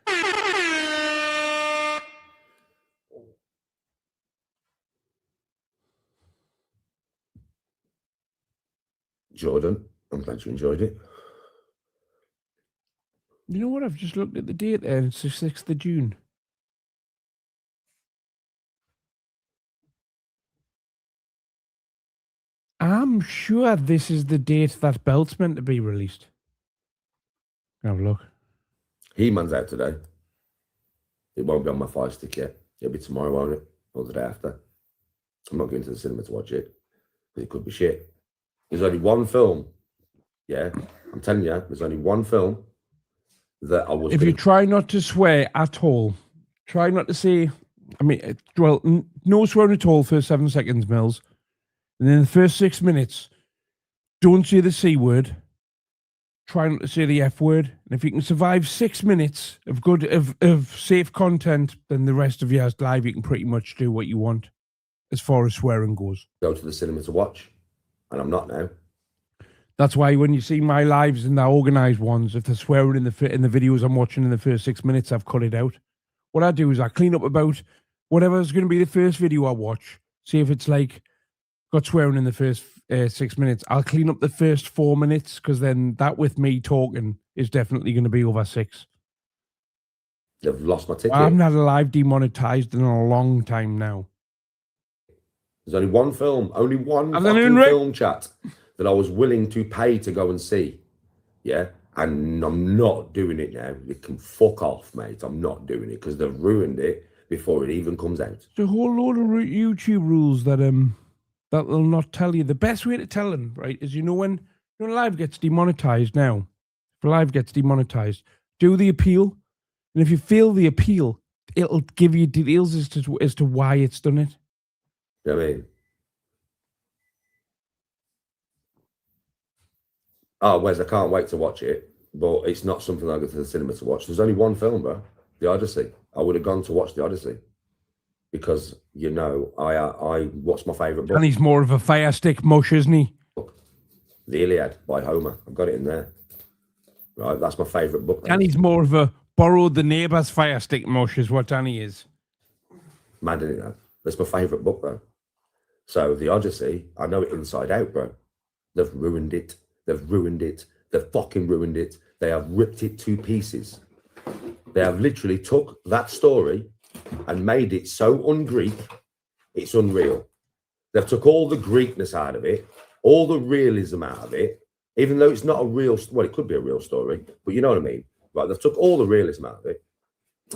Speaker 2: Jordan, I'm glad you enjoyed it.
Speaker 1: You know what? I've just looked at the date there. It's the 6th of June. I'm sure this is the date that Belt's meant to be released. Have a look.
Speaker 2: He-Man's out today. It won't be on my Fire Stick yet. It'll be tomorrow, won't it? Or the day after. I'm not going to the cinema to watch it. But it could be shit. There's only one film. Yeah, I'm telling you, there's only one film that I was.
Speaker 1: If you try not to swear at all, try not to say, I mean, well, no swearing at all for 7 seconds, Mills. And then the first 6 minutes, don't say the C word. Try not to say the F word. And if you can survive 6 minutes of good, of safe content, then the rest of your live, you can pretty much do what you want as far as swearing goes.
Speaker 2: Go to the cinema to watch, and I'm not now.
Speaker 1: That's why when you see my lives and the organised ones, if they're swearing in the videos I'm watching in the first 6 minutes, I've cut it out. What I do is I clean up about whatever's going to be the first video I watch. See if it's like got swearing in the first 6 minutes. I'll clean up the first 4 minutes because then that with me talking is definitely going to be over 6.
Speaker 2: They've lost my ticket.
Speaker 1: I haven't had a live demonetized in a long time now.
Speaker 2: There's only one film, only one
Speaker 1: Afternoon,
Speaker 2: fucking
Speaker 1: Rick.
Speaker 2: film, chat, that I was willing to pay to go and see. Yeah, and I'm not doing it now. You can fuck off, mate. I'm not doing it because they've ruined it before it even comes out.
Speaker 1: There's a whole load of YouTube rules that that will not tell you. The best way to tell them, right, is when live gets demonetized now. If a live gets demonetized, do the appeal, and if you fail the appeal, it'll give you details as to why it's done it.
Speaker 2: You know what I mean? Oh, Wes, I can't wait to watch it, but it's not something I go to the cinema to watch. There's only one film, bro. The Odyssey. I would have gone to watch The Odyssey because, I what's my favourite book?
Speaker 1: And he's more of a fire stick mush, isn't he?
Speaker 2: The Iliad by Homer. I've got it in there. Right, that's my favourite book.
Speaker 1: And he's more of a borrowed the neighbour's fire stick mush is what Danny is.
Speaker 2: Mad, isn't it? That's my favourite book, bro. So The Odyssey, I know it inside out, bro. They've ruined it. They've ruined it. They've fucking ruined it. They have ripped it to pieces. They have literally took that story and made it so un-Greek, it's unreal. They've took all the Greekness out of it, all the realism out of it, even though it's not a real, well, it could be a real story, but you know what I mean? Right, they've took all the realism out of it.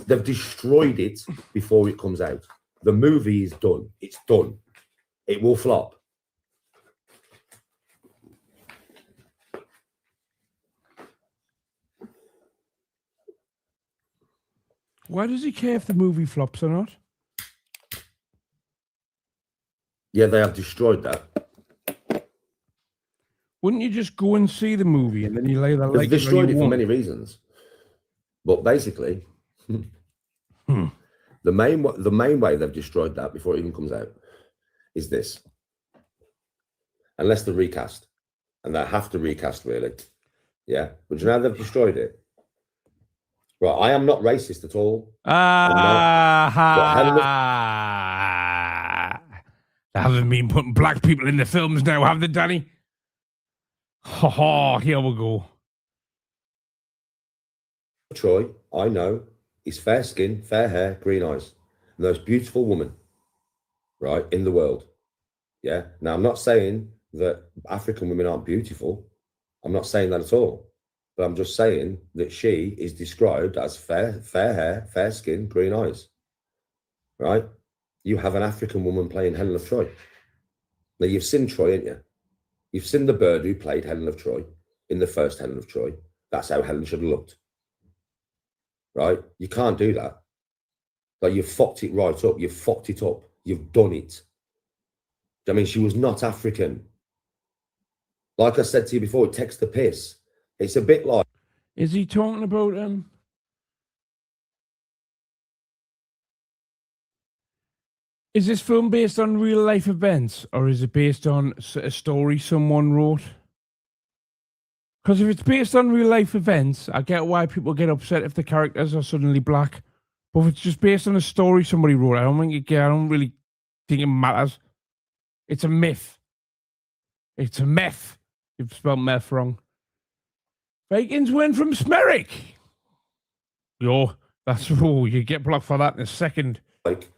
Speaker 2: They've destroyed it before it comes out. The movie is done. It's done. It will flop.
Speaker 1: Why does he care if the movie flops or not?
Speaker 2: Yeah, they have destroyed that.
Speaker 1: Wouldn't you just go and see the movie and then you lay that
Speaker 2: They've
Speaker 1: like
Speaker 2: destroyed it for many reasons. But basically, the main way they've destroyed that before it even comes out is this. Unless they recast. And they have to recast, really. Yeah. But you know how they've destroyed it? Right, I am not racist at all.
Speaker 1: They haven't been putting black people in the films now, have they, Danny? Ha, here we go.
Speaker 2: Troy, I know, is fair skin, fair hair, green eyes. The most beautiful woman, right, in the world. Yeah. Now, I'm not saying that African women aren't beautiful. I'm not saying that at all. But I'm just saying that she is described as fair hair, fair skin, green eyes. Right? You have an African woman playing Helen of Troy. Now, you've seen Troy, haven't you? You've seen the bird who played Helen of Troy in the first Helen of Troy. That's how Helen should have looked. Right? You can't do that. Like, you've fucked it right up. You've fucked it up. You've done it. I mean, she was not African. Like I said to you before, it takes the piss. It's a bit like.
Speaker 1: Is he talking about Is this film based on real life events, or is it based on a story someone wrote? Because if it's based on real life events, I get why people get upset if the characters are suddenly black. But if it's just based on a story somebody wrote, I don't really think it matters. It's a myth. It's a meth. You've spelled meth wrong. Vikings went from Smeric. Yo, you get blocked for that in a second.
Speaker 2: Like,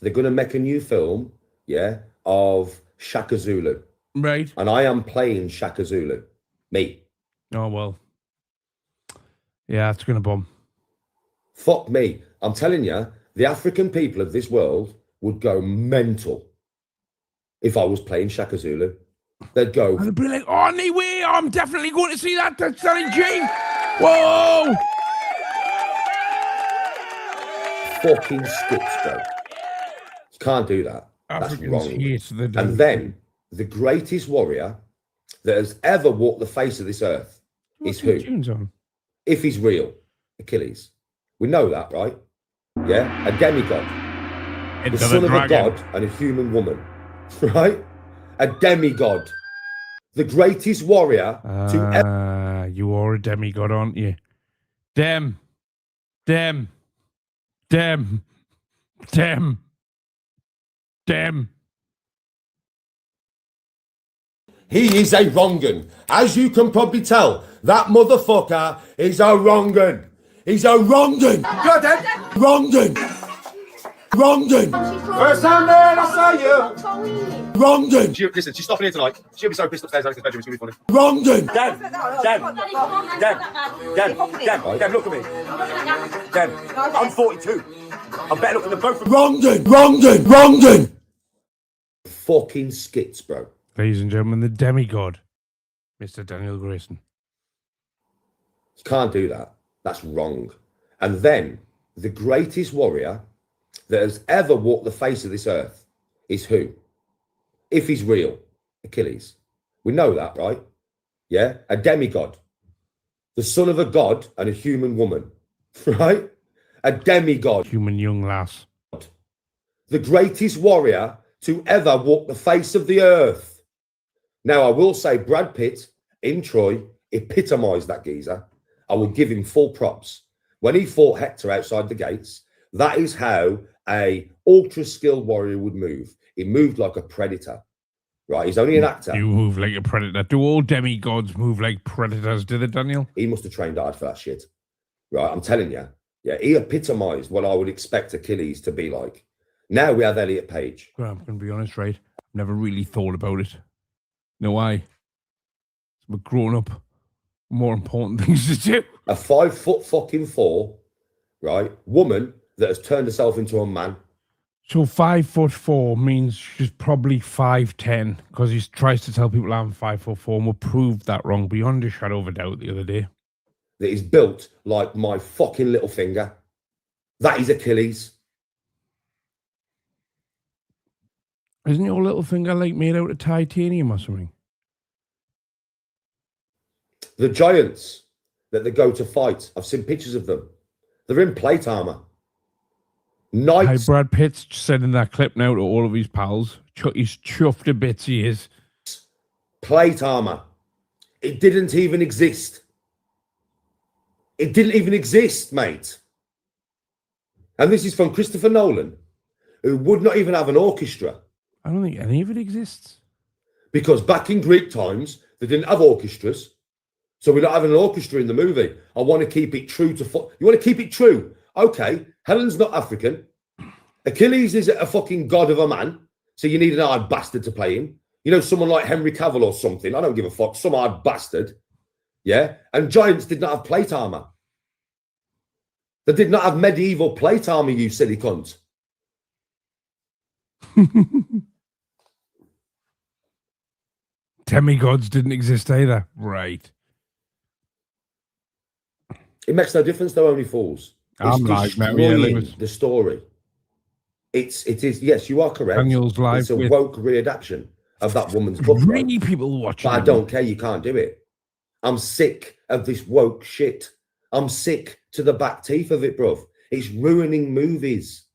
Speaker 2: they're going to make a new film, yeah, of Shaka Zulu.
Speaker 1: Right.
Speaker 2: And I am playing Shaka Zulu. Me.
Speaker 1: Oh, well. Yeah, it's going to bomb.
Speaker 2: Fuck me. I'm telling you, the African people of this world would go mental if I was playing Shaka Zulu. They'd go.
Speaker 1: And they'd be like, oh, no way, I'm definitely going to see that. That's Danny G. Whoa.
Speaker 2: Fucking skits, bro. Can't do that.
Speaker 1: Africans
Speaker 2: That's wrong.
Speaker 1: hate the
Speaker 2: And then the greatest warrior that has ever walked the face of this earth is who?
Speaker 1: Tunes on?
Speaker 2: If he's real, Achilles. We know that, right? Yeah, a demigod, the son of a god and a human woman, right? A demigod, the greatest warrior to ever.
Speaker 1: You are a demigod, aren't you? Dem.
Speaker 2: He is a wrong'un. As you can probably tell, that motherfucker is a wrong'un. He's a wrong'un. Go then. Wrong'un. First time that I saw you. Wrong'un.
Speaker 6: Listen, she's stopping here tonight. She'll be so pissed upstairs. Alex' bedroom. It's going to be funny.
Speaker 2: Wrong'un.
Speaker 6: Dem, look at me. Dem, I'm 42. I'm better looking than both of them.
Speaker 2: Wrong'un. Fucking skits, bro.
Speaker 1: Ladies and gentlemen, the demigod, Mr. Daniel Grayson.
Speaker 2: You can't do that. That's wrong. And then the greatest warrior that has ever walked the face of this earth is who? If he's real, Achilles. We know that, right? Yeah, a demigod, the son of a god and a human woman, right? A demigod,
Speaker 1: Human young lass.
Speaker 2: the greatest warrior to ever walk the face of the earth. Now, I will say Brad Pitt in Troy epitomised that geezer. I will give him full props. When he fought Hector outside the gates, that is how a ultra-skilled warrior would move. He moved like a predator, right? He's only an actor.
Speaker 1: You move like a predator. Do all demigods move like predators, do they, Daniel?
Speaker 2: He must have trained hard for that shit, right? I'm telling you. Yeah, he epitomised what I would expect Achilles to be like. Now we have Elliot Page.
Speaker 1: Well, I'm going to be honest, right? I've never really thought about it. You know why? We're growing up. More important things to do.
Speaker 2: A 5'4", right, woman that has turned herself into a man.
Speaker 1: So 5'4" means she's probably 5'10", because he tries to tell people I'm 5'4", and we proved that wrong beyond a shadow of a doubt the other day.
Speaker 2: That is built like my fucking little finger. That is Achilles.
Speaker 1: Isn't your little finger like made out of titanium or something?
Speaker 2: The giants that they go to fight, I've seen pictures of them. They're in plate armor. Knights.
Speaker 1: Hey, Brad Pitt's sending that clip now to all of his pals. He's chuffed to bits, he is.
Speaker 2: Plate armor. It didn't even exist. It didn't even exist, mate. And this is from Christopher Nolan, who would not even have an orchestra.
Speaker 1: I don't think any of it exists.
Speaker 2: Because back in Greek times, they didn't have orchestras. So we're not having an orchestra in the movie. I want to keep it true to... You want to keep it true? Okay, Helen's not African. Achilles is a fucking god of a man. So you need an hard bastard to play him. You know, someone like Henry Cavill or something. I don't give a fuck. Some hard bastard. Yeah? And giants did not have plate armor. They did not have medieval plate armor, you silly cunt.
Speaker 1: Demigods didn't exist either. Right.
Speaker 2: It makes no difference, they're only fools.
Speaker 1: I'm
Speaker 2: It's
Speaker 1: like, man,
Speaker 2: destroying
Speaker 1: yeah,
Speaker 2: the story. It is. Yes, you are correct.
Speaker 1: Daniel's live
Speaker 2: It's a
Speaker 1: with
Speaker 2: woke readaptation of that woman's book. Right?
Speaker 1: 3 people watching.
Speaker 2: But I don't care. You can't do it. I'm sick of this woke shit. I'm sick to the back teeth of it, bruv. It's ruining movies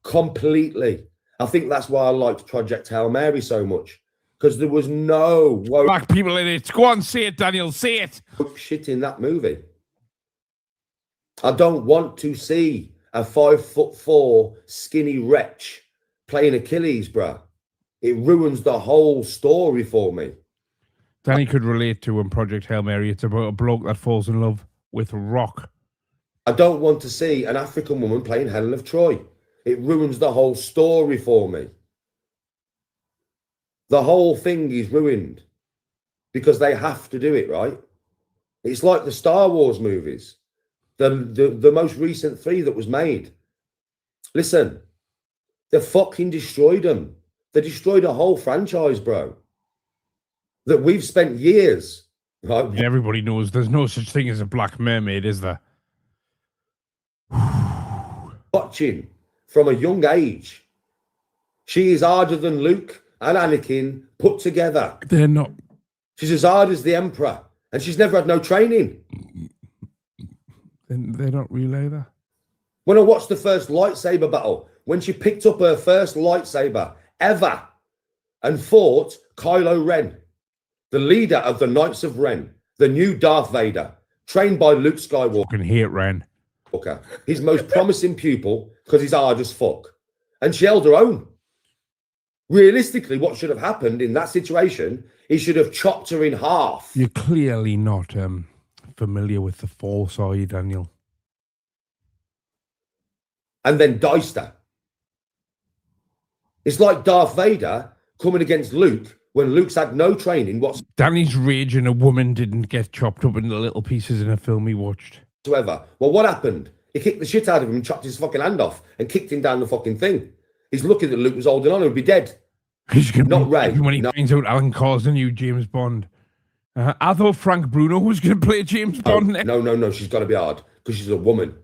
Speaker 2: completely. I think that's why I liked Project Hail Mary so much, because there was no woke
Speaker 1: Black people in it. Go on, say it, Daniel. Say it.
Speaker 2: shit in that movie. I don't want to see a 5'4" skinny wretch playing Achilles, bruh. It ruins the whole story for me.
Speaker 1: Danny could relate to in Project Hail Mary. It's about a bloke that falls in love with rock.
Speaker 2: I don't want to see an African woman playing Helen of Troy. It ruins the whole story for me. The whole thing is ruined because they have to do it, right? It's like the Star Wars movies, the most recent 3 that was made. Listen, they fucking destroyed them. They destroyed a whole franchise, bro, that we've spent years, right?
Speaker 1: And everybody knows there's no such thing as a black mermaid, is there?
Speaker 2: Watching from a young age. She is harder than Luke and Anakin put together.
Speaker 1: They're not.
Speaker 2: She's as hard as the Emperor, and she's never had no training.
Speaker 1: They're not real either.
Speaker 2: When I watched the first lightsaber battle, when she picked up her first lightsaber ever and fought Kylo Ren, the leader of the Knights of Ren, the new Darth Vader, trained by Luke Skywalker.
Speaker 1: Fucking hate Ren.
Speaker 2: His most promising pupil, because he's hard as fuck. And she held her own. Realistically, what should have happened in that situation, he should have chopped her in half.
Speaker 1: You're clearly not familiar with the Force, are you, Daniel?
Speaker 2: And then diced her. It's like Darth Vader coming against Luke when Luke's had no training whatsoever.
Speaker 1: Danny's raging a woman didn't get chopped up into little pieces in a film he watched.
Speaker 2: Well, what happened? He kicked the shit out of him and chopped his fucking hand off and kicked him down the fucking thing. He's lucky that Luke was holding on and would be dead.
Speaker 1: He's gonna
Speaker 2: Not
Speaker 1: be
Speaker 2: Ray.
Speaker 1: when he
Speaker 2: No.
Speaker 1: finds out Alan Carr's the new James Bond. I thought Frank Bruno was going to play James Bond next.
Speaker 2: No. She's got to be hard because she's a woman.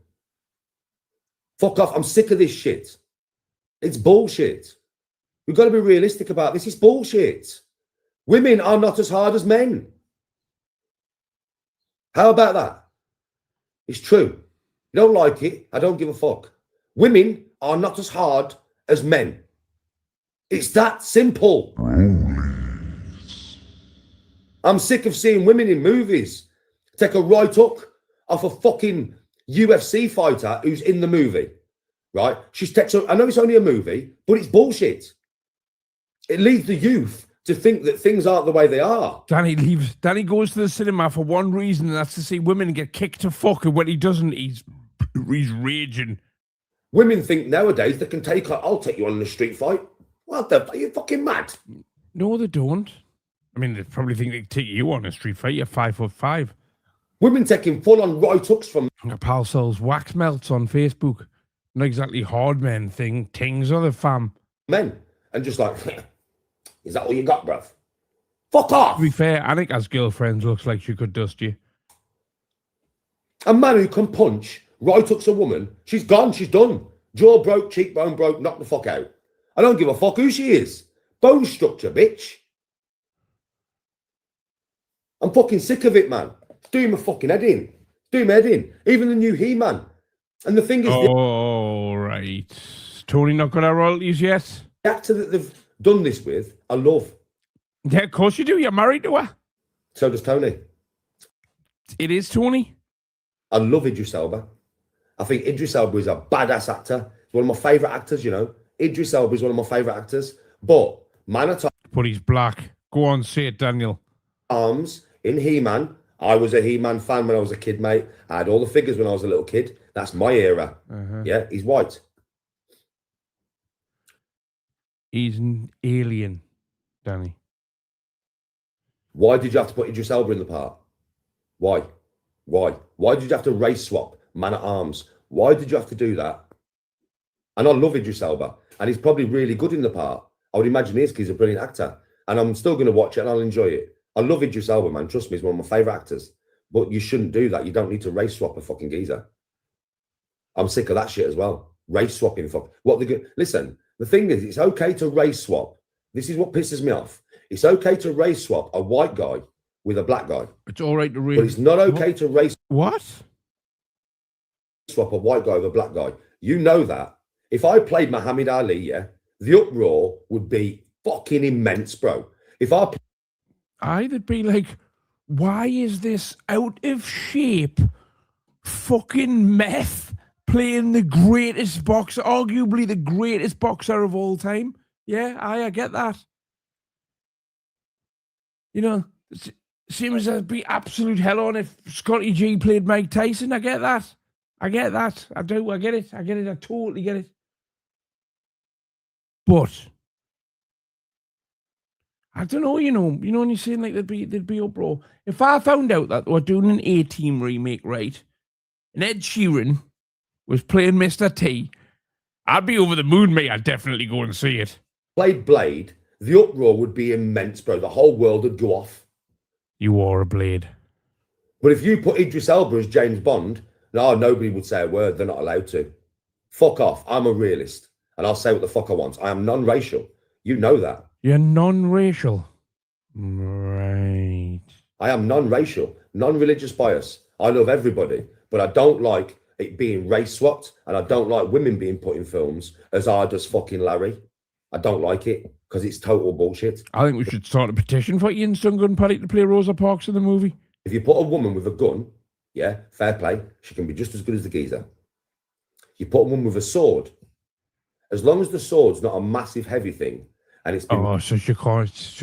Speaker 2: Fuck off. I'm sick of this shit. It's bullshit. We've got to be realistic about this. It's bullshit. Women are not as hard as men. How about that? It's true. You don't like it, I don't give a fuck. Women are not as hard as men. It's that simple. I'm sick of seeing women in movies take a right hook off a fucking UFC fighter who's in the movie, right? I know it's only a movie, but it's bullshit. It leads the youth to think that things aren't the way they are.
Speaker 1: Danny goes to the cinema for one reason, and that's to see women get kicked to fuck. And when he doesn't, he's raging.
Speaker 2: Women think nowadays they can I'll take you on in a street fight. What the? Are you fucking mad?
Speaker 1: No, they don't. I mean, they probably think they can take you on a street fight. You're 5'5".
Speaker 2: Women taking full-on right hooks from
Speaker 1: My pal sells wax melts on Facebook. Not exactly hard men things are the fam.
Speaker 2: men and just like, is that all you got, bruv? Fuck off.
Speaker 1: To be fair, Annika's girlfriend looks like she could dust you.
Speaker 2: A man who can punch right hooks a woman, she's gone, she's done. Jaw broke, cheekbone broke, knock the fuck out. I don't give a fuck who she is. Bone structure, bitch. I'm fucking sick of it, man. It's doing my fucking head in. Doing my head in. Even the new He-Man. And the thing is,
Speaker 1: Oh, right. Tony not got our royalties yet?
Speaker 2: the actor that they've done this with, I love.
Speaker 1: Yeah, of course you do. You're married to her.
Speaker 2: So does Tony.
Speaker 1: It is Tony.
Speaker 2: I love Idris Elba. I think Idris Elba is a badass actor. He's one of my favourite actors, you know. Idris Elba is one of my favourite actors. But Man at
Speaker 1: But he's black. Go on, say it, Daniel.
Speaker 2: Arms in He-Man. I was a He-Man fan when I was a kid, mate. I had all the figures when I was a little kid. That's my era. Yeah, he's white.
Speaker 1: He's an alien, Danny.
Speaker 2: Why did you have to put Idris Elba in the part? Why? Why did you have to race swap Man at Arms? Why did you have to do that? And I love Idris Elba. And he's probably really good in the part. I would imagine he is because he's a brilliant actor. And I'm still going to watch it and I'll enjoy it. I love Idris Elba, man. Trust me, he's one of my favourite actors. But you shouldn't do that. You don't need to race swap a fucking geezer. I'm sick of that shit as well. Race swapping. Fuck. What they go? Listen, the thing is, it's okay to race swap. This is what pisses me off. It's okay to race swap a white guy with a black guy.
Speaker 1: It's all right to race.
Speaker 2: But it's not okay to race
Speaker 1: What?
Speaker 2: swap a white guy with a black guy. You know that. If I played Muhammad Ali, yeah, the uproar would be fucking immense, bro. If
Speaker 1: I'd be like, why is this out of shape fucking meth playing the greatest boxer, arguably the greatest boxer of all time? Yeah, I get that. You know, same as I'd be absolute hell on if Scotty G played Mike Tyson. I get that. I get that. I do. I get it. I get it. I totally get it. But I don't know, you know, when you're saying like there'd be uproar. If I found out that we're doing an A-Team remake, right, and Ed Sheeran was playing Mr. T, I'd be over the moon, mate. I'd definitely go and see it.
Speaker 2: played Blade, the uproar would be immense, bro. The whole world would go off.
Speaker 1: You are a blade.
Speaker 2: But if you put Idris Elba as James Bond, no, nobody would say a word. They're not allowed to. Fuck off. I'm a realist, and I'll say what the fuck I want. I am non-racial. You know that.
Speaker 1: You're non-racial. Right.
Speaker 2: I am non-racial, non-religious bias. I love everybody, but I don't like it being race swapped, and I don't like women being put in films as hard as fucking Larry. I don't like it because it's total bullshit.
Speaker 1: I think we should start a petition for Ian Stungun Paddy to play Rosa Parks in the movie.
Speaker 2: If you put a woman with a gun, yeah, fair play. She can be just as good as the geezer. You put a woman with a sword. As long as the sword's not a massive, heavy thing, and it's been
Speaker 1: so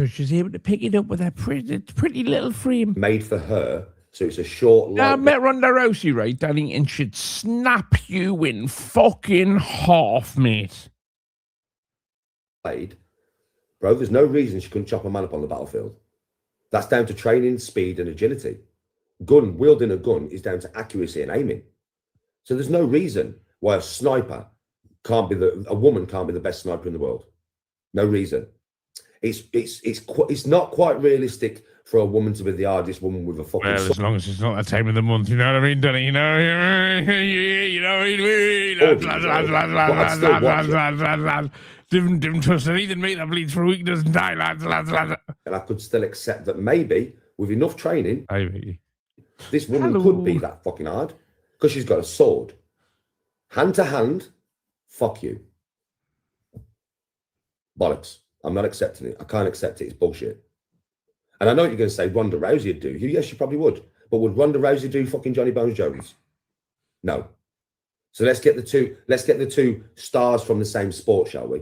Speaker 1: she's able to pick it up with her pretty little frame.
Speaker 2: made for her, so it's a short,
Speaker 1: I
Speaker 2: light
Speaker 1: met Ronda Rousey, right, Danny, and she'd snap you in fucking half, mate.
Speaker 2: blade. Bro, there's no reason she couldn't chop a man up on the battlefield. That's down to training, speed, and agility. Wielding a gun is down to accuracy and aiming. So there's no reason why a sniper a woman can't be the best sniper in the world. No reason. It's not quite realistic for a woman to be the hardest woman with a fucking
Speaker 1: Well, as long as it's not that time of the month, you know what I mean, Danny? You know what I mean? Different trust anything, mate, that bleeds for a week doesn't die, lads.
Speaker 2: And I could still accept that maybe with enough training, this woman could be that fucking hard because she's got a sword. Hand to hand, fuck you. Bollocks. I'm not accepting it. I can't accept it. It's bullshit. And I know what you're going to say Ronda Rousey would do. Yes, she probably would. But would Ronda Rousey do fucking Johnny Bones Jones? No. So let's get the two stars from the same sport, shall we?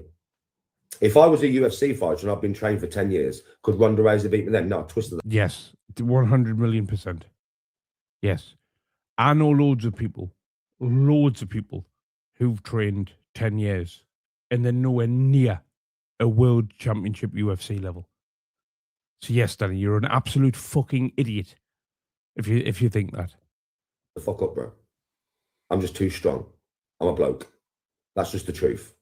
Speaker 2: If I was a UFC fighter and I've been trained for 10 years, could Ronda Rousey beat me then? No, twisted that.
Speaker 1: Yes, 100,000,000%. Yes. I know loads of people who've trained 10 years and they're nowhere near a world championship UFC level. So yes, Danny, you're an absolute fucking idiot if you think that.
Speaker 2: The fuck up, bro. I'm just too strong. I'm a bloke. That's just the truth.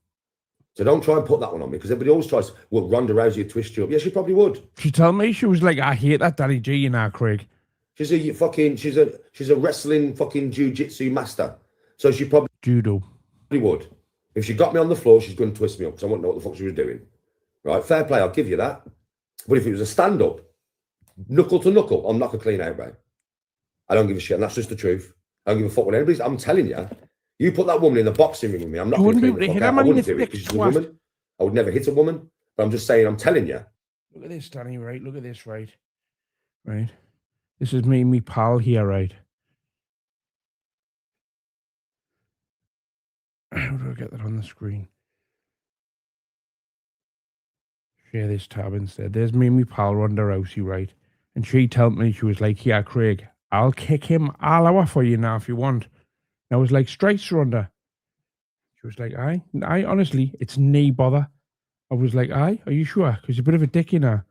Speaker 2: So don't try and put that one on me because everybody always tries. Well, Ronda Rousey would twist you up. Yeah, she probably would.
Speaker 1: She told me she was like, I hate that Danny G, you know, Craig.
Speaker 2: She's a wrestling fucking jiu-jitsu master. So she probably
Speaker 1: Judo
Speaker 2: would. If she got me on the floor, she's going to twist me up because I wouldn't know what the fuck she was doing. Right? Fair play, I'll give you that. But if it was a stand-up, knuckle to knuckle, I'll knock her clean out, right? I don't give a shit, and that's just the truth. I don't give a fuck what anybody's. I'm telling you, you put that woman in the boxing ring with me, I'm not going to clean the fuck out. I wouldn't do it because she's a woman. I would never hit a woman. But I'm just saying, I'm telling you.
Speaker 1: Look at this, Danny, right? Look at this, right? Right? This is me pal here, right? How do I get that on the screen? Share this tab instead. There's me pal, Ronda Rousey, right? And she told me, she was like, yeah, Craig, I'll kick him all over for you now if you want. And I was like, strikes, Ronda. She was like, aye, honestly, it's no bother. I was like, aye, are you sure? Because you're a bit of a dick in her.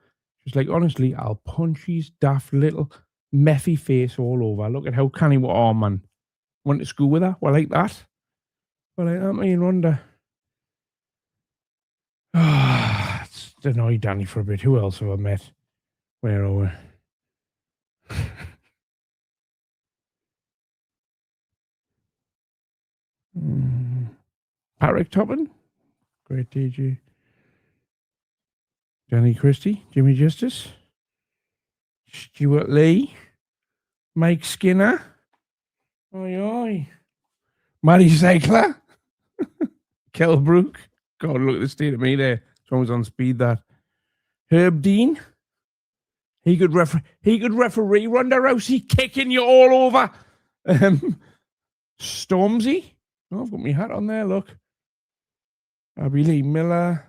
Speaker 1: She was like, honestly, I'll punch his daft little methy face all over. Look at how canny we are, man. Went to school with her? Well, like that. Well, like that, me and Ronda. It's annoyed Danny for a bit. Who else have I met? Where are we? Patrick Toppin. Great DJ. Danny Christie. Jimmy Justice. Stuart Lee. Mike Skinner. Oi, oi. Matty Cycler. Kel Brook. God, look at the state of me there. Someone's on speed, that. Herb Dean. He could referee Ronda Rousey kicking you all over. Stormzy. Oh, I've got my hat on there, look. Abby Lee Miller.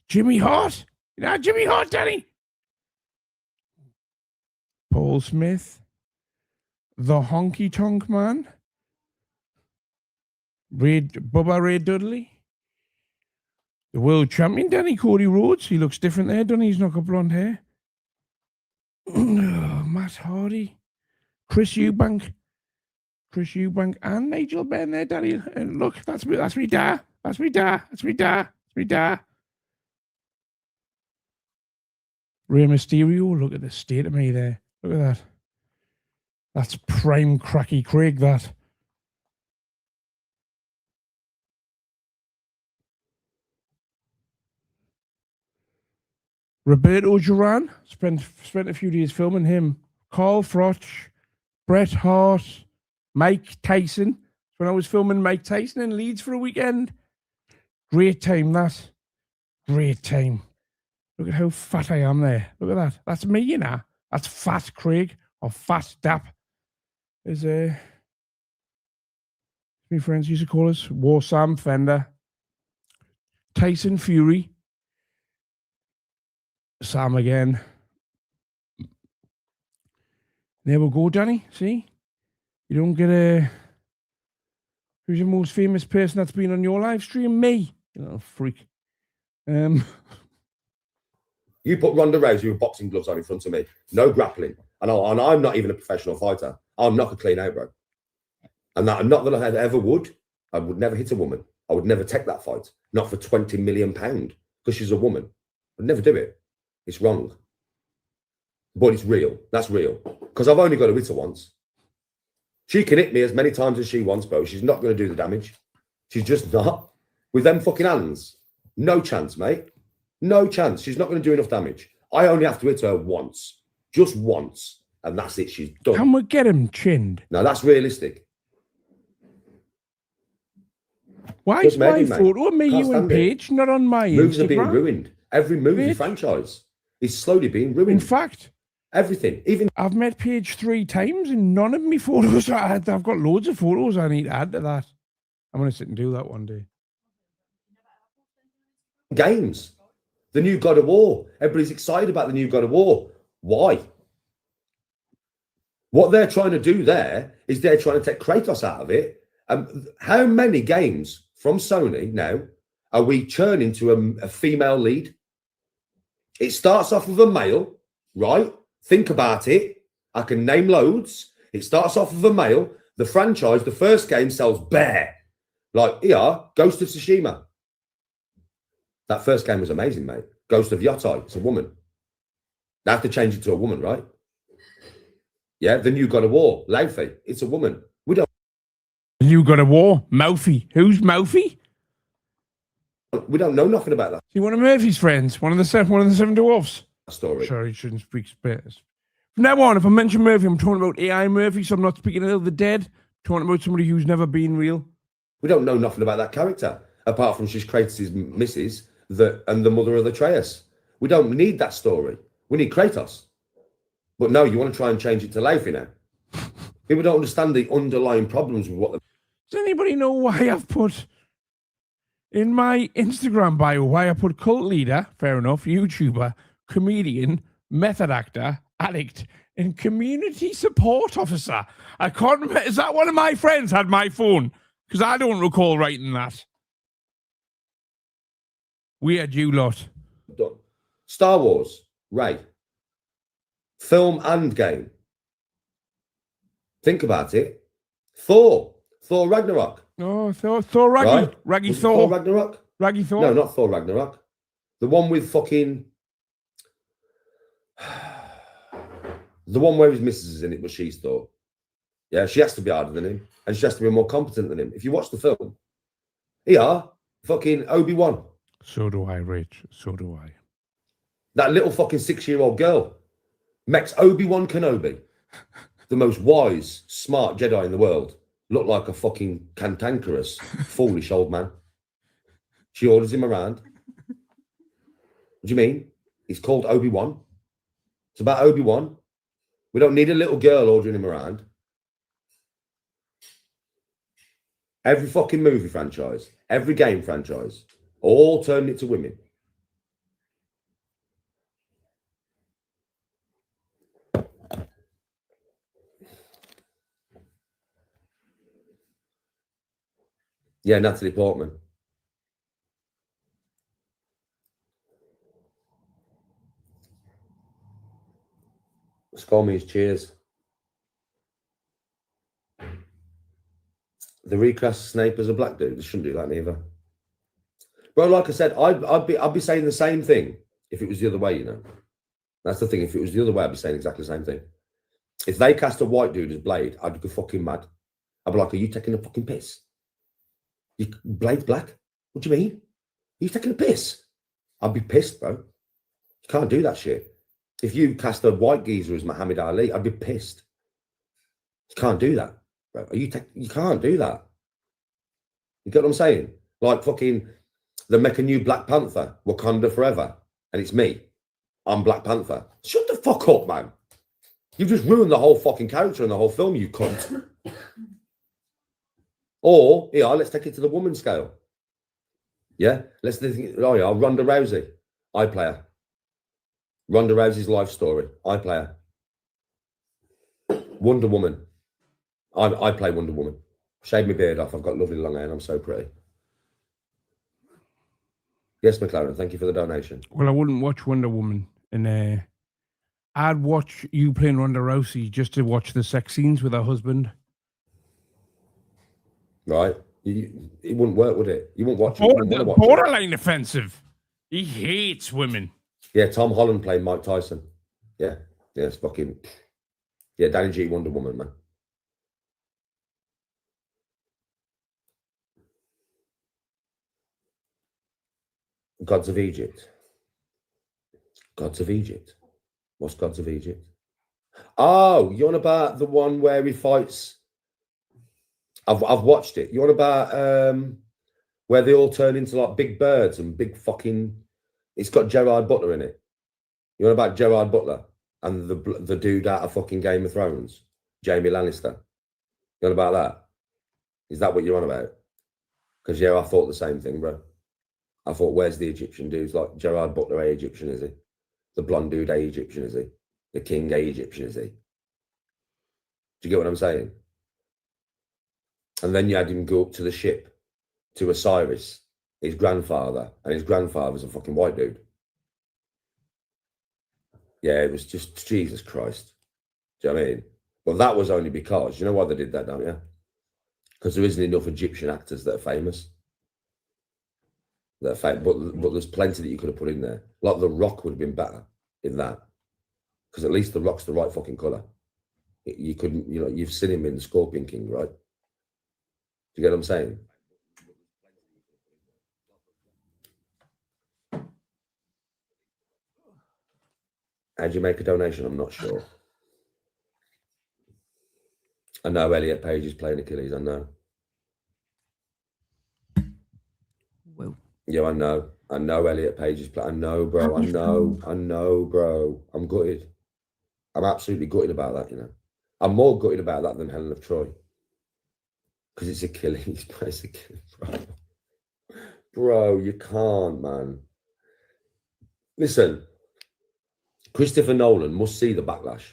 Speaker 1: Jimmy Hart. You know Jimmy Hart, Danny? Paul Smith. The Honky Tonk Man. Bubba Ray Dudley. The world champion, Danny Cody Rhodes. He looks different there, doesn't he? He's not got blonde hair. Matt Hardy. Chris Eubank and Nigel Benn there, Danny. And look, that's me da. That's me da. Rey Mysterio, look at the state of me there. Look at that. That's prime cracky Craig, that. Roberto Duran, spent a few days filming him. Carl Froch, Bret Hart, Mike Tyson. When I was filming Mike Tyson in Leeds for a weekend. Great time, that. Great time. Look at how fat I am there. Look at that. That's me, you know. That's Fat Craig or Fat Dap. There's my friends used to call us War Sam Fender, Tyson Fury, Sam again. There we go, Danny. See? You don't get a... Who's the most famous person that's been on your live stream? Me. You little freak.
Speaker 2: You put Ronda Rousey with boxing gloves on in front of me. No grappling. And I'm not even a professional fighter. I'll knock her clean out, bro. And that, not that I ever would. I would never hit a woman. I would never take that fight. Not for £20 million. Because she's a woman. I'd never do it. It's wrong. But it's real. That's real. Because I've only got to hit her once. She can hit me as many times as she wants, bro. She's not going to do the damage. She's just not. With them fucking hands. No chance, mate. No chance. She's not going to do enough damage. I only have to hit her once. Just once. And that's it. She's done.
Speaker 1: Can we get him chinned?
Speaker 2: No, that's realistic.
Speaker 1: Why is my photo of me, you and Paige not on my
Speaker 2: moves
Speaker 1: Instagram?
Speaker 2: Are being ruined. Every movie franchise is slowly being ruined.
Speaker 1: In fact,
Speaker 2: everything. Even
Speaker 1: I've met Paige 3 times and none of me photos are added. I've got loads of photos I need to add to that. I'm going to sit and do that one day.
Speaker 2: Games. The new God of War. Everybody's excited about the new God of War. Why? What they're trying to do there is they're trying to take Kratos out of it. How many games from Sony now are we churning to a female lead? It starts off with a male, right? Think about it. I can name loads. It starts off with a male. The franchise, the first game sells bare. Like, Ghost of Tsushima. That first game was amazing, mate. Ghost of Yotei. It's a woman. They have to change it to a woman, right? Yeah, the new God of War. Laufey. It's a woman. We don't.
Speaker 1: The new God of War. Mouthy. Who's Mouthy?
Speaker 2: We don't know nothing about that.
Speaker 1: See, one of Murphy's friends. One of the seven dwarfs.
Speaker 2: Story.
Speaker 1: Sorry, shouldn't speak space. From now on, if I mention Murphy, I'm talking about AI Murphy, so I'm not speaking of the dead. I'm talking about somebody who's never been real.
Speaker 2: We don't know nothing about that character, apart from she's Kratos' missus and the mother of Atreus. We don't need that story. We need Kratos. But no, you want to try and change it to Laufey now. People don't understand the underlying problems with what.
Speaker 1: Does anybody know why I've put in my Instagram bio why I put cult leader? Fair enough, YouTuber, comedian, method actor, addict, and community support officer. I can't remember. Is that one of my friends had my phone? Because I don't recall writing that. Weird, you lot.
Speaker 2: Done. Star Wars, Ray. Film and game. Think about it. Thor Ragnarok.
Speaker 1: Oh, Thor Raggy.
Speaker 2: Right?
Speaker 1: Raggy
Speaker 2: Was
Speaker 1: Thor.
Speaker 2: Thor Ragnarok?
Speaker 1: Raggy Thor.
Speaker 2: No, not Thor Ragnarok. The one with fucking... The one where his missus is in it, but she's Thor. Yeah, she has to be harder than him. And she has to be more competent than him. If you watch the film, Yeah, fucking Obi-Wan.
Speaker 1: So do I, Rich. So do I.
Speaker 2: That little fucking 6-year-old girl makes Obi-Wan Kenobi, the most wise, smart Jedi in the world, look like a fucking cantankerous, foolish old man. She orders him around. What do you mean? He's called Obi-Wan. It's about Obi-Wan. We don't need a little girl ordering him around. Every fucking movie franchise, every game franchise, all turned it to women. Yeah, Natalie Portman. Score me his cheers. The recast Snape as a black dude. They shouldn't do that neither. Bro, like I said, I'd be saying the same thing if it was the other way, you know. That's the thing. If it was the other way, I'd be saying exactly the same thing. If they cast a white dude as Blade, I'd go fucking mad. I'd be like, are you taking a fucking piss? Blade's black? What do you mean? Are you taking a piss? I'd be pissed, bro. You can't do that shit. If you cast a white geezer as Muhammad Ali, I'd be pissed. You can't do that, bro. You can't do that. You get what I'm saying? Like fucking, they make a new Black Panther, Wakanda Forever, and it's me. I'm Black Panther. Shut the fuck up, man. You've just ruined the whole fucking character and the whole film, you cunt. Or, yeah, let's take it to the woman scale. Yeah? Let's think, oh yeah, Ronda Rousey. I play her. Ronda Rousey's life story. I play her. Wonder Woman. I play Wonder Woman. Shave my beard off. I've got lovely long hair and I'm so pretty. Yes, McLaren, thank you for the donation.
Speaker 1: Well, I wouldn't watch Wonder Woman, and I'd watch you playing Ronda Rousey just to watch the sex scenes with her husband.
Speaker 2: Right? It wouldn't work, would it? You wouldn't watch it. You wouldn't wanna watch it.
Speaker 1: Borderline offensive. He hates women.
Speaker 2: Yeah, Tom Holland played Mike Tyson. Yeah, it's fucking... Yeah, Danny G, Wonder Woman, man. Gods of Egypt. Gods of Egypt. What's Gods of Egypt? Oh, you're on about the one where he fights... I've watched it. You're on about where they all turn into like big birds and big fucking... It's got Gerard Butler in it. You're on about Gerard Butler and the dude out of fucking Game of Thrones, Jamie Lannister. You're on about that? Is that what you're on about? Because, yeah, I thought the same thing, bro. I thought, where's the Egyptian dudes? Like, Gerard Butler, Egyptian, is he? The blonde dude, Egyptian, is he? The king, Egyptian, is he? Do you get what I'm saying? And then you had him go up to the ship, to Osiris, his grandfather, and his grandfather's a fucking white dude. Yeah, it was just, Jesus Christ. Do you know what I mean? But that was only because, you know why they did that, don't you? Because there isn't enough Egyptian actors that are famous. But there's plenty that you could have put in there. Like The Rock would have been better in that. Because at least The Rock's the right fucking colour. You couldn't, you know, you've seen him in The Scorpion King, right? Do you get what I'm saying? How'd you make a donation? I'm not sure. I know Elliot Page is playing Achilles, I know.
Speaker 5: Whoa.
Speaker 2: Yeah, I know. I know Elliot Page is playing. I know, bro. I know, bro. I'm gutted. I'm absolutely gutted about that, you know. I'm more gutted about that than Helen of Troy. Because it's Achilles, basically, bro. Bro, you can't, man. Listen, Christopher Nolan must see the backlash.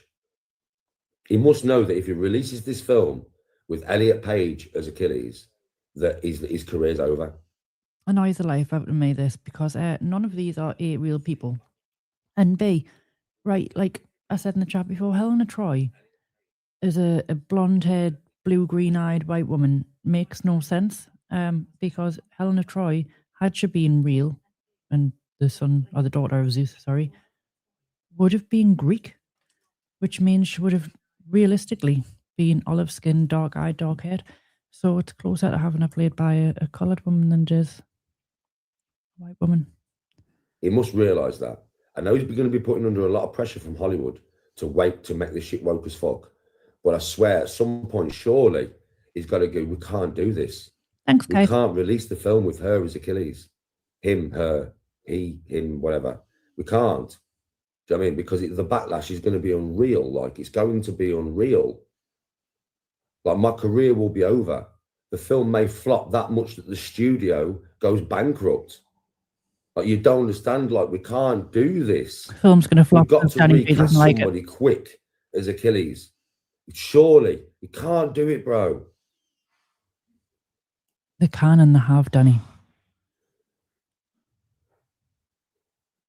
Speaker 2: He must know that if he releases this film with Elliot Page as Achilles, that his career's over.
Speaker 5: Annoys the life out of me, this, because none of these are A, real people. And B, right, like I said in the chat before, Helena Troy is a blonde-haired, blue-green-eyed white woman. Makes no sense, because Helena Troy, had she been real, and the son, or the daughter of Zeus, sorry, would have been Greek, which means she would have realistically been olive-skinned, dark-eyed, dark-haired. So it's closer to having her played by a coloured woman than Jizz. A white woman.
Speaker 2: He must realise that. I know he's going to be putting under a lot of pressure from Hollywood to make this shit woke as fuck. But I swear, at some point, surely he's got to go, we can't do this.
Speaker 5: Thanks,
Speaker 2: We
Speaker 5: guys.
Speaker 2: can't release the film with her as Achilles. Him, her, he, him, whatever. We can't. Do you know what I mean? Because the backlash is going to be unreal. Like, it's going to be unreal. Like, my career will be over. The film may flop that much that the studio goes bankrupt. Like, you don't understand. Like, we can't do this.
Speaker 5: Film's going to flop.
Speaker 2: We've got
Speaker 5: because
Speaker 2: to
Speaker 5: Danny B
Speaker 2: recast
Speaker 5: doesn't like it.
Speaker 2: somebody quick as Achilles. Surely. You can't do it, bro.
Speaker 5: They can and they have, Danny.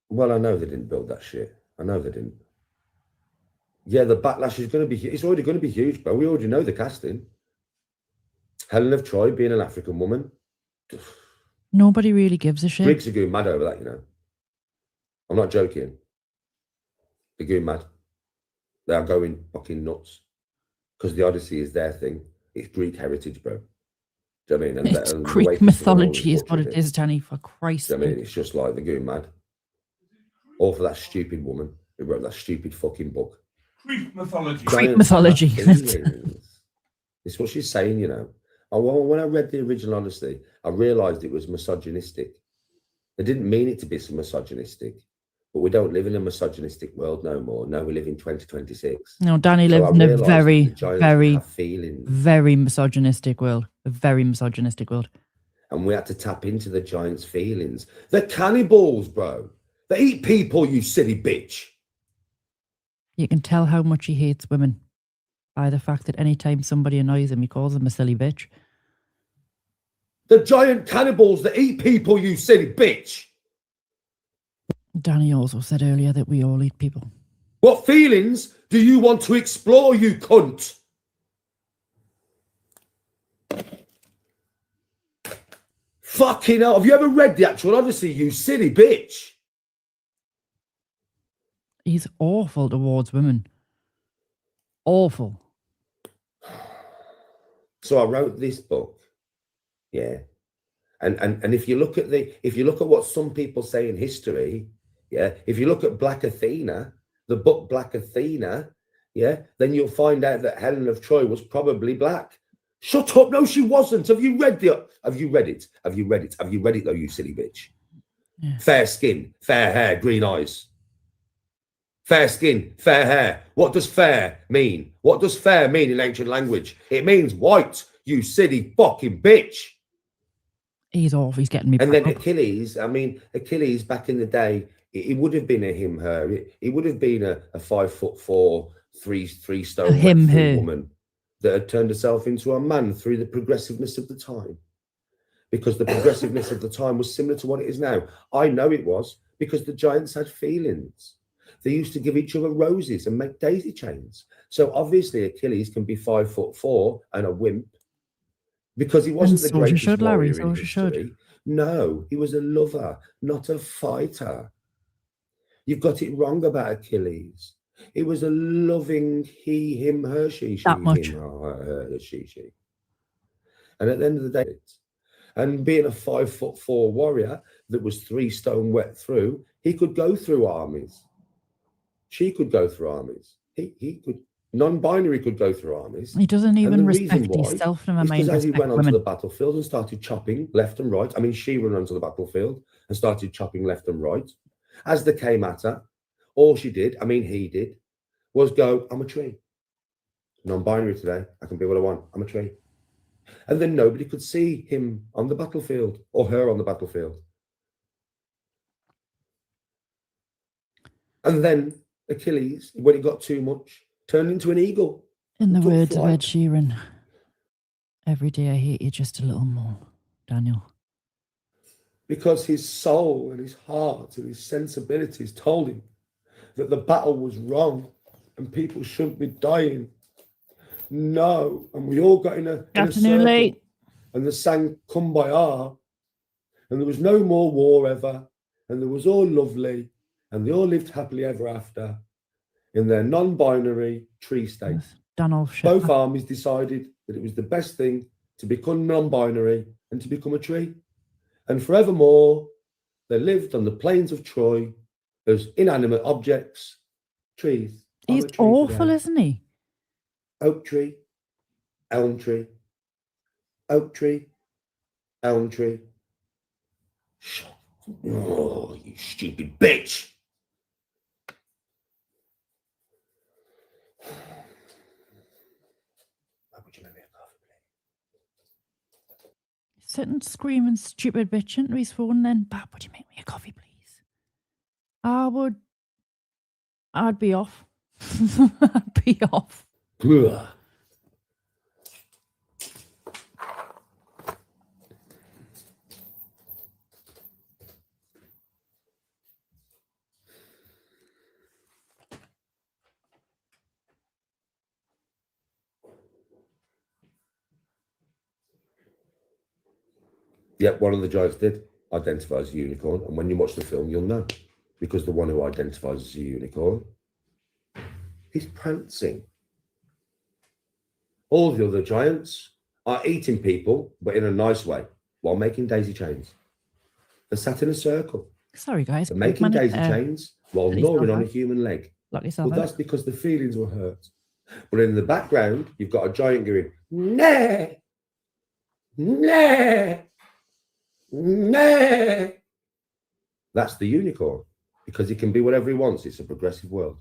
Speaker 2: Well, I know they didn't build that shit. I know they didn't. Yeah, the backlash is going to be, it's already going to be huge, bro. We already know the casting. Helen of Troy being an African woman.
Speaker 5: Nobody really gives a shit.
Speaker 2: Greeks are going mad over that, you know. I'm not joking. They're going mad. They are going fucking nuts. Because the Odyssey is their thing. It's Greek heritage, bro. Do you know what I mean?
Speaker 5: It's
Speaker 2: and the
Speaker 5: Greek
Speaker 2: way Christopher Nolan
Speaker 5: mythology is what
Speaker 2: butchered
Speaker 5: it is, Danny, for Christ's
Speaker 2: Do you know what I
Speaker 5: sake.
Speaker 2: mean? It's just like they're going mad. All for that stupid woman who wrote that stupid fucking book.
Speaker 1: Greek mythology.
Speaker 5: Greek mythology.
Speaker 2: It's what she's saying, you know. When I read the original Odyssey, I realised it was misogynistic. They didn't mean it to be misogynistic, but we don't live in a misogynistic world no more. No, we live in 2026.
Speaker 5: No, Danny
Speaker 2: So
Speaker 5: lives
Speaker 2: I
Speaker 5: in a
Speaker 2: realised that
Speaker 5: very,
Speaker 2: the giants
Speaker 5: very,
Speaker 2: have feelings.
Speaker 5: very misogynistic world. A very misogynistic world.
Speaker 2: And we had to tap into the giants' feelings. They're cannibals, bro. They eat people, you silly bitch.
Speaker 5: You can tell how much he hates women by the fact that anytime somebody annoys him, he calls them a silly bitch.
Speaker 2: The giant cannibals that eat people, you silly bitch.
Speaker 5: Danny also said earlier that we all eat people.
Speaker 2: What feelings do you want to explore, you cunt? Fucking hell. Have you ever read the actual Odyssey, you silly bitch?
Speaker 5: He's awful towards women. Awful.
Speaker 2: So I wrote this book, yeah. And if you look at what some people say in history, yeah, if you look at Black Athena, the book Black Athena, yeah, then you'll find out that Helen of Troy was probably black. Shut up! No, she wasn't. Have you read it? Have you read it? Though, you silly bitch.
Speaker 5: Yeah.
Speaker 2: Fair skin, fair hair, green eyes. Fair skin, fair hair. What does fair mean? What does fair mean in ancient language? It means white, you silly fucking bitch.
Speaker 5: He's off. He's getting me.
Speaker 2: And
Speaker 5: back
Speaker 2: then
Speaker 5: up.
Speaker 2: Achilles back in the day, it would have been a him, her. It would have been a 5'4", three stone
Speaker 5: him, her
Speaker 2: woman that had turned herself into a man through the progressiveness of the time. Because the progressiveness of the time was similar to what it is now. I know it was because the giants had feelings. They used to give each other roses and make daisy chains. So obviously Achilles can be 5'4" and a wimp because he wasn't the greatest warrior in history. No, he was a lover, not a fighter. You've got it wrong about Achilles. It was a loving he, him, her, she,
Speaker 5: that much.
Speaker 2: him, her, she. And at the end of the day, and being a 5'4" warrior that was 3 stone wet through, he could go through armies. She could go through armies. He could. Non-binary could go through armies.
Speaker 5: He doesn't even respect himself. Never mind
Speaker 2: because as he went onto
Speaker 5: women.
Speaker 2: the battlefield and started chopping left and right. I mean, she ran onto the battlefield and started chopping left and right. As they came at her, all she did, I mean, he did, was go, I'm a tree. Non-binary today. I can be what I want. I'm a tree. And then nobody could see him on the battlefield or her on the battlefield. And then Achilles, when it got too much, turned into an eagle.
Speaker 5: In the
Speaker 2: took
Speaker 5: words of
Speaker 2: flight.
Speaker 5: Ed Sheeran, every day I hate you just a little more, Daniel.
Speaker 2: Because his soul and his heart and his sensibilities told him that the battle was wrong and people shouldn't be dying. No. And we all got in a
Speaker 5: Afternoon
Speaker 2: circle
Speaker 5: late.
Speaker 2: and they sang Kumbaya and there was no more war ever and it was all lovely and they all lived happily ever after in their non-binary tree state.
Speaker 5: Donald
Speaker 2: Both armies decided that it was the best thing to become non-binary, and to become a tree. And forevermore, they lived on the plains of Troy as inanimate objects, trees. I'm
Speaker 5: He's
Speaker 2: a tree
Speaker 5: awful,
Speaker 2: today.
Speaker 5: isn't he?
Speaker 2: Oak tree, elm tree, oak tree, elm tree. Shut up. Oh, you stupid bitch. Why would you make me a coffee, please?
Speaker 5: Sitting screaming stupid bitch into his phone then, Bab, would you make me a coffee, please? I'd be off. I'd be off.
Speaker 2: Ugh. Yep, one of the giants did identify as a unicorn, and when you watch the film, you'll know, because the one who identifies as a unicorn is prancing. All the other giants are eating people, but in a nice way, while making daisy chains. They're sat in a circle.
Speaker 5: Sorry, guys.
Speaker 2: They're making daisy chains while
Speaker 5: Please don't
Speaker 2: gnawing on a
Speaker 5: laugh.
Speaker 2: human leg.
Speaker 5: Lock yourself
Speaker 2: Well,
Speaker 5: out.
Speaker 2: that's because the feelings were hurt. But in the background, you've got a giant going, nah, nah, nah. That's the unicorn, because he can be whatever he wants. It's a progressive world.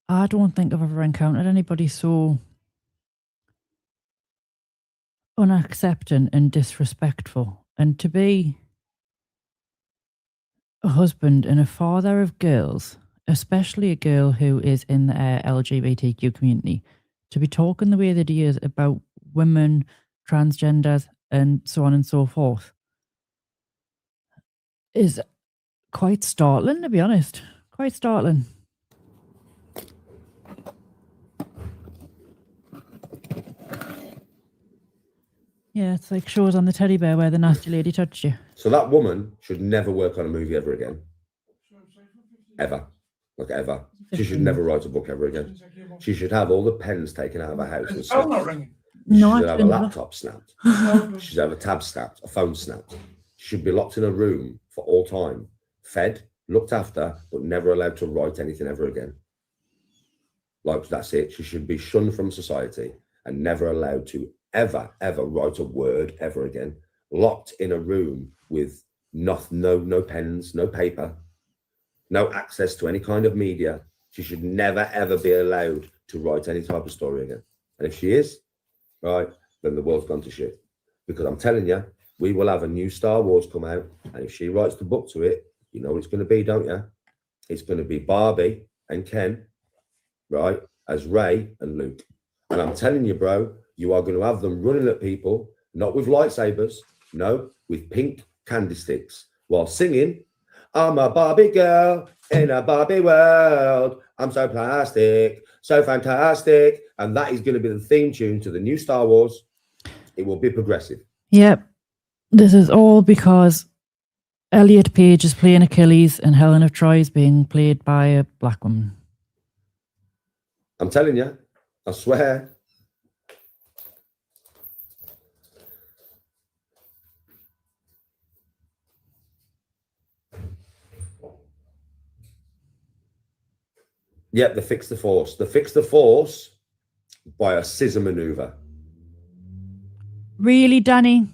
Speaker 5: I don't think I've ever encountered anybody so unaccepting and disrespectful. And to be a husband and a father of girls, especially a girl who is in the LGBTQ community, to be talking the way that he is about women, transgenders, and so on and so forth, is quite startling, to be honest. Quite startling. Yeah, it's like shows on the teddy bear where the nasty lady touched you.
Speaker 2: So that woman should never work on a movie ever again. Ever. Like ever. She should never write a book ever again. She should have all the pens taken out of her house and
Speaker 1: I'm not
Speaker 2: snapped.
Speaker 1: ringing.
Speaker 2: She
Speaker 5: No,
Speaker 2: should have a
Speaker 5: actually never.
Speaker 2: laptop snapped. She should have a tab snapped, a phone snapped. She should be locked in a room for all time, fed, looked after, but never allowed to write anything ever again. Like, that's it. She should be shunned from society and never allowed to ever write a word ever again. Locked in a room with no pens, no paper, no access to any kind of media. She should never, ever be allowed to write any type of story again. And if she is, right, then the world's gone to shit. Because I'm telling you, we will have a new Star Wars come out. And if she writes the book to it, you know what it's going to be, don't you? It's going to be Barbie and Ken, right, as Rey and Luke. And I'm telling you, bro, you are going to have them running at people, not with lightsabers, no, with pink candy sticks, while singing, I'm a Barbie girl in a Barbie world. I'm so plastic, so fantastic. And that is going to be the theme tune to the new Star Wars. It will be progressive.
Speaker 5: Yep. This is all because Elliot Page is playing Achilles and Helen of Troy is being played by a black woman.
Speaker 2: I'm telling you, I swear. Yep, they fixed the Force. They fixed the Force by a scissor maneuver.
Speaker 5: Really, Danny?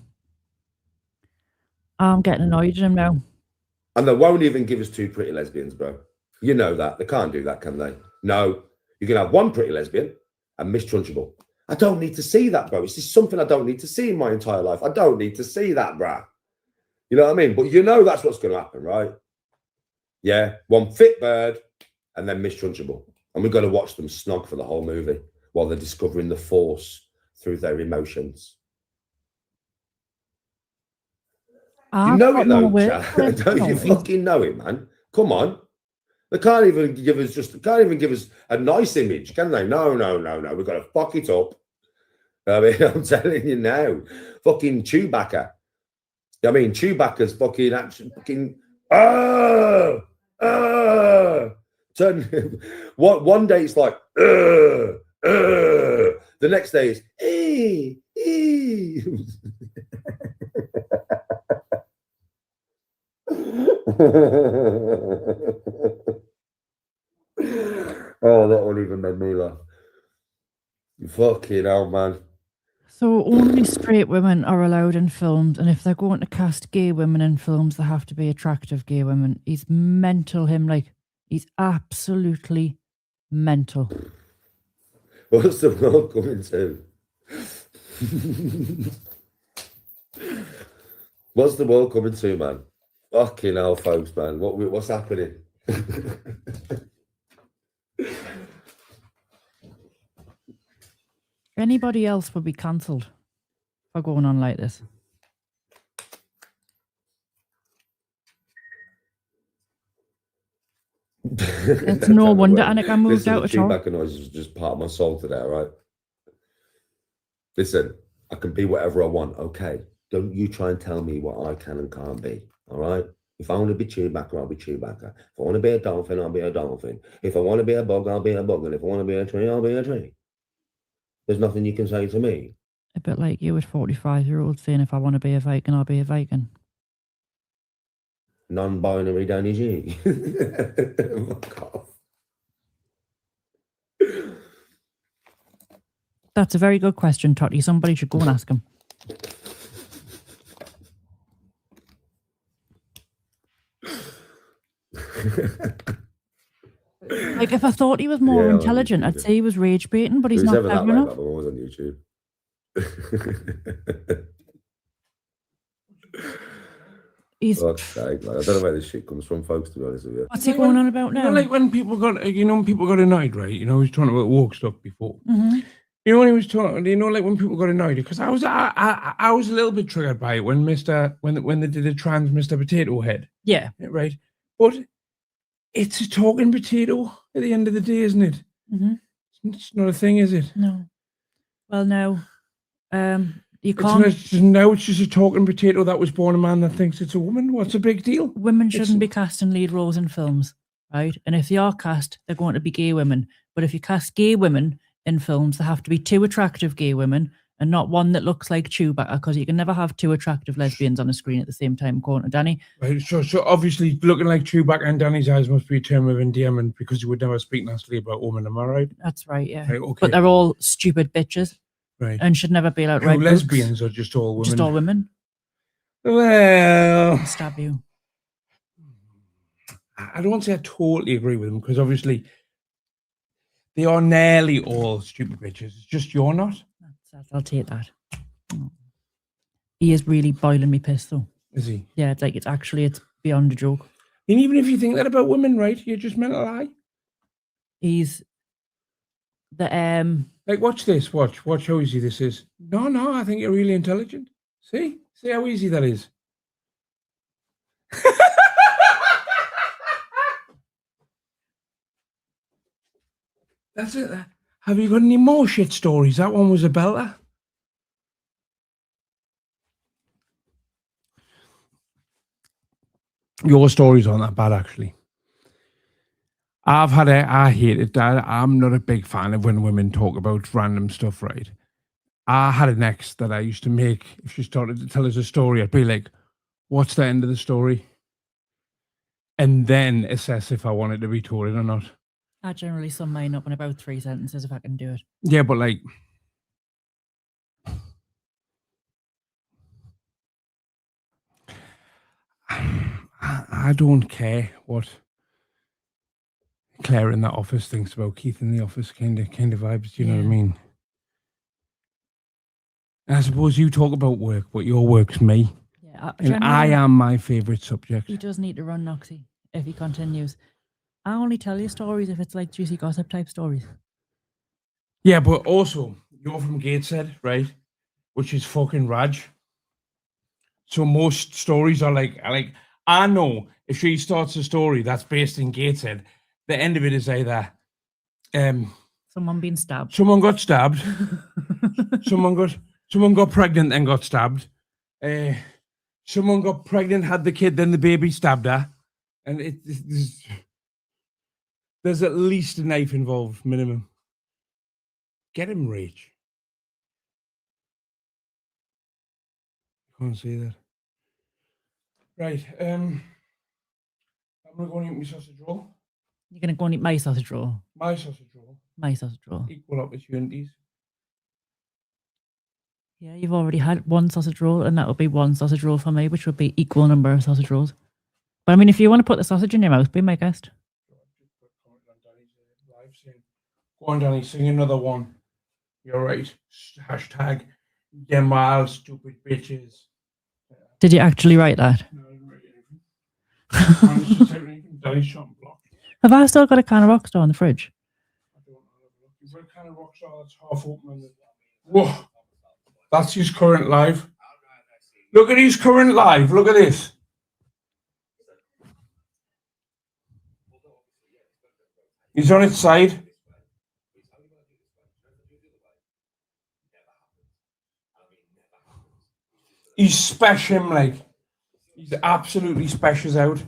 Speaker 5: I'm getting annoyed at him now.
Speaker 2: And they won't even give us two pretty lesbians, bro. You know that. They can't do that, can they? No. You can have one pretty lesbian and Miss Trunchable. I don't need to see that, bro. It's just something I don't need to see in my entire life. I don't need to see that, bro. You know what I mean? But you know that's what's going to happen, right? Yeah. One fit bird and then Miss Trunchable. And we've got to watch them snog for the whole movie while they're discovering the Force through their emotions. You know it though, Chad. Don't you fucking know it, man? Come on. They can't even give us a nice image, can they? No. We've got to fuck it up. I mean, I'm telling you now. Fucking Chewbacca. I mean, Chewbacca's fucking action. Fucking. Turn. One day it's like. The next day is oh, that one even made me laugh. Fucking hell, man.
Speaker 5: So only straight women are allowed in films, and if they're going to cast gay women in films, they have to be attractive gay women. He's mental, him, like, he's absolutely mental.
Speaker 2: What's the world coming to? What's the world coming to, man? Fucking hell, folks, man. What's happening?
Speaker 5: Anybody else would be cancelled for going on like this. It's no wonder Annika moved out at all.
Speaker 2: Chewbacca noise is just part of my soul today, right? Listen, I can be whatever I want, okay? Don't you try and tell me what I can and can't be, all right? If I want to be Chewbacca, I'll be Chewbacca. If I want to be a dolphin, I'll be a dolphin. If I want to be a bug, I'll be a bug. And if I want to be a tree, I'll be a tree. There's nothing you can say to me.
Speaker 5: A bit like you at 45-year-old saying, if I want to be a Viking, I'll be a Viking.
Speaker 2: Non-binary Danny G. Fuck off.
Speaker 5: That's a very good question, Totty. Somebody should go and ask him. Like, if I thought he was more intelligent, I'd say he was rage baiting, but he's not clever enough.
Speaker 2: That was on YouTube.
Speaker 5: He's
Speaker 2: Fuck's sake, man. I don't know where this shit comes from, folks, to be honest with you.
Speaker 5: What's he going on about now?
Speaker 1: Like when people got, when people got annoyed, right? You know, he was talking about woke stuff before.
Speaker 5: Mm-hmm.
Speaker 1: You know when he was talking, like when people got annoyed, because I was a little bit triggered by it when when they did a trans Mr. Potato Head.
Speaker 5: Yeah.
Speaker 1: Right. But it's a talking potato at the end of the day, isn't it?
Speaker 5: Mm-hmm.
Speaker 1: It's not a thing, is it?
Speaker 5: No. Well, no. You
Speaker 1: It's
Speaker 5: can't.
Speaker 1: now it's just a talking potato that was born a man that thinks it's a woman. What's the big deal?
Speaker 5: Women shouldn't be cast in lead roles in films, right? And if they are cast, they're going to be gay women. But if you cast gay women in films, there have to be two attractive gay women and not one that looks like Chewbacca, because you can never have two attractive lesbians on the screen at the same time, according to Danny.
Speaker 1: Right, so obviously looking like Chewbacca in Danny's eyes must be a term of endearment because you would never speak nastily about women, am I right?
Speaker 5: That's right, yeah.
Speaker 1: Right, okay.
Speaker 5: But they're all stupid bitches.
Speaker 1: Right.
Speaker 5: And should never be allowed.
Speaker 1: No,
Speaker 5: right?
Speaker 1: lesbians are just all women.
Speaker 5: Just all women.
Speaker 1: Well,
Speaker 5: I'll stab you.
Speaker 1: I don't say I totally agree with them because obviously they are nearly all stupid bitches. It's just you're not.
Speaker 5: I'll take that. He is really boiling me piss though.
Speaker 1: Is he?
Speaker 5: Yeah, it's beyond a joke.
Speaker 1: And even if you think that about women, right? You're just meant to lie.
Speaker 5: He's the
Speaker 1: like watch this. Watch how easy this is. No, I think you're really intelligent. See how easy that is. That's it. Have you got any more shit stories? That one was a belter. Your stories aren't that bad, actually. I hate it. I'm not a big fan of when women talk about random stuff, right? I had an ex that I used to make. If she started to tell us a story, I'd be like, what's the end of the story? And then assess if I wanted to be told it or not.
Speaker 5: I generally sum mine up in about 3 sentences if I can do it.
Speaker 1: Yeah, but like, I don't care what Claire in that office thinks about Keith in the office, kind of vibes. Do you know what I mean? And I suppose you talk about work, but your work's me.
Speaker 5: Yeah,
Speaker 1: and I am my favourite subject.
Speaker 5: He does need to run, Noxie, if he continues. I only tell you stories if it's like juicy gossip type stories.
Speaker 1: Yeah, but also, you're from Gateshead, right? Which is fucking Raj. So most stories are like, I know if she starts a story that's based in Gateshead, the end of it is either
Speaker 5: someone being stabbed.
Speaker 1: Someone got stabbed. someone got pregnant and got stabbed. Someone got pregnant, had the kid, then the baby stabbed her. And there's at least a knife involved, minimum. Get him, Rach. Can't see that. Right. I'm gonna go and eat my sausage roll.
Speaker 5: You're going to go and eat my sausage roll.
Speaker 1: My sausage roll.
Speaker 5: My sausage roll.
Speaker 1: Equal opportunities.
Speaker 5: Yeah, you've already had one sausage roll, and that would be one sausage roll for me, which would be equal number of sausage rolls. But I mean, if you want to put the sausage in your mouth, be my guest.
Speaker 1: Go on, Danny, sing another one. You're right. Hashtag them wild stupid bitches.
Speaker 5: Did you actually write that?
Speaker 1: No, I didn't write anything. Managed to take anything. Danny's shot and blocked.
Speaker 5: Have I still got a can of Rockstar in the fridge?
Speaker 1: I don't know. You've got a can of Rockstar that's half open. Whoa. That's his current live. Look at his current live. Look at this. He's on its side. He's special, like. He's absolutely specials out.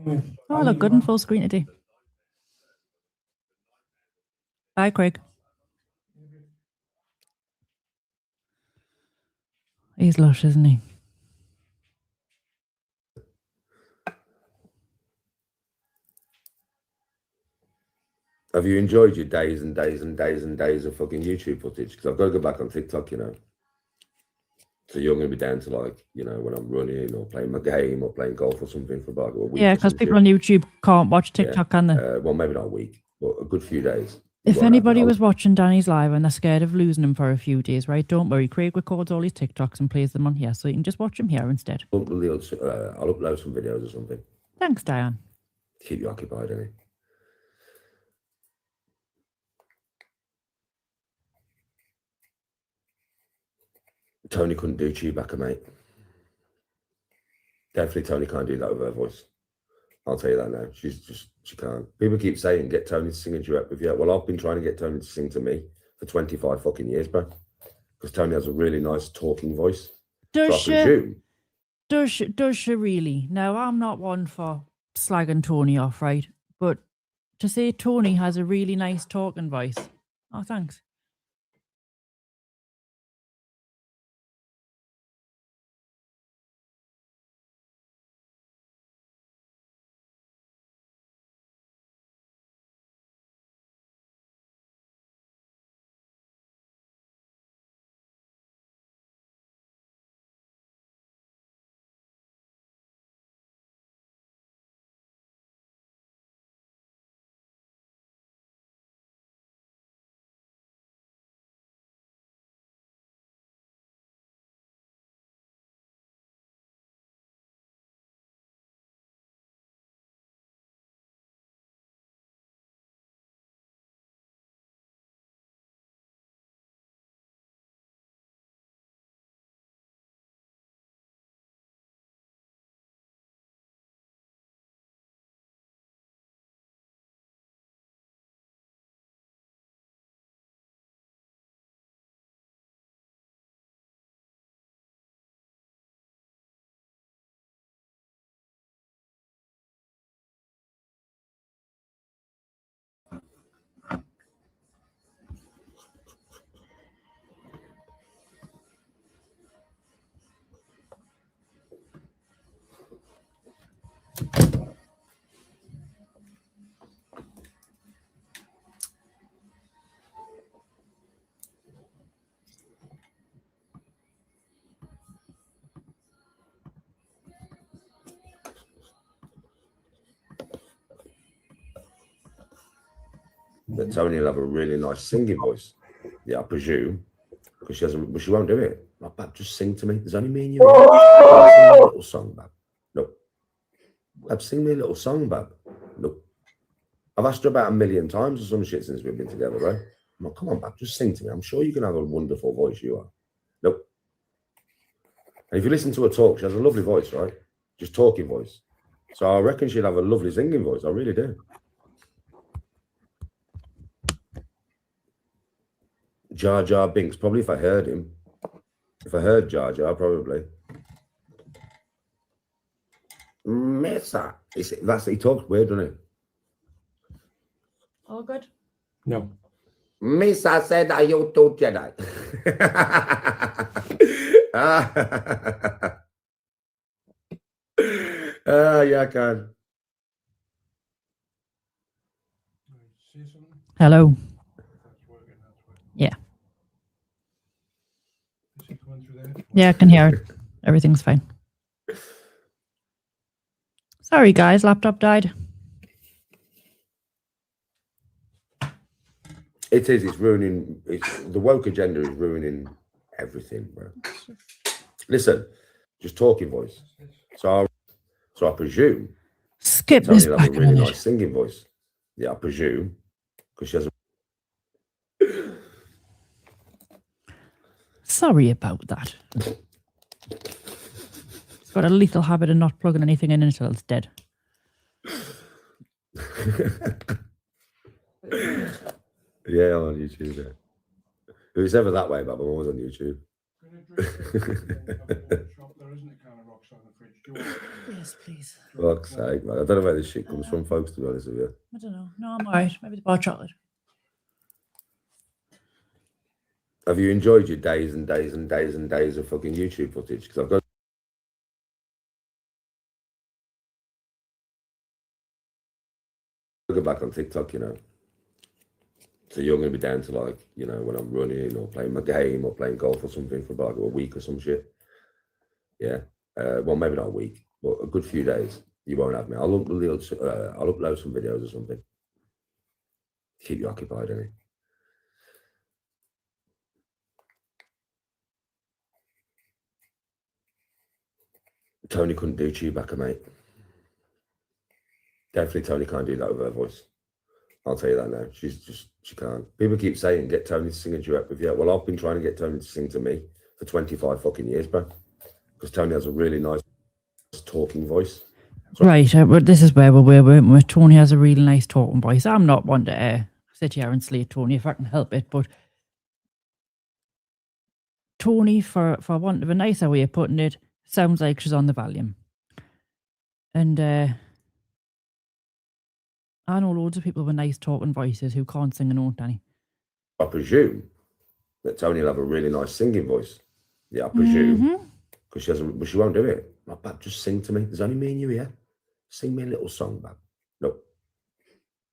Speaker 5: Oh, I look good in full screen today. Bye, Craig. He's lush, isn't he?
Speaker 2: Have you enjoyed your days and days and days and days of fucking YouTube footage? Because I've got to go back on TikTok, you know. So you're going to be down to, like, you know, when I'm running or playing my game or playing golf or something for about a week.
Speaker 5: Yeah, because people on YouTube can't watch TikTok, can they?
Speaker 2: Well, maybe not a week, but a good few days.
Speaker 5: If anybody was watching Danny's live and they're scared of losing him for a few days, right, don't worry. Craig records all his TikToks and plays them on here, so you can just watch him here instead.
Speaker 2: I'll upload some videos or something.
Speaker 5: Thanks, Diane.
Speaker 2: Keep you occupied, innit? Tony couldn't do Chewbacca, mate. Definitely Tony can't do that with her voice. I'll tell you that now. She can't. People keep saying, get Tony to sing a duet with you. Well, I've been trying to get Tony to sing to me for 25 fucking years, bro. Because Tony has a really nice talking voice.
Speaker 5: Does
Speaker 2: she?
Speaker 5: Does she really? Now, I'm not one for slagging Tony off, right? But to say Tony has a really nice talking voice. Oh, thanks.
Speaker 2: But Tony will have a really nice singing voice. Yeah, I presume. Because she hasn't, but she won't do it. Like, Bab, just sing to me. There's only me and you. Sing me a little song, Bab. Nope. Bab, sing me a little song, Bab. Nope. I've asked her about 1 million times or some shit since we've been together, right? I'm like, come on, Bab, just sing to me. I'm sure you can have a wonderful voice, you are. Nope. And if you listen to her talk, she has a lovely voice, right? Just talking voice. So I reckon she'll have a lovely singing voice. I really do. Jar Jar Binks, probably if I heard him. If I heard Jar Jar, probably. Mesa. He talks weird, doesn't he?
Speaker 5: All good?
Speaker 1: No.
Speaker 2: Misa said, "Are you two Jedi?" Yeah, I can.
Speaker 5: Hello. Yeah. Yeah, I can hear it. Everything's fine. Sorry, guys. Laptop died.
Speaker 2: It is. It's ruining. The woke agenda is ruining everything, bro. Listen, just talking voice. So I presume
Speaker 5: Skip this
Speaker 2: Tony will have
Speaker 5: back
Speaker 2: a
Speaker 5: a
Speaker 2: really
Speaker 5: minute.
Speaker 2: nice singing voice. Yeah, I presume, because she has a.
Speaker 5: Sorry about that. It's got a lethal habit of not plugging anything in until it's dead.
Speaker 2: Yeah, on YouTube. Yeah. If it's ever that way, but I'm always on YouTube.
Speaker 5: Yes, please.
Speaker 2: Fuck's sake, man. I don't know where this shit comes from, folks, to be honest with you.
Speaker 5: I don't know. No, I'm alright. Maybe the bar chocolate.
Speaker 2: Have you enjoyed your days and days and days and days of fucking YouTube footage? Because I've got to go back on TikTok, you know. So you're going to be down to, like, you know, when I'm running or playing my game or playing golf or something for about a week or some shit. Yeah. Well, maybe not a week, but a good few days. You won't have me. I'll upload some videos or something. Keep you occupied, innit? Tony couldn't do Chewbacca, mate. Definitely Tony can't do that with her voice. I'll tell you that now. She can't. People keep saying, get Tony to sing a duet with you. Well, I've been trying to get Tony to sing to me for 25 fucking years, bro. Because Tony has a really nice talking voice. So
Speaker 5: Right, but this is where we're Tony has a really nice talking voice. I'm not one to sit here and slate Tony if I can help it, but Tony, for want of a nicer way of putting it, sounds like she's on the Valium. And I know loads of people with nice talking voices who can't sing a note, Danny.
Speaker 2: I presume that Tony will have a really nice singing voice. Yeah, I presume. Because but she won't do it. Not bad, just sing to me. There's only me and you here. Sing me a little song, Bab. No.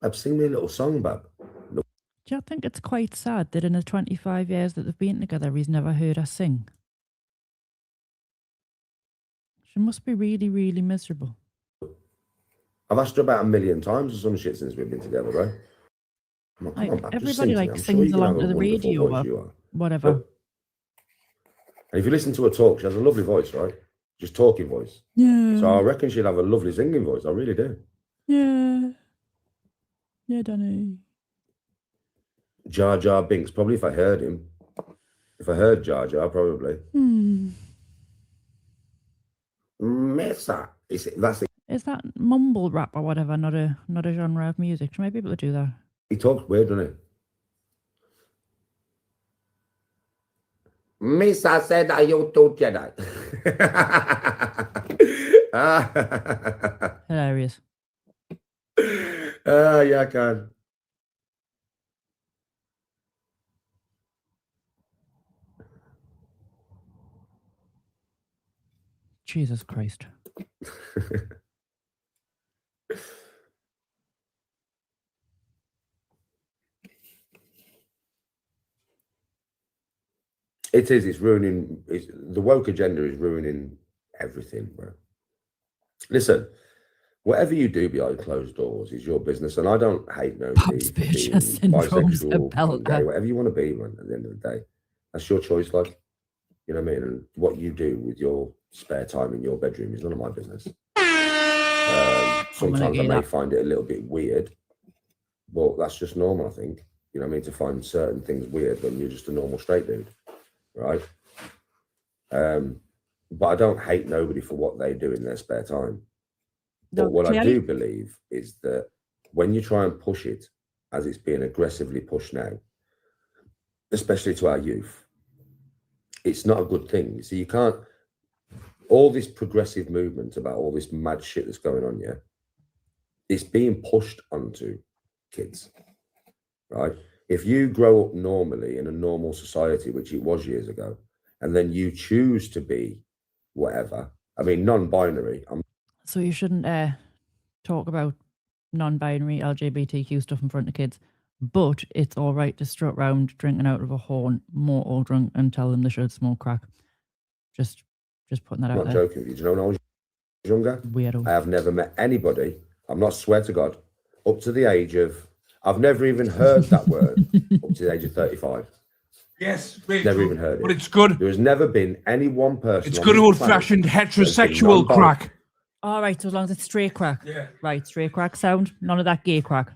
Speaker 2: Bab, sing me a little song, Bab. No.
Speaker 5: Do you think it's quite sad that in the 25 years that they've been together, he's never heard her sing? She must be really, really miserable.
Speaker 2: I've asked her about 1 million times or some shit since we've been together, right? Come on, Bab, just
Speaker 5: everybody
Speaker 2: sing to me.
Speaker 5: like
Speaker 2: I'm sure
Speaker 5: sings
Speaker 2: you can
Speaker 5: along
Speaker 2: have
Speaker 5: to
Speaker 2: a
Speaker 5: the
Speaker 2: wonderful
Speaker 5: radio
Speaker 2: voice,
Speaker 5: or
Speaker 2: you are.
Speaker 5: whatever.
Speaker 2: Look. And if you listen to her talk, she has a lovely voice, right? Just talking voice.
Speaker 5: Yeah.
Speaker 2: So I reckon she'll have a lovely singing voice. I really do.
Speaker 5: Yeah. Yeah, Danny.
Speaker 2: Jar Jar Binks. Probably if I heard him. If I heard Jar Jar, probably. Mesa. Is
Speaker 5: that mumble rap or whatever not a genre of music? She might be able to do that.
Speaker 2: He talks weird, doesn't he? Misa said, "Are you two Jedi?"
Speaker 5: Hilarious.
Speaker 2: Yeah, I can.
Speaker 5: Jesus Christ.
Speaker 2: It is. It's ruining. The woke agenda is ruining everything, bro. Listen, whatever you do behind closed doors is your business, and I don't hate nobody for being bisexual, gay, whatever you want to be, man. At the end of the day, that's your choice, like, you know what I mean. And what you do with your spare time in your bedroom is none of my business. Sometimes I may find it a little bit weird, but that's just normal, I think. You know what I mean? To find certain things weird when you're just a normal straight dude. Right. But I don't hate nobody for what they do in their spare time. But what I do believe is that when you try and push it, as it's being aggressively pushed now, especially to our youth, it's not a good thing. You see, you can't, all this progressive movement about all this mad shit that's going on, yeah, it's being pushed onto kids, right? if you grow up normally in a normal society, which it was years ago, and then you choose to be whatever, I mean, non-binary.
Speaker 5: So you shouldn't talk about non-binary LGBTQ stuff in front of kids, but it's all right to strut around drinking out of a horn, mortal drunk, and tell them they should smoke crack. Just putting that
Speaker 2: I'm
Speaker 5: out
Speaker 2: not
Speaker 5: there.
Speaker 2: joking with you. Do you know when I was younger?
Speaker 5: Weirdo.
Speaker 2: I have never met anybody, I'm not swear to God, up to the age of, I've never even heard that word up to the age of 35.
Speaker 1: Yes, mate,
Speaker 2: Never even heard it.
Speaker 1: but it's good.
Speaker 2: There has never been any one person.
Speaker 1: It's
Speaker 2: on
Speaker 1: good
Speaker 2: this
Speaker 1: old-fashioned
Speaker 2: planet that's been
Speaker 1: heterosexual
Speaker 2: non-binary.
Speaker 1: crack.
Speaker 5: All right, so as long as it's straight crack.
Speaker 1: Yeah.
Speaker 5: Right, straight crack sound. None of that gay crack.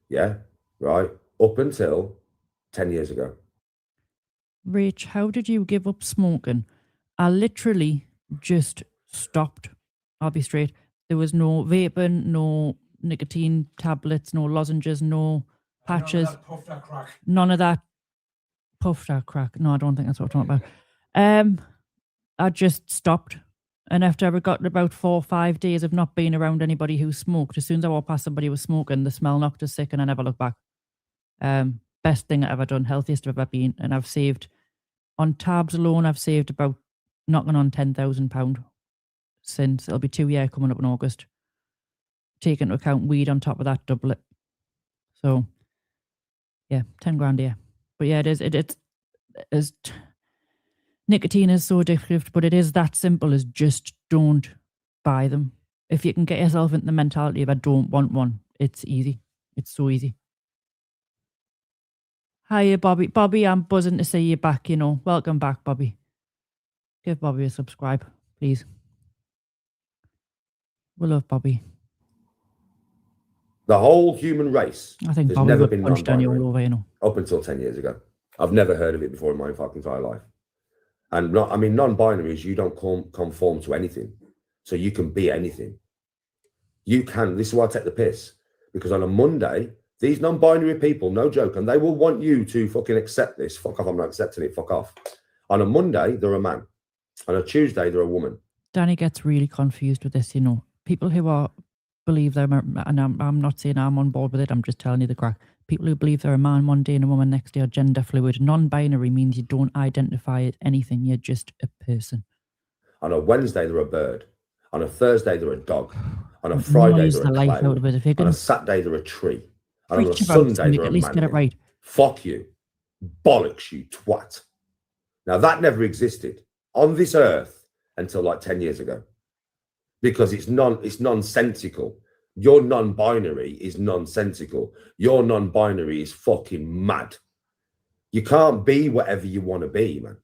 Speaker 2: Yeah, right. Up until 10 years ago.
Speaker 5: Rach, how did you give up smoking? I literally just stopped. I'll be straight. There was no vaping, no nicotine tablets, no lozenges, no patches. None of that puff that crack. No, I don't think that's what I'm talking about. I just stopped. And after I got about 4 or 5 days of not being around anybody who smoked, as soon as I walked past somebody who was smoking, the smell knocked us sick and I never looked back. Best thing I've ever done, healthiest I've ever been. And I've saved, on tabs alone, I've saved about knocking on £10,000 since. It'll be 2 years coming up in August. Take into account weed on top of that, double it. So, yeah, 10 grand a year. But yeah, it's nicotine is so addictive, but it is that simple as just don't buy them. If you can get yourself into the mentality of I don't want one, it's easy. It's so easy. Hiya, Bobby. Bobby, I'm buzzing to see you back, you know. Welcome back, Bobby. Give Bobby a subscribe, please. We love Bobby.
Speaker 2: The whole human race
Speaker 5: I think
Speaker 2: has
Speaker 5: Bobby
Speaker 2: never
Speaker 5: would
Speaker 2: been
Speaker 5: punch down you
Speaker 2: non-binary
Speaker 5: all over, you know.
Speaker 2: up until 10 years ago. I've never heard of it before in my fucking entire life. And non-binary is you don't conform to anything. So you can be anything. You can, this is why I take the piss. Because on a Monday, these non-binary people, no joke, and they will want you to fucking accept this. Fuck off, I'm not accepting it, fuck off. On a Monday, they're a man. On a Tuesday, they're a woman.
Speaker 5: Danny gets really confused with this, you know. People who believe they're, and I'm not saying I'm on board with it, I'm just telling you the crack. People who believe they're a man one day and a woman next day are gender fluid. Non-binary means you don't identify as anything, you're just a person.
Speaker 2: On a Wednesday, they're a bird. On a Thursday, they're a dog. On a Friday, they're a cloud.
Speaker 5: Out of it. If you're
Speaker 2: On a
Speaker 5: gonna
Speaker 2: Saturday, they're a tree. And on a
Speaker 5: preach about
Speaker 2: Sunday,
Speaker 5: something,
Speaker 2: they're a
Speaker 5: at least
Speaker 2: man.
Speaker 5: get it right.
Speaker 2: Fuck you. Bollocks, you twat. Now, that never existed on this earth until like 10 years ago. Because it's nonsensical. Your non-binary is nonsensical. Your non-binary is fucking mad. You can't be whatever you want to be, man.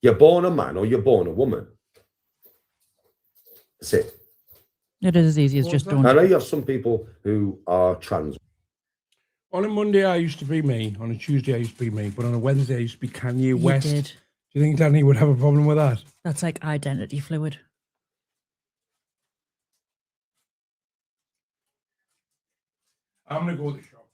Speaker 2: You're born a man or you're born a woman. That's it.
Speaker 5: It is as easy as just don't.
Speaker 2: I know you have some people who are trans.
Speaker 1: On a Monday, I used to be me. On a Tuesday, I used to be me. But on a Wednesday, I used to be Kanye
Speaker 5: You
Speaker 1: West.
Speaker 5: did.
Speaker 1: Do you think Danny would have a problem with that?
Speaker 5: That's like identity fluid.
Speaker 1: I'm going to go to the shop.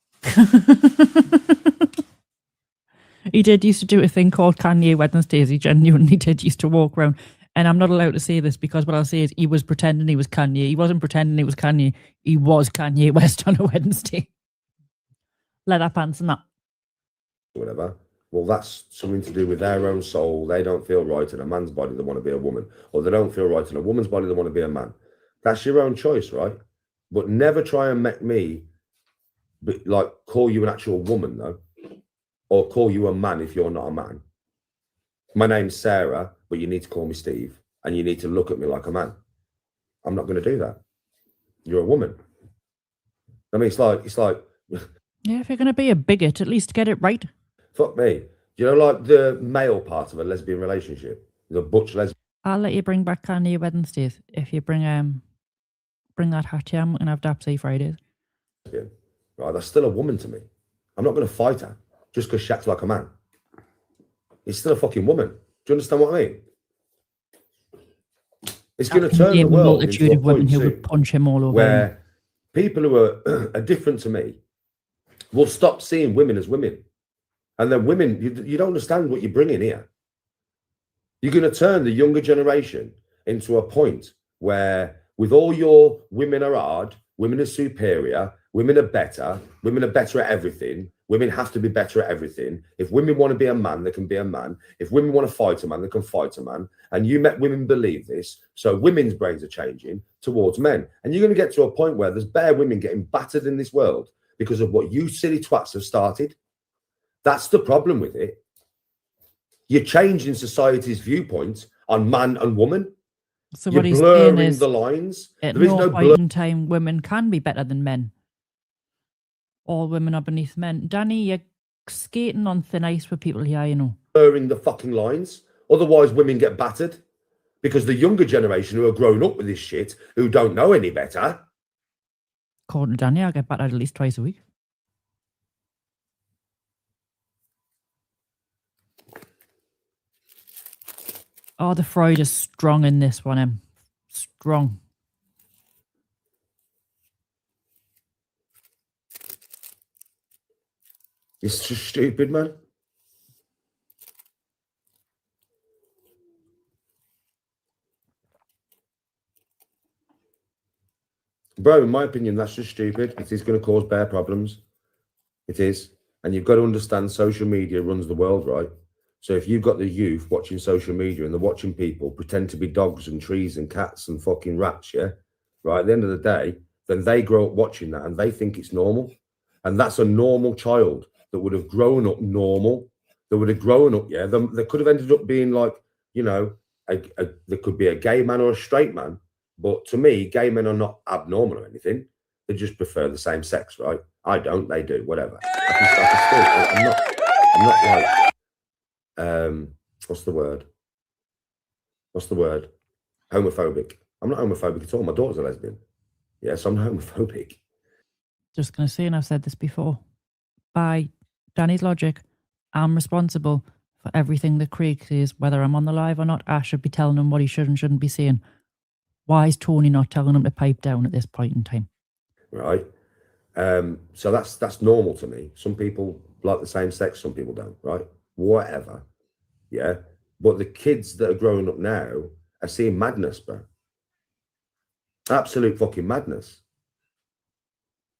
Speaker 5: He did used to do a thing called Kanye Wednesdays. He genuinely did used to walk around. And I'm not allowed to say this because what I'll say is he was pretending he was Kanye. He wasn't pretending he was Kanye. He was Kanye West on a Wednesday. Leather pants and that.
Speaker 2: Whatever. Well, that's something to do with their own soul. They don't feel right in a man's body, they want to be a woman. Or they don't feel right in a woman's body, they want to be a man. That's your own choice, right? But never try and make me like call you an actual woman, though. Or call you a man if you're not a man. My name's Sarah, but you need to call me Steve. And you need to look at me like a man. I'm not going to do that. You're a woman. I mean, it's like...
Speaker 5: Yeah, if you're going to be a bigot, at least get it right.
Speaker 2: Fuck me. You know, like the male part of a lesbian relationship, the butch lesbian.
Speaker 5: I'll let you bring back Kanye Wednesdays if you bring that hat here. I'm going to have Dapsy Fridays.
Speaker 2: Right, that's still a woman to me. I'm not going to fight her just because she acts like a man. It's still a fucking woman. Do you understand what I mean? It's going to turn the world into a
Speaker 5: women
Speaker 2: point
Speaker 5: who
Speaker 2: soon
Speaker 5: would punch him all over.
Speaker 2: where people who are different to me will stop seeing women as women. And then women, you don't understand what you're bringing here. You're going to turn the younger generation into a point where with all your women are hard, women are superior, Women are better. Women are better at everything. Women have to be better at everything. If women want to be a man, they can be a man. If women want to fight a man, they can fight a man. And you met women believe this. So women's brains are changing towards men. And you're going to get to a point where there's bare women getting battered in this world because of what you silly twats have started. That's the problem with it. You're changing society's viewpoint on man and woman.
Speaker 5: So
Speaker 2: You're
Speaker 5: what he's saying
Speaker 2: blurring
Speaker 5: is,
Speaker 2: the lines.
Speaker 5: at
Speaker 2: There is
Speaker 5: no
Speaker 2: no
Speaker 5: point in time women can be better than men. All women are beneath men. Danny, you're skating on thin ice with people here, you know.
Speaker 2: blurring the fucking lines. Otherwise, women get battered because the younger generation who are grown up with this shit, who don't know any better.
Speaker 5: According to Danny, I get battered at least twice a week. Oh, the Freud is strong in this one, Em. Strong.
Speaker 2: It's just stupid, man. Bro, in my opinion, that's just stupid. It is going to cause bare problems. It is. And you've got to understand social media runs the world, right? So if you've got the youth watching social media and they're watching people pretend to be dogs and trees and cats and fucking rats, yeah? Right, at the end of the day, then they grow up watching that and they think it's normal. And that's a normal child that would have grown up normal. That would have grown up, yeah? They could have ended up being like, you know, there could be a gay man or a straight man. But to me, gay men are not abnormal or anything. They just prefer the same sex, right? I don't, they do, whatever. I'm not like, what's the word? Homophobic. I'm not homophobic at all. My daughter's a lesbian. Yes, I'm not homophobic.
Speaker 5: Just going to say, and I've said this before, by Danny's logic, I'm responsible for everything that Craig says, whether I'm on the live or not. I should be telling him what he should and shouldn't be saying. Why is Tony not telling him to pipe down at this point in time?
Speaker 2: Right. So that's normal to me. Some people like the same sex, some people don't, right? Whatever. Yeah. But the kids that are growing up now are seeing madness, bro. Absolute fucking madness.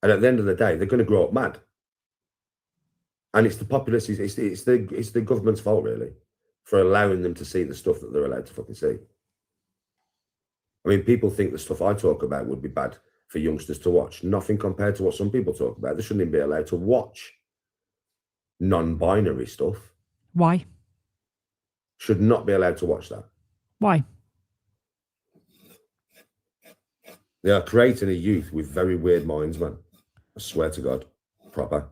Speaker 2: And at the end of the day, they're going to grow up mad. And it's the populace, it's the government's fault, really, for allowing them to see the stuff that they're allowed to fucking see. I mean, people think the stuff I talk about would be bad for youngsters to watch. Nothing compared to what some people talk about. They shouldn't even be allowed to watch non-binary stuff.
Speaker 5: Why?
Speaker 2: Should not be allowed to watch that.
Speaker 5: Why?
Speaker 2: They are creating a youth with very weird minds, man. I swear to God. Proper.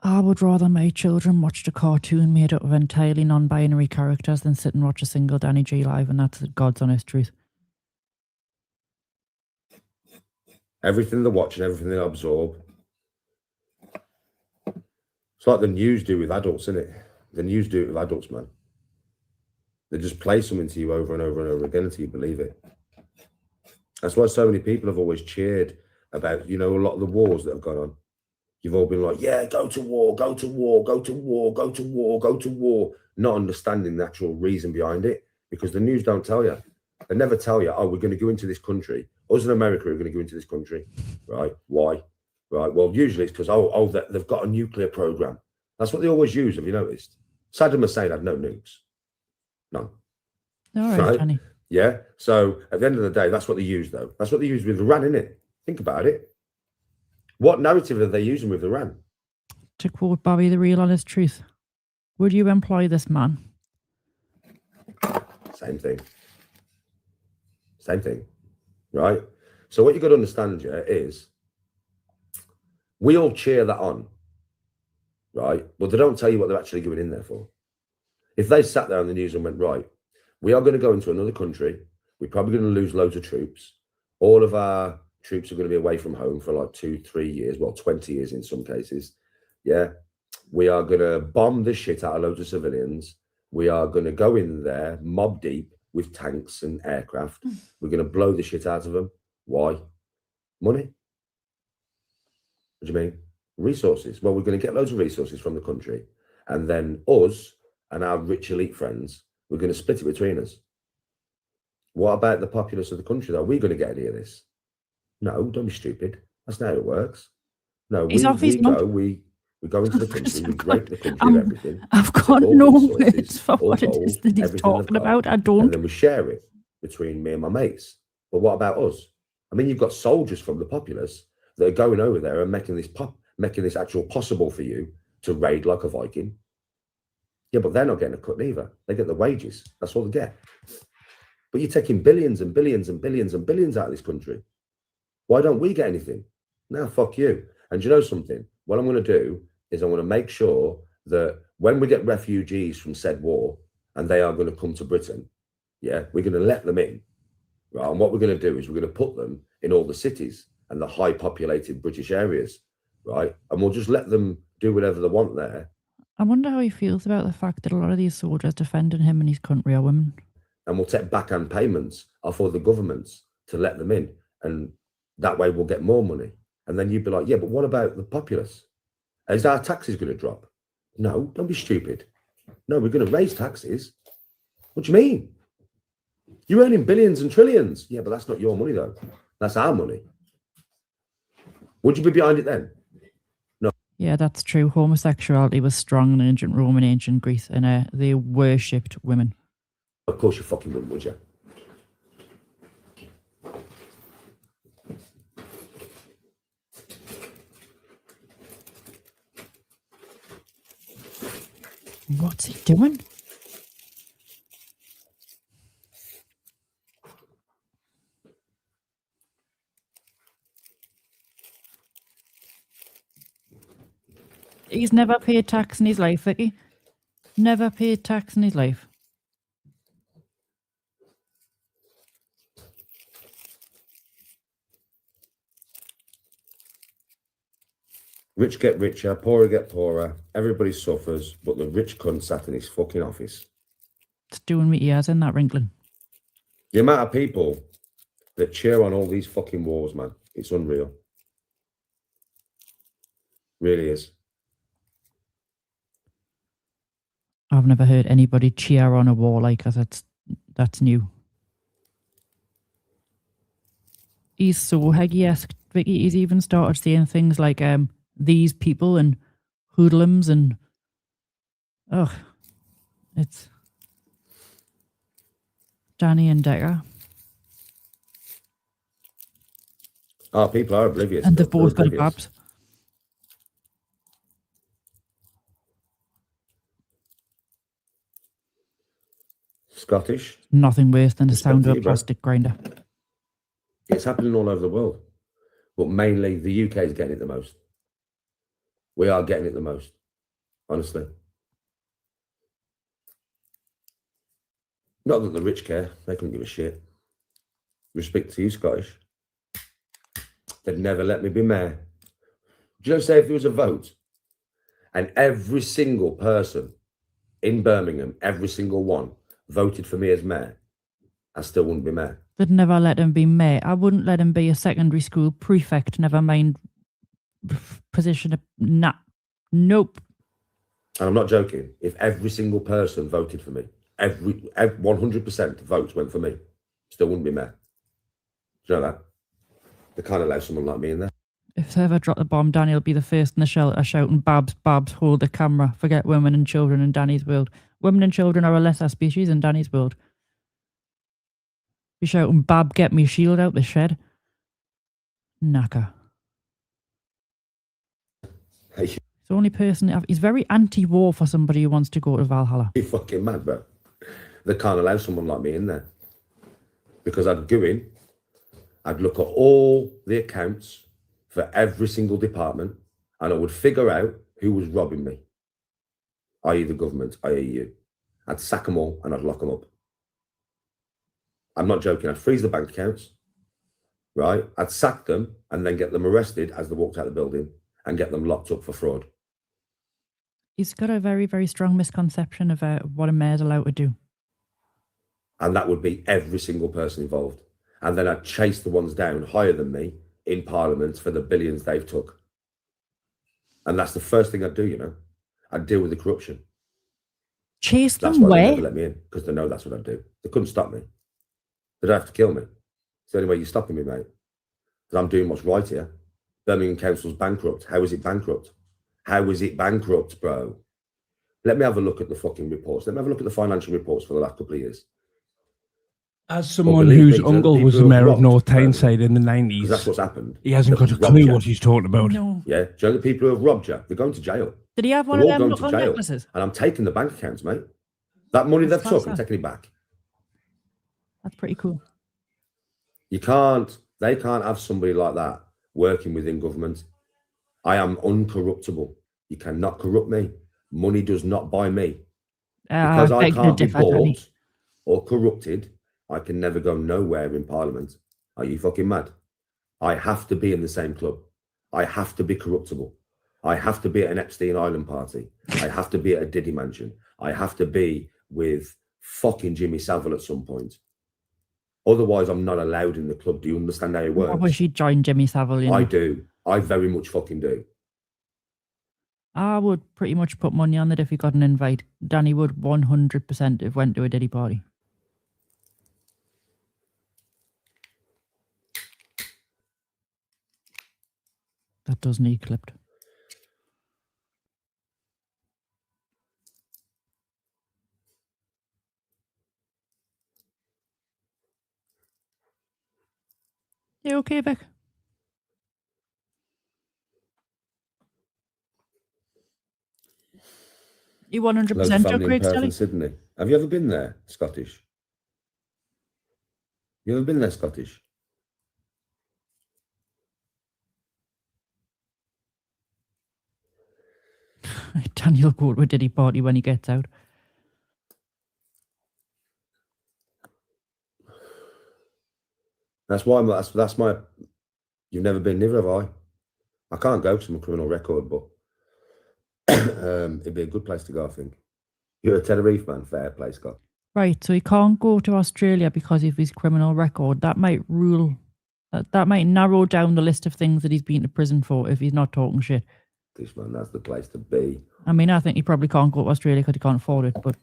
Speaker 5: I would rather my children watch a cartoon made up of entirely non-binary characters than sit and watch a single Danny G live, and that's God's honest truth.
Speaker 2: Everything they watch and everything they absorb. It's like the news do with adults, isn't it? The news do it with adults, man. They just play something to you over and over and over again until you believe it. That's why so many people have always cheered about, you know, a lot of the wars that have gone on. You've all been like, yeah, go to war, go to war, go to war, go to war, go to war. Not understanding the actual reason behind it, because the news don't tell you. They never tell you, oh, we're going to go into this country. Us in America are going to go into this country. Right? Why? Right? Well, usually it's because, they've got a nuclear program. That's what they always use, have you noticed? Saddam Hussein had no nukes. None.
Speaker 5: All right, Danny.
Speaker 2: Yeah. So at the end of the day, that's what they use, though. That's what they use with Iran, innit? Think about it. What narrative are they using with Iran?
Speaker 5: To quote Bobby, the real honest truth. Would you employ this man?
Speaker 2: Same thing. Same thing. Right? So what you've got to understand here is we all cheer that on. Right? But they don't tell you what they're actually going in there for. If they sat there on the news and went, right, we are going to go into another country. We're probably going to lose loads of troops. All of our troops are going to be away from home for like 2-3 years, well, 20 years in some cases. Yeah. We are going to bomb the shit out of loads of civilians. We are going to go in there mob deep with tanks and aircraft. We're going to blow the shit out of them. Why? Money. What do you mean? Resources. Well, we're going to get loads of resources from the country. And then us and our rich elite friends, we're going to split it between us. What about the populace of the country, though? Are we going to get any of this? No, don't be stupid. That's not how it works. No,
Speaker 5: He's off his nut.
Speaker 2: we go into the country, we break the country
Speaker 5: I'm-
Speaker 2: of everything.
Speaker 5: I've
Speaker 2: take
Speaker 5: got
Speaker 2: all
Speaker 5: no
Speaker 2: the resources,
Speaker 5: words for
Speaker 2: all
Speaker 5: what it is
Speaker 2: gold,
Speaker 5: that he's
Speaker 2: everything they've
Speaker 5: talking
Speaker 2: got,
Speaker 5: about. I
Speaker 2: and
Speaker 5: don't.
Speaker 2: then we share it between me and my mates. But what about us? I mean, you've got soldiers from the populace that are going over there and making this actual possible for you to raid like a Viking. Yeah, but they're not getting a cut either. They get the wages. That's all they get. But you're taking billions and billions and billions and billions out of this country. Why don't we get anything? Now, fuck you. And you know something? What I'm going to do is I'm going to make sure that when we get refugees from said war and they are going to come to Britain, yeah, we're going to let them in. Right? And what we're going to do is we're going to put them in all the cities and the high populated British areas, right? And we'll just let them do whatever they want there.
Speaker 5: I wonder how he feels about the fact that a lot of these soldiers defending him and his country are women.
Speaker 2: And we'll take backhand payments off all the governments to let them in. And that way we'll get more money. And then you'd be like, yeah, but what about the populace? Is our taxes going to drop? No, don't be stupid. No, we're going to raise taxes. What do you mean? You're earning billions and trillions. Yeah, but that's not your money, though. That's our money. Would you be behind it then? No.
Speaker 5: Yeah, that's true. Homosexuality was strong in ancient Rome and ancient Greece, and they worshipped women.
Speaker 2: Of course you fucking wouldn't, would you?
Speaker 5: What's he doing? He's never paid tax in his life, Vicky. Never paid tax in his life.
Speaker 2: Rich get richer, poorer get poorer. Everybody suffers, but the rich cunt sat in his fucking office.
Speaker 5: It's doing me ears in that wrinkling.
Speaker 2: The amount of people that cheer on all these fucking wars, man, it's unreal. Really is.
Speaker 5: I've never heard anybody cheer on a war like us. That's new. He's so Heggy-esque, Vicky. He's even started saying things like these people and hoodlums and it's Danny and Decker.
Speaker 2: Oh, people are oblivious.
Speaker 5: And they've
Speaker 2: They're
Speaker 5: both got
Speaker 2: oblivious.
Speaker 5: babs.
Speaker 2: Scottish.
Speaker 5: Nothing worse than the
Speaker 2: Respect
Speaker 5: sound
Speaker 2: to
Speaker 5: of a
Speaker 2: you, bro.
Speaker 5: plastic grinder.
Speaker 2: It's happening all over the world. But mainly the UK is getting it the most. We are getting it the most, honestly. Not that the rich care. They couldn't give a shit. Respect to you, Scottish. They'd never let me be mayor. Do you know, say if there was a vote and every single person in Birmingham, every single one, voted for me as mayor, I still wouldn't be mayor.
Speaker 5: They'd never let him be mayor. I wouldn't let him be a secondary school prefect, never mind position of... Nah. Nope.
Speaker 2: And I'm not joking. If every single person voted for me, every 100% votes went for me, still wouldn't be mayor. Do you know that? They can't allow someone like me in there.
Speaker 5: If they ever drop the bomb, Danny will be the first in the shelter shouting, Babs, Babs, hold the camera. Forget women and children in Danny's world. Women and children are a lesser species in Danny's world. Be shouting, Bab, get me shield out the shed. Knacker.
Speaker 2: Hey,
Speaker 5: He's the only person... He's very anti-war for somebody who wants to go to Valhalla.
Speaker 2: you fucking mad, bro. They can't allow someone like me in there. Because I'd go in, I'd look at all the accounts for every single department, and I would figure out who was robbing me, i.e. the government, i.e. you. I'd sack them all and I'd lock them up. I'm not joking. I'd freeze the bank accounts, right? I'd sack them and then get them arrested as they walked out of the building and get them locked up for fraud.
Speaker 5: He's got a very, very strong misconception of what a mayor's allowed to do.
Speaker 2: And that would be every single person involved. And then I'd chase the ones down higher than me in Parliament for the billions they've took. And that's the first thing I'd do, you know. I'd deal with the corruption.
Speaker 5: Chase
Speaker 2: That's
Speaker 5: them
Speaker 2: why they
Speaker 5: where?
Speaker 2: never let me in, because they know that's what I'd do. They couldn't stop me. They'd have to kill me. It's the only way you're stopping me, mate. Because I'm doing what's right here. Birmingham Council's bankrupt. How is it bankrupt? How is it bankrupt, bro? Let me have a look at the fucking reports. Let me have a look at the financial reports for the last couple of years.
Speaker 1: As someone
Speaker 2: believe
Speaker 1: whose
Speaker 2: me, do you know the
Speaker 1: uncle was
Speaker 2: people
Speaker 1: the
Speaker 2: who have
Speaker 1: mayor of
Speaker 2: robbed
Speaker 1: North
Speaker 2: Birmingham?
Speaker 1: Tyneside in the
Speaker 2: Because that's
Speaker 1: 90s,
Speaker 2: what's happened.
Speaker 1: he hasn't
Speaker 2: They've
Speaker 1: got a
Speaker 2: robbed
Speaker 1: clue
Speaker 2: you.
Speaker 1: what he's talking about.
Speaker 5: No.
Speaker 2: Yeah, do you know the people who have robbed you? They're going to jail.
Speaker 5: Did he have one
Speaker 2: They're
Speaker 5: of
Speaker 2: all
Speaker 5: them
Speaker 2: going
Speaker 5: look
Speaker 2: to
Speaker 5: on
Speaker 2: jail.
Speaker 5: necklaces?
Speaker 2: And I'm taking the bank accounts, mate. That money
Speaker 5: That's
Speaker 2: they've took,
Speaker 5: class,
Speaker 2: I'm
Speaker 5: that.
Speaker 2: taking it back.
Speaker 5: That's pretty cool.
Speaker 2: They can't have somebody like that working within government. I am uncorruptible. You cannot corrupt me. Money does not buy me. Because I
Speaker 5: beg to
Speaker 2: can't be
Speaker 5: differ, Danny.
Speaker 2: bought or corrupted, I can never go nowhere in Parliament. Are you fucking mad? I have to be in the same club. I have to be corruptible. I have to be at an Epstein Island party. I have to be at a Diddy mansion. I have to be with fucking Jimmy Savile at some point. Otherwise, I'm not allowed in the club. Do you understand how it
Speaker 5: I
Speaker 2: works?
Speaker 5: wish he'd joined Jimmy Savile. You know?
Speaker 2: I do. I very much fucking do.
Speaker 5: I would pretty much put money on it if he got an invite. Danny would 100% have went to a Diddy party. That does need clipped. You okay, Vic? You
Speaker 2: Loads of
Speaker 5: 100% your
Speaker 2: family in
Speaker 5: Craig's
Speaker 2: Perth
Speaker 5: Telly?
Speaker 2: and Sydney. Have you ever been there, Scottish? You ever been there, Scottish?
Speaker 5: Daniel go to a Diddy party when he gets out.
Speaker 2: That's why. That's my. You've never been, neither have I. I can't go to my criminal record, but it'd be a good place to go, I think. You're a Tenerife man, fair play, Scott.
Speaker 5: Right, so he can't go to Australia because of his criminal record. That might that might narrow down the list of things that he's been to prison for if he's not talking shit.
Speaker 2: This man, that's the place to be.
Speaker 5: I mean, I think he probably can't go to Australia because he can't afford it, but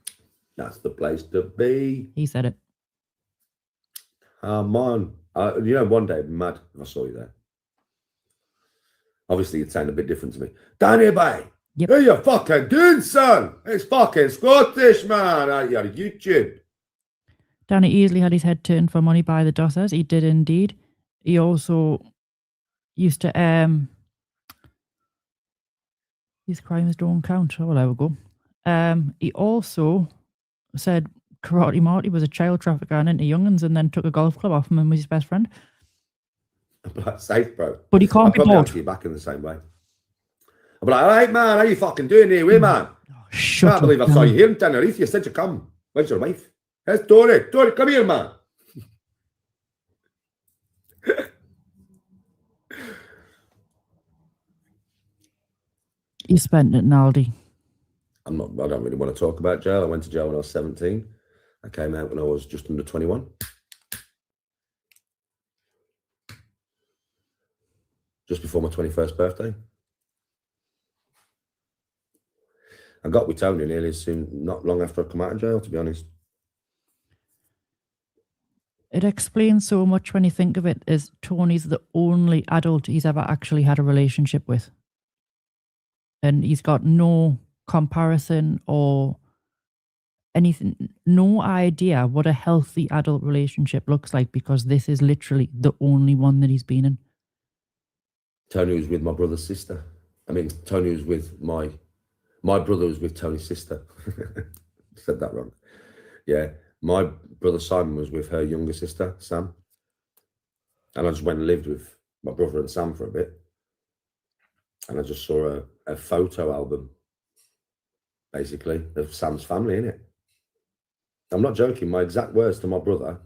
Speaker 2: That's the place to be.
Speaker 5: he said it.
Speaker 2: Man, you know, one day I'd be mad if I saw you there. Obviously, you'd sound a bit different to me. Danny, boy,
Speaker 5: Yep.
Speaker 2: what are you fucking doing, son? It's fucking Scottish, man. You're on YouTube.
Speaker 5: Danny easily had his head turned for money by the Dossers. He did indeed. He also used to his crimes don't count. Oh, well, there we go. He also said Karate Marty was a child trafficker and into young'uns and then took a golf club off him and was his best friend.
Speaker 2: I'm like, safe, bro.
Speaker 5: But he can't
Speaker 2: I'll
Speaker 5: be
Speaker 2: probably
Speaker 5: bought.
Speaker 2: answer you back in the same way. I'm like, all right, man, how you fucking doing here, man?
Speaker 5: Shut
Speaker 2: Can't
Speaker 5: up,
Speaker 2: believe I saw
Speaker 5: Danny.
Speaker 2: you here in Tenerife. You said you come. Where's your wife? There's Tori. Tori, come here, man.
Speaker 5: You spent it in Aldi.
Speaker 2: I don't really want to talk about jail. I went to jail when I was 17. I came out when I was just under 21. Just before my 21st birthday. I got with Tony nearly soon, not long after I come out of jail, to be honest.
Speaker 5: It explains so much when you think of it as Tony's the only adult he's ever actually had a relationship with. And he's got no comparison or anything, no idea what a healthy adult relationship looks like because this is literally the only one that he's been in.
Speaker 2: Tony was with my brother's sister. I mean, Tony was with my brother was with Tony's sister. Said that wrong. Yeah. My brother Simon was with her younger sister, Sam. And I just went and lived with my brother and Sam for a bit. And I just saw a photo album, basically, of Sam's family in it. I'm not joking. My exact words to my brother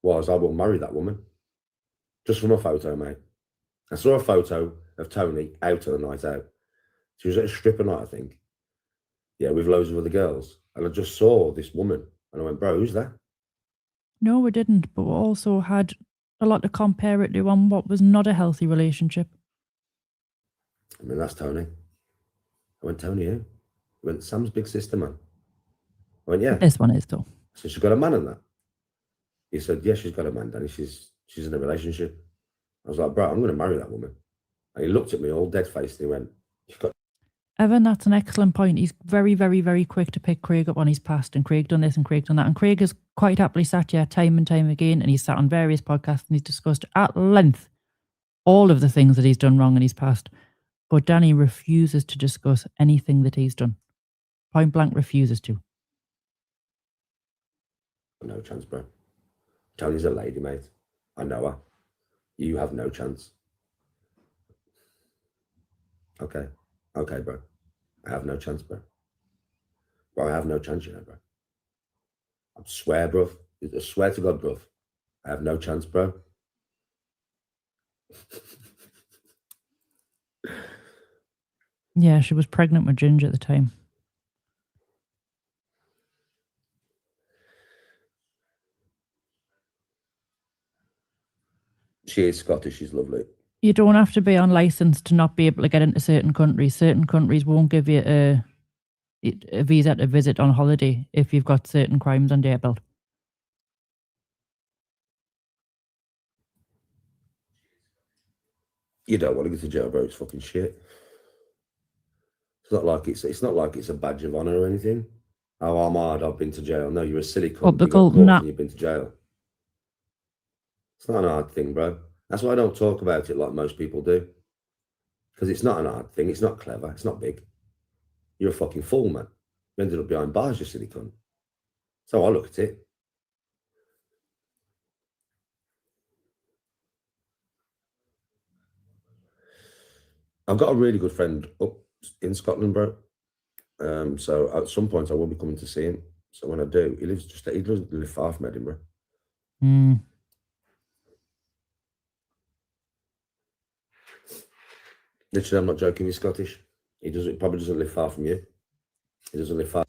Speaker 2: was, I will marry that woman. Just from a photo, mate. I saw a photo of Tony out on a night out. She was at a stripper night, I think. Yeah, with loads of other girls. And I just saw this woman. And I went, bro, who's that?
Speaker 5: No, we didn't, but we also had a lot to compare it to on what was not a healthy relationship.
Speaker 2: I mean, that's Tony. I went, Tony, who? He went, Sam's big sister, man. I went, yeah.
Speaker 5: This one is though.
Speaker 2: So she's got a man in that. He said, yeah, she's got a man, Danny. She's in a relationship. I was like, bro, I'm going to marry that woman. And he looked at me all dead-faced and he went, "You've got..."
Speaker 5: Evan, that's an excellent point. He's very, very, very quick to pick Craig up on his past, and Craig done this and Craig done that. And Craig has quite happily sat here time and time again, and he's sat on various podcasts and he's discussed at length all of the things that he's done wrong in his past. But Danny refuses to discuss anything that he's done. Point blank refuses to.
Speaker 2: No chance, bro. Tony's a lady, mate. I know her. You have no chance. Okay. Okay, bro. I have no chance, bro. Bro, I have no chance, you know, bro. I swear, bro. I swear to God, bro. I have no chance, bro.
Speaker 5: Yeah, she was pregnant with Ginger at the time.
Speaker 2: She is Scottish. She's lovely.
Speaker 5: You don't have to be on license to not be able to get into certain countries. Certain countries won't give you a visa to visit on holiday if you've got certain crimes under your belt.
Speaker 2: You don't want to go to jail, bro. It's fucking shit. It's not like it's a badge of honor or anything. Oh, I'm hard. I've been to jail. No, you're a silly cunt. You got caught and you've been to jail. It's not an hard thing, bro. That's why I don't talk about it like most people do. Because it's not an hard thing. It's not clever. It's not big. You're a fucking fool, man. You ended up behind bars, you silly cunt. So I look at it. I've got a really good friend up in Scotland, bro. So at some point I will be coming to see him. So when I do, he doesn't live far from Edinburgh. Literally, I'm not joking. He's Scottish. He probably doesn't live far from you. He doesn't live far.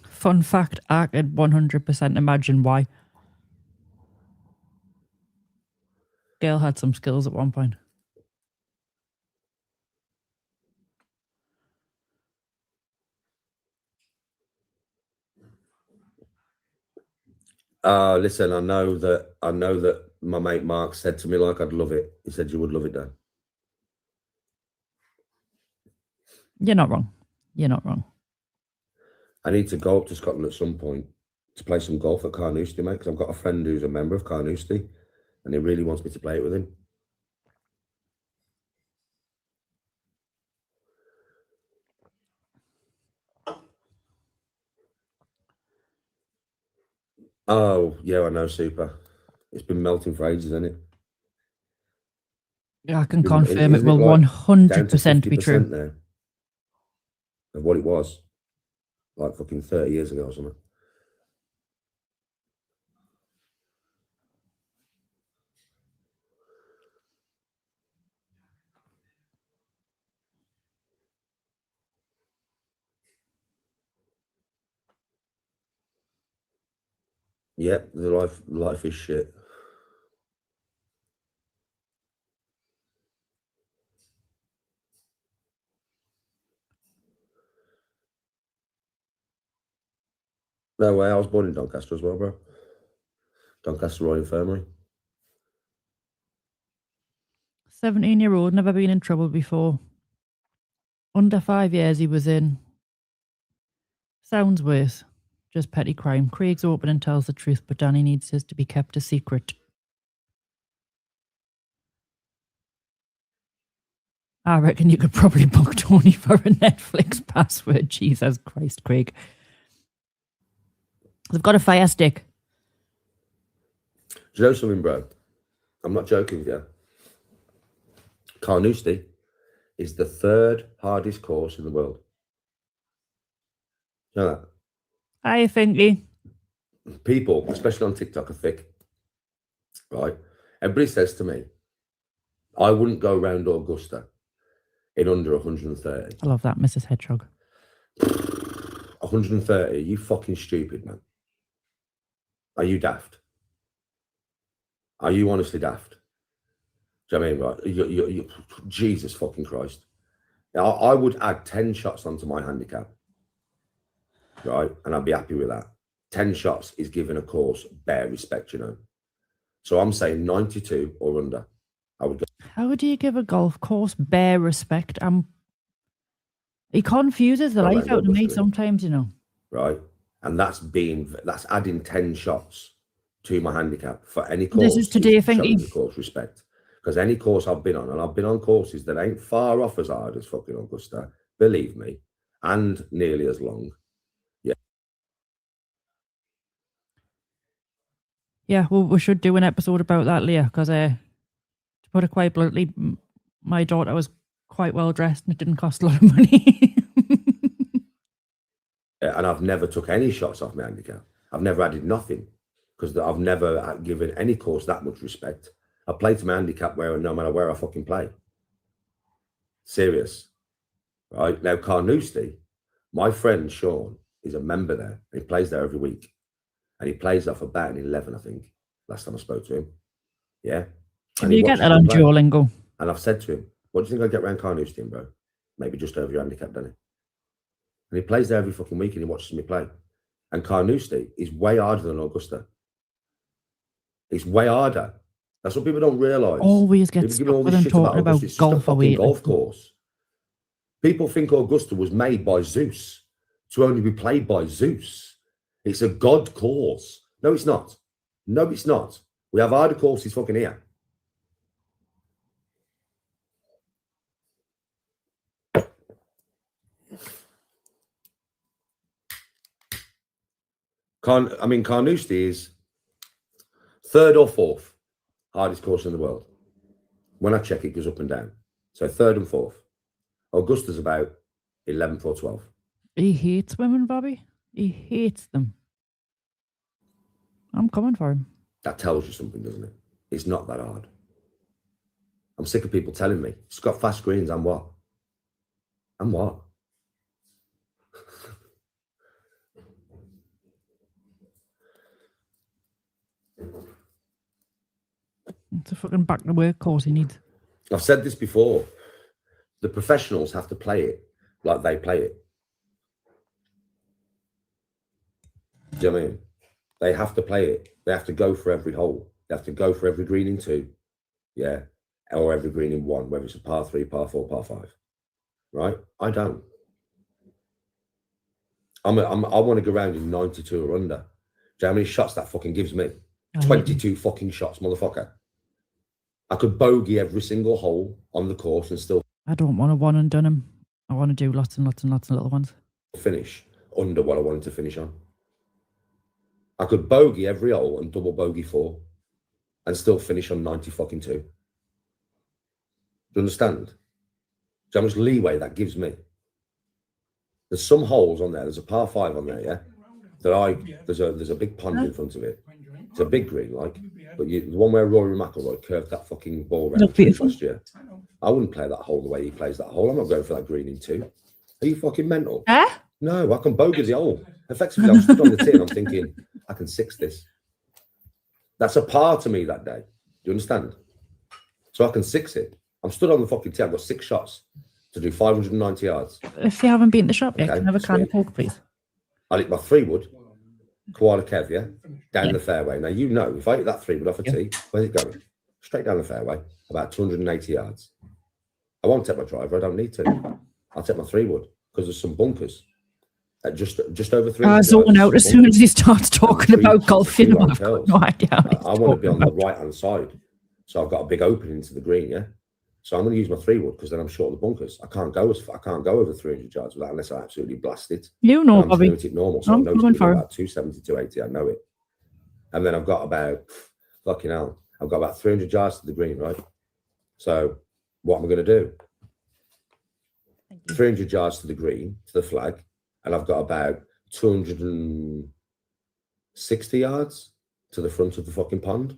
Speaker 5: Fun fact, I could 100% imagine why. Gail had some skills at one point.
Speaker 2: Listen, I know that my mate Mark said to me, like, I'd love it. He said you would love it, Dan.
Speaker 5: You're not wrong. You're not wrong.
Speaker 2: I need to go up to Scotland at some point to play some golf at Carnoustie, mate, because I've got a friend who's a member of Carnoustie and he really wants me to play it with him. Oh, yeah, I know, super. It's been melting for ages, hasn't it?
Speaker 5: I can confirm it will 100% be true.
Speaker 2: There of what it was, like fucking 30 years ago or something. Yep, the life is shit. No way, I was born in Doncaster as well, bro. Doncaster Royal Infirmary.
Speaker 5: 17-year-old, never been in trouble before. Under 5 years he was in. Sounds worse. Just petty crime. Craig's open and tells the truth, but Danny needs his to be kept a secret. I reckon you could probably book Tony for a Netflix password. Jesus Christ, Craig. They've got a fire stick.
Speaker 2: Do you know something, bro? I'm not joking with you. Carnoustie is the 3rd hardest course in the world. You know that?
Speaker 5: I think
Speaker 2: People, especially on TikTok, are thick. Right? Everybody says to me, I wouldn't go round Augusta in under 130.
Speaker 5: I love that, Mrs. Hedgehog.
Speaker 2: 130? Are you fucking stupid, man? Are you daft? Are you honestly daft? Do you know what I mean? Right? You, Jesus fucking Christ. I would add 10 shots onto my handicap. right? And I'd be happy with that. 10 shots is giving a course bare respect, you know. So I'm saying 92 or under. I would go.
Speaker 5: How do you give a golf course bare respect? He confuses the
Speaker 2: Go
Speaker 5: life
Speaker 2: around
Speaker 5: out of me
Speaker 2: Augusta,
Speaker 5: sometimes, you know.
Speaker 2: Right? And that's adding 10 shots to my handicap for any course.
Speaker 5: This is today,
Speaker 2: showing
Speaker 5: thinking.
Speaker 2: the course respect. Because any course I've been on, and I've been on courses that ain't far off as hard as fucking Augusta, believe me, and nearly as long.
Speaker 5: Yeah, well, we should do an episode about that, Leah, because to put it quite bluntly, my daughter was quite well dressed and it didn't cost a lot of money.
Speaker 2: And I've never took any shots off my handicap. I've never added nothing because I've never given any course that much respect. I play to my handicap no matter where I fucking play. Serious. Right? Now, Carnoustie, my friend Sean is a member there. He plays there every week. And he plays off about an 11, I think, last time I spoke to him. Yeah.
Speaker 5: Can you get that on Duolingo?
Speaker 2: And I've said to him, what do you think I get around Carnoustie, bro? Maybe just over your handicap, doesn't he? And he plays there every fucking week and he watches me play. And Carnoustie is way harder than Augusta. It's way harder. That's what people don't realise.
Speaker 5: Always get stuck with them talking about golf away.
Speaker 2: Golf course. People think Augusta was made by Zeus to only be played by Zeus. It's a god course. No, it's not. No, it's not. We have harder courses fucking here. Carnoustie is 3rd or 4th hardest course in the world. When I check, it goes up and down. So 3rd and 4th. Augusta's about 11th or 12th.
Speaker 5: He hates women, Bobby. He hates them. I'm coming for him.
Speaker 2: That tells you something, doesn't it? It's not that hard. I'm sick of people telling me, it's got fast greens, and what? And what?
Speaker 5: It's a fucking back to work course he needs.
Speaker 2: I've said this before. The professionals have to play it like they play it. Do you know what I mean? They have to play it. They have to go for every hole. They have to go for every green in 2. Yeah. Or every green in 1, whether it's a par 3, par 4, par 5. Right? I don't. I want to go around in 92 or under. Do you know how many shots that fucking gives me? 22 fucking shots, motherfucker. I could bogey every single hole on the course and still.
Speaker 5: I don't want a one and done him. I want to do lots and lots and lots of little ones.
Speaker 2: Finish under what I wanted to finish on. I could bogey every hole and double bogey 4 and still finish on 90 fucking 2. Do you understand? So how much leeway that gives me? There's some holes on there. There's a par 5 on there, yeah. There's a big pond in front of it. It's a big green, like, but the one where Rory McIlroy curved that fucking ball around last year. I wouldn't play that hole the way he plays that hole. I'm not going for that green in 2. Are you fucking mental? No, I can bogey the hole. Effectively, I'm stood on the tee and I'm thinking, I can 6 this. That's a par to me that day. Do you understand? So I can 6 it. I'm stood on the fucking tee. I've got 6 shots to do 590 yards.
Speaker 5: If you haven't been to the shop yet,
Speaker 2: Okay,
Speaker 5: can I have a can of
Speaker 2: sweet.
Speaker 5: Coke, please?
Speaker 2: I'll hit my 3-wood, Koala Kev, yeah, down the fairway. Now, you know, if I hit that 3-wood off a tee, where's it going? Straight down the fairway, about 280 yards. I won't take my driver. I don't need to. I'll take my 3-wood because there's some bunkers at just over 3.
Speaker 5: I zone out as soon as he starts talking about golf. You know, I've got no idea.
Speaker 2: I want to be on the right-hand side. So I've got a big opening into the green, yeah? So I'm going to use my 3-wood because then I'm short of the bunkers. I can't go over 300 yards with that unless I absolutely blast it.
Speaker 5: You know,
Speaker 2: I'm
Speaker 5: Bobby.
Speaker 2: it normal, so I know it's about 270, 280. I know it. And then I've got about, fucking hell, I've got about 300 yards to the green, right? So what am I going to do? 300 yards to the green, to the flag, and I've got about 260 yards to the front of the fucking pond.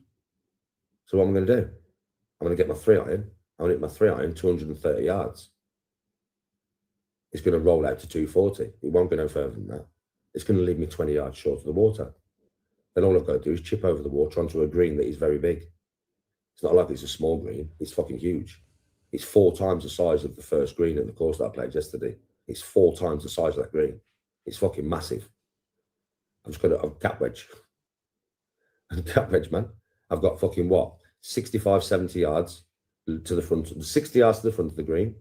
Speaker 2: So what am I going to do? I'm going to get my 3-iron. I'm going to hit my 3-iron 230 yards. It's going to roll out to 240. It won't go no further than that. It's going to leave me 20 yards short of the water. Then all I've got to do is chip over the water onto a green that is very big. It's not like it's a small green. It's fucking huge. It's 4 times the size of the first green at the course that I played yesterday. It's 4 times the size of that green. It's fucking massive. I've just got a gap wedge. Gap wedge, man. I've got fucking what? 65, 70 yards to the front, 60 yards to the front of the green.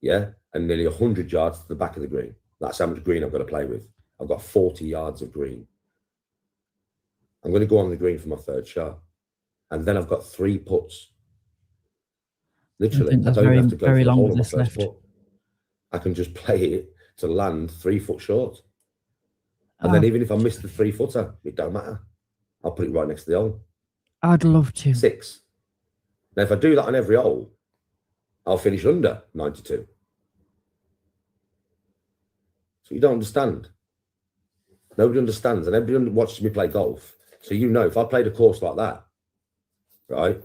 Speaker 2: Yeah. And nearly 100 yards to the back of the green. That's how much green I've got to play with. I've got 40 yards of green. I'm going to go on the green for my third shot. And then I've got 3 putts. Literally, I don't even have to go for the whole of my first putt. I can just play it to land 3 foot short. And then even if I miss the 3-footer, it don't matter. I'll put it right next to the hole.
Speaker 5: I'd love to.
Speaker 2: 6. Now, if I do that on every hole, I'll finish under 92. So you don't understand. Nobody understands. And everybody watches me play golf. So you know, if I played a course like that, right,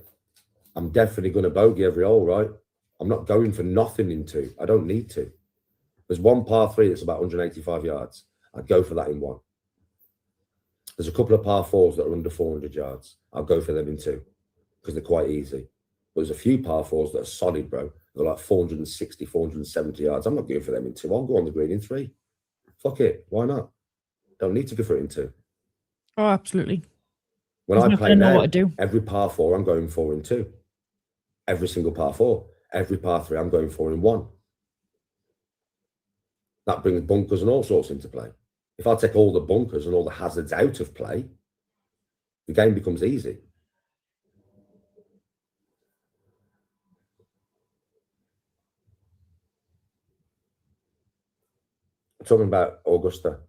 Speaker 2: I'm definitely going to bogey every hole, right? I'm not going for nothing in 2. I don't need to. There's one par 3 that's about 185 yards. I'd go for that in 1. There's a couple of par 4s that are under 400 yards. I'll go for them in 2 because they're quite easy. But there's a few par 4s that are solid, bro. They're like 460, 470 yards. I'm not going for them in 2. I'll go on the green in 3. Fuck it. Why not? Don't need to go for it in 2.
Speaker 5: Oh, absolutely.
Speaker 2: When I play now,
Speaker 5: what to do.
Speaker 2: every par 4 I'm going for in 2. Every single par 4. Every par 3 I'm going for in 1. That brings bunkers and all sorts into play. If I take all the bunkers and all the hazards out of play, the game becomes easy. I'm talking about Augusta.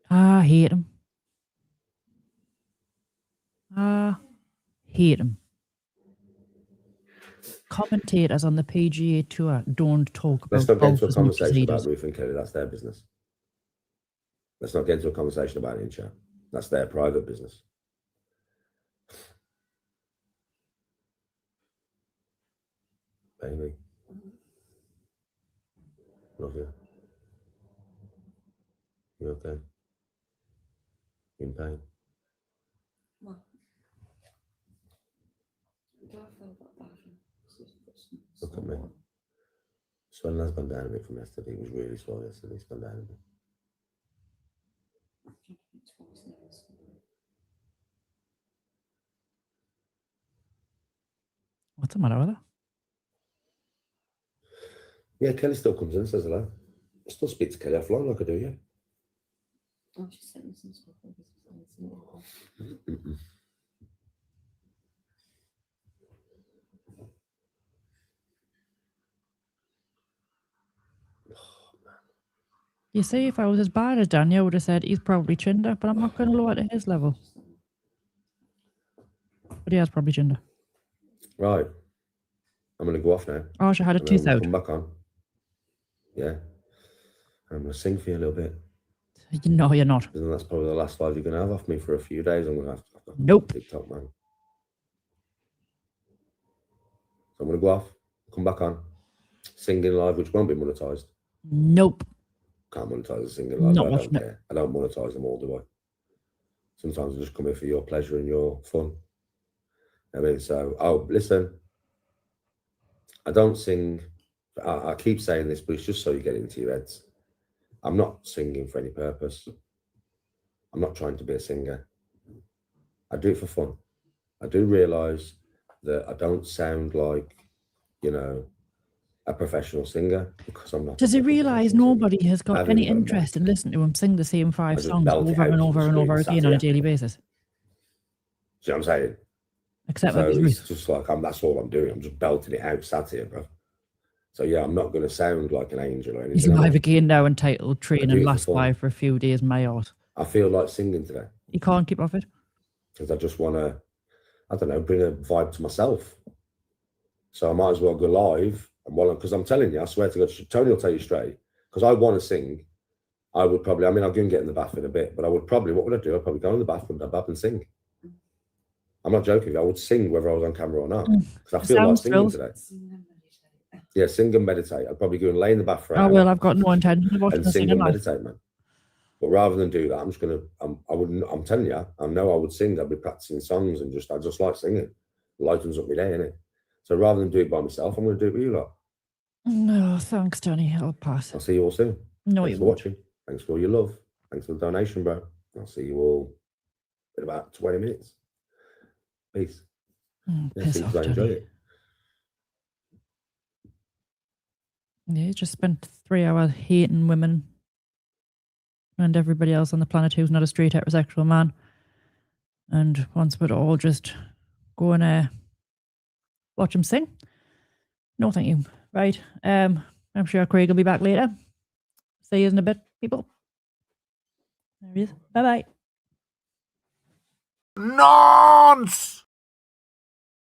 Speaker 5: I hate him. I hate him. Commentators on the PGA Tour don't talk about
Speaker 2: Let's not get into a
Speaker 5: golf as much as
Speaker 2: conversation
Speaker 5: he
Speaker 2: about
Speaker 5: does.
Speaker 2: Ruth and Kelly. That's their business. Let's not get into a conversation about it in chat. That's their private business. Baby. Love you. You okay? You in pain? Look at me. Swelling has gone down a bit from yesterday. It was really swollen yesterday. It's gone down a bit.
Speaker 5: What's the matter with her?
Speaker 2: Yeah, Kelly still comes in and says hello. I still speak to Kelly offline like I do, yeah.
Speaker 4: Oh, she sent me some stuff.
Speaker 5: You see, if I was as bad as Daniel, I would have said he's probably Chinder, but I'm not going to lower to his level. But he has probably Chinder.
Speaker 2: Right. I'm going to go off now.
Speaker 5: Oh, she had a
Speaker 2: And then
Speaker 5: tooth
Speaker 2: we'll
Speaker 5: out.
Speaker 2: come back on. Yeah. I'm going to sing for you a little bit.
Speaker 5: No, you're not.
Speaker 2: And that's probably the last 5 you're going to have off me for a few days. I'm going to have to
Speaker 5: Nope.
Speaker 2: TikTok, man. So I'm going to go off, come back on, singing live, which won't be monetized.
Speaker 5: Nope.
Speaker 2: Can't monetize the singing live.
Speaker 5: Not
Speaker 2: I
Speaker 5: watching
Speaker 2: don't
Speaker 5: it.
Speaker 2: care. I don't monetize them all, do I? Sometimes I just come here for your pleasure and your fun. I mean, so, oh, listen. I don't sing. I keep saying this, but it's just so you get it into your heads. I'm not singing for any purpose. I'm not trying to be a singer. I do it for fun. I do realise that I don't sound like, you know, a professional singer because I'm not.
Speaker 5: Does he realise nobody has got
Speaker 2: Haven't
Speaker 5: any
Speaker 2: done
Speaker 5: interest in listening to him sing the same 5
Speaker 2: just
Speaker 5: songs
Speaker 2: belt it
Speaker 5: over
Speaker 2: out
Speaker 5: and
Speaker 2: to
Speaker 5: over
Speaker 2: the
Speaker 5: and over
Speaker 2: screen
Speaker 5: again on a
Speaker 2: Saturday.
Speaker 5: daily basis?
Speaker 2: See what I'm saying?
Speaker 5: Except
Speaker 2: So
Speaker 5: with
Speaker 2: it's
Speaker 5: Ruth.
Speaker 2: just like that's all I'm doing. I'm just belting it out, sat here, bro. So yeah, I'm not going to sound like an angel or anything.
Speaker 5: He's live again now entitled
Speaker 2: do it
Speaker 5: Training
Speaker 2: for
Speaker 5: Last
Speaker 2: fun.
Speaker 5: Live for a few days, my art.
Speaker 2: I feel like singing today
Speaker 5: He can't keep off it.
Speaker 2: because I just want to, I don't know, bring a vibe to myself. So I might as well go live. And because I'm telling you, I swear to God, Tony will tell you straight. Because I want to sing. I would probably, I mean, I'll go and get in the bath in a bit, but I would probably, what would I do? I'd probably go in the bathroom, dab and sing. I'm not joking. I would sing whether I was on camera or not. Because I feel like
Speaker 5: Sounds
Speaker 2: singing
Speaker 5: thrilled.
Speaker 2: today. Yeah, sing and meditate. I'd probably go and lay in the bath for an
Speaker 5: Oh,
Speaker 2: hour
Speaker 5: well, I've got no intention of watching
Speaker 2: and
Speaker 5: the
Speaker 2: sing
Speaker 5: singing
Speaker 2: and
Speaker 5: live.
Speaker 2: meditate, man. But rather than do that, I'm just gonna. I'm telling you, I know I would sing. I'd be practicing songs and I just like singing. It lightens up my day, innit? So rather than do it by myself, I'm gonna do it with you lot.
Speaker 5: No, thanks, Johnny. I'll pass.
Speaker 2: I'll see you all soon.
Speaker 5: No,
Speaker 2: Thanks
Speaker 5: you
Speaker 2: for
Speaker 5: won't.
Speaker 2: watching. Thanks for all your love. Thanks for the donation, bro. I'll see you all in about 20 minutes. Peace.
Speaker 5: Piss off,
Speaker 2: I enjoyed
Speaker 5: Johnny.
Speaker 2: it.
Speaker 5: Yeah, you just spent 3 hours hating women and everybody else on the planet who's not a straight heterosexual man. And once we'd all just go and watch him sing. No, thank you. Right. I'm sure Craig will be back later. See you in a bit, people. There he is. Bye-bye.
Speaker 7: Nonce!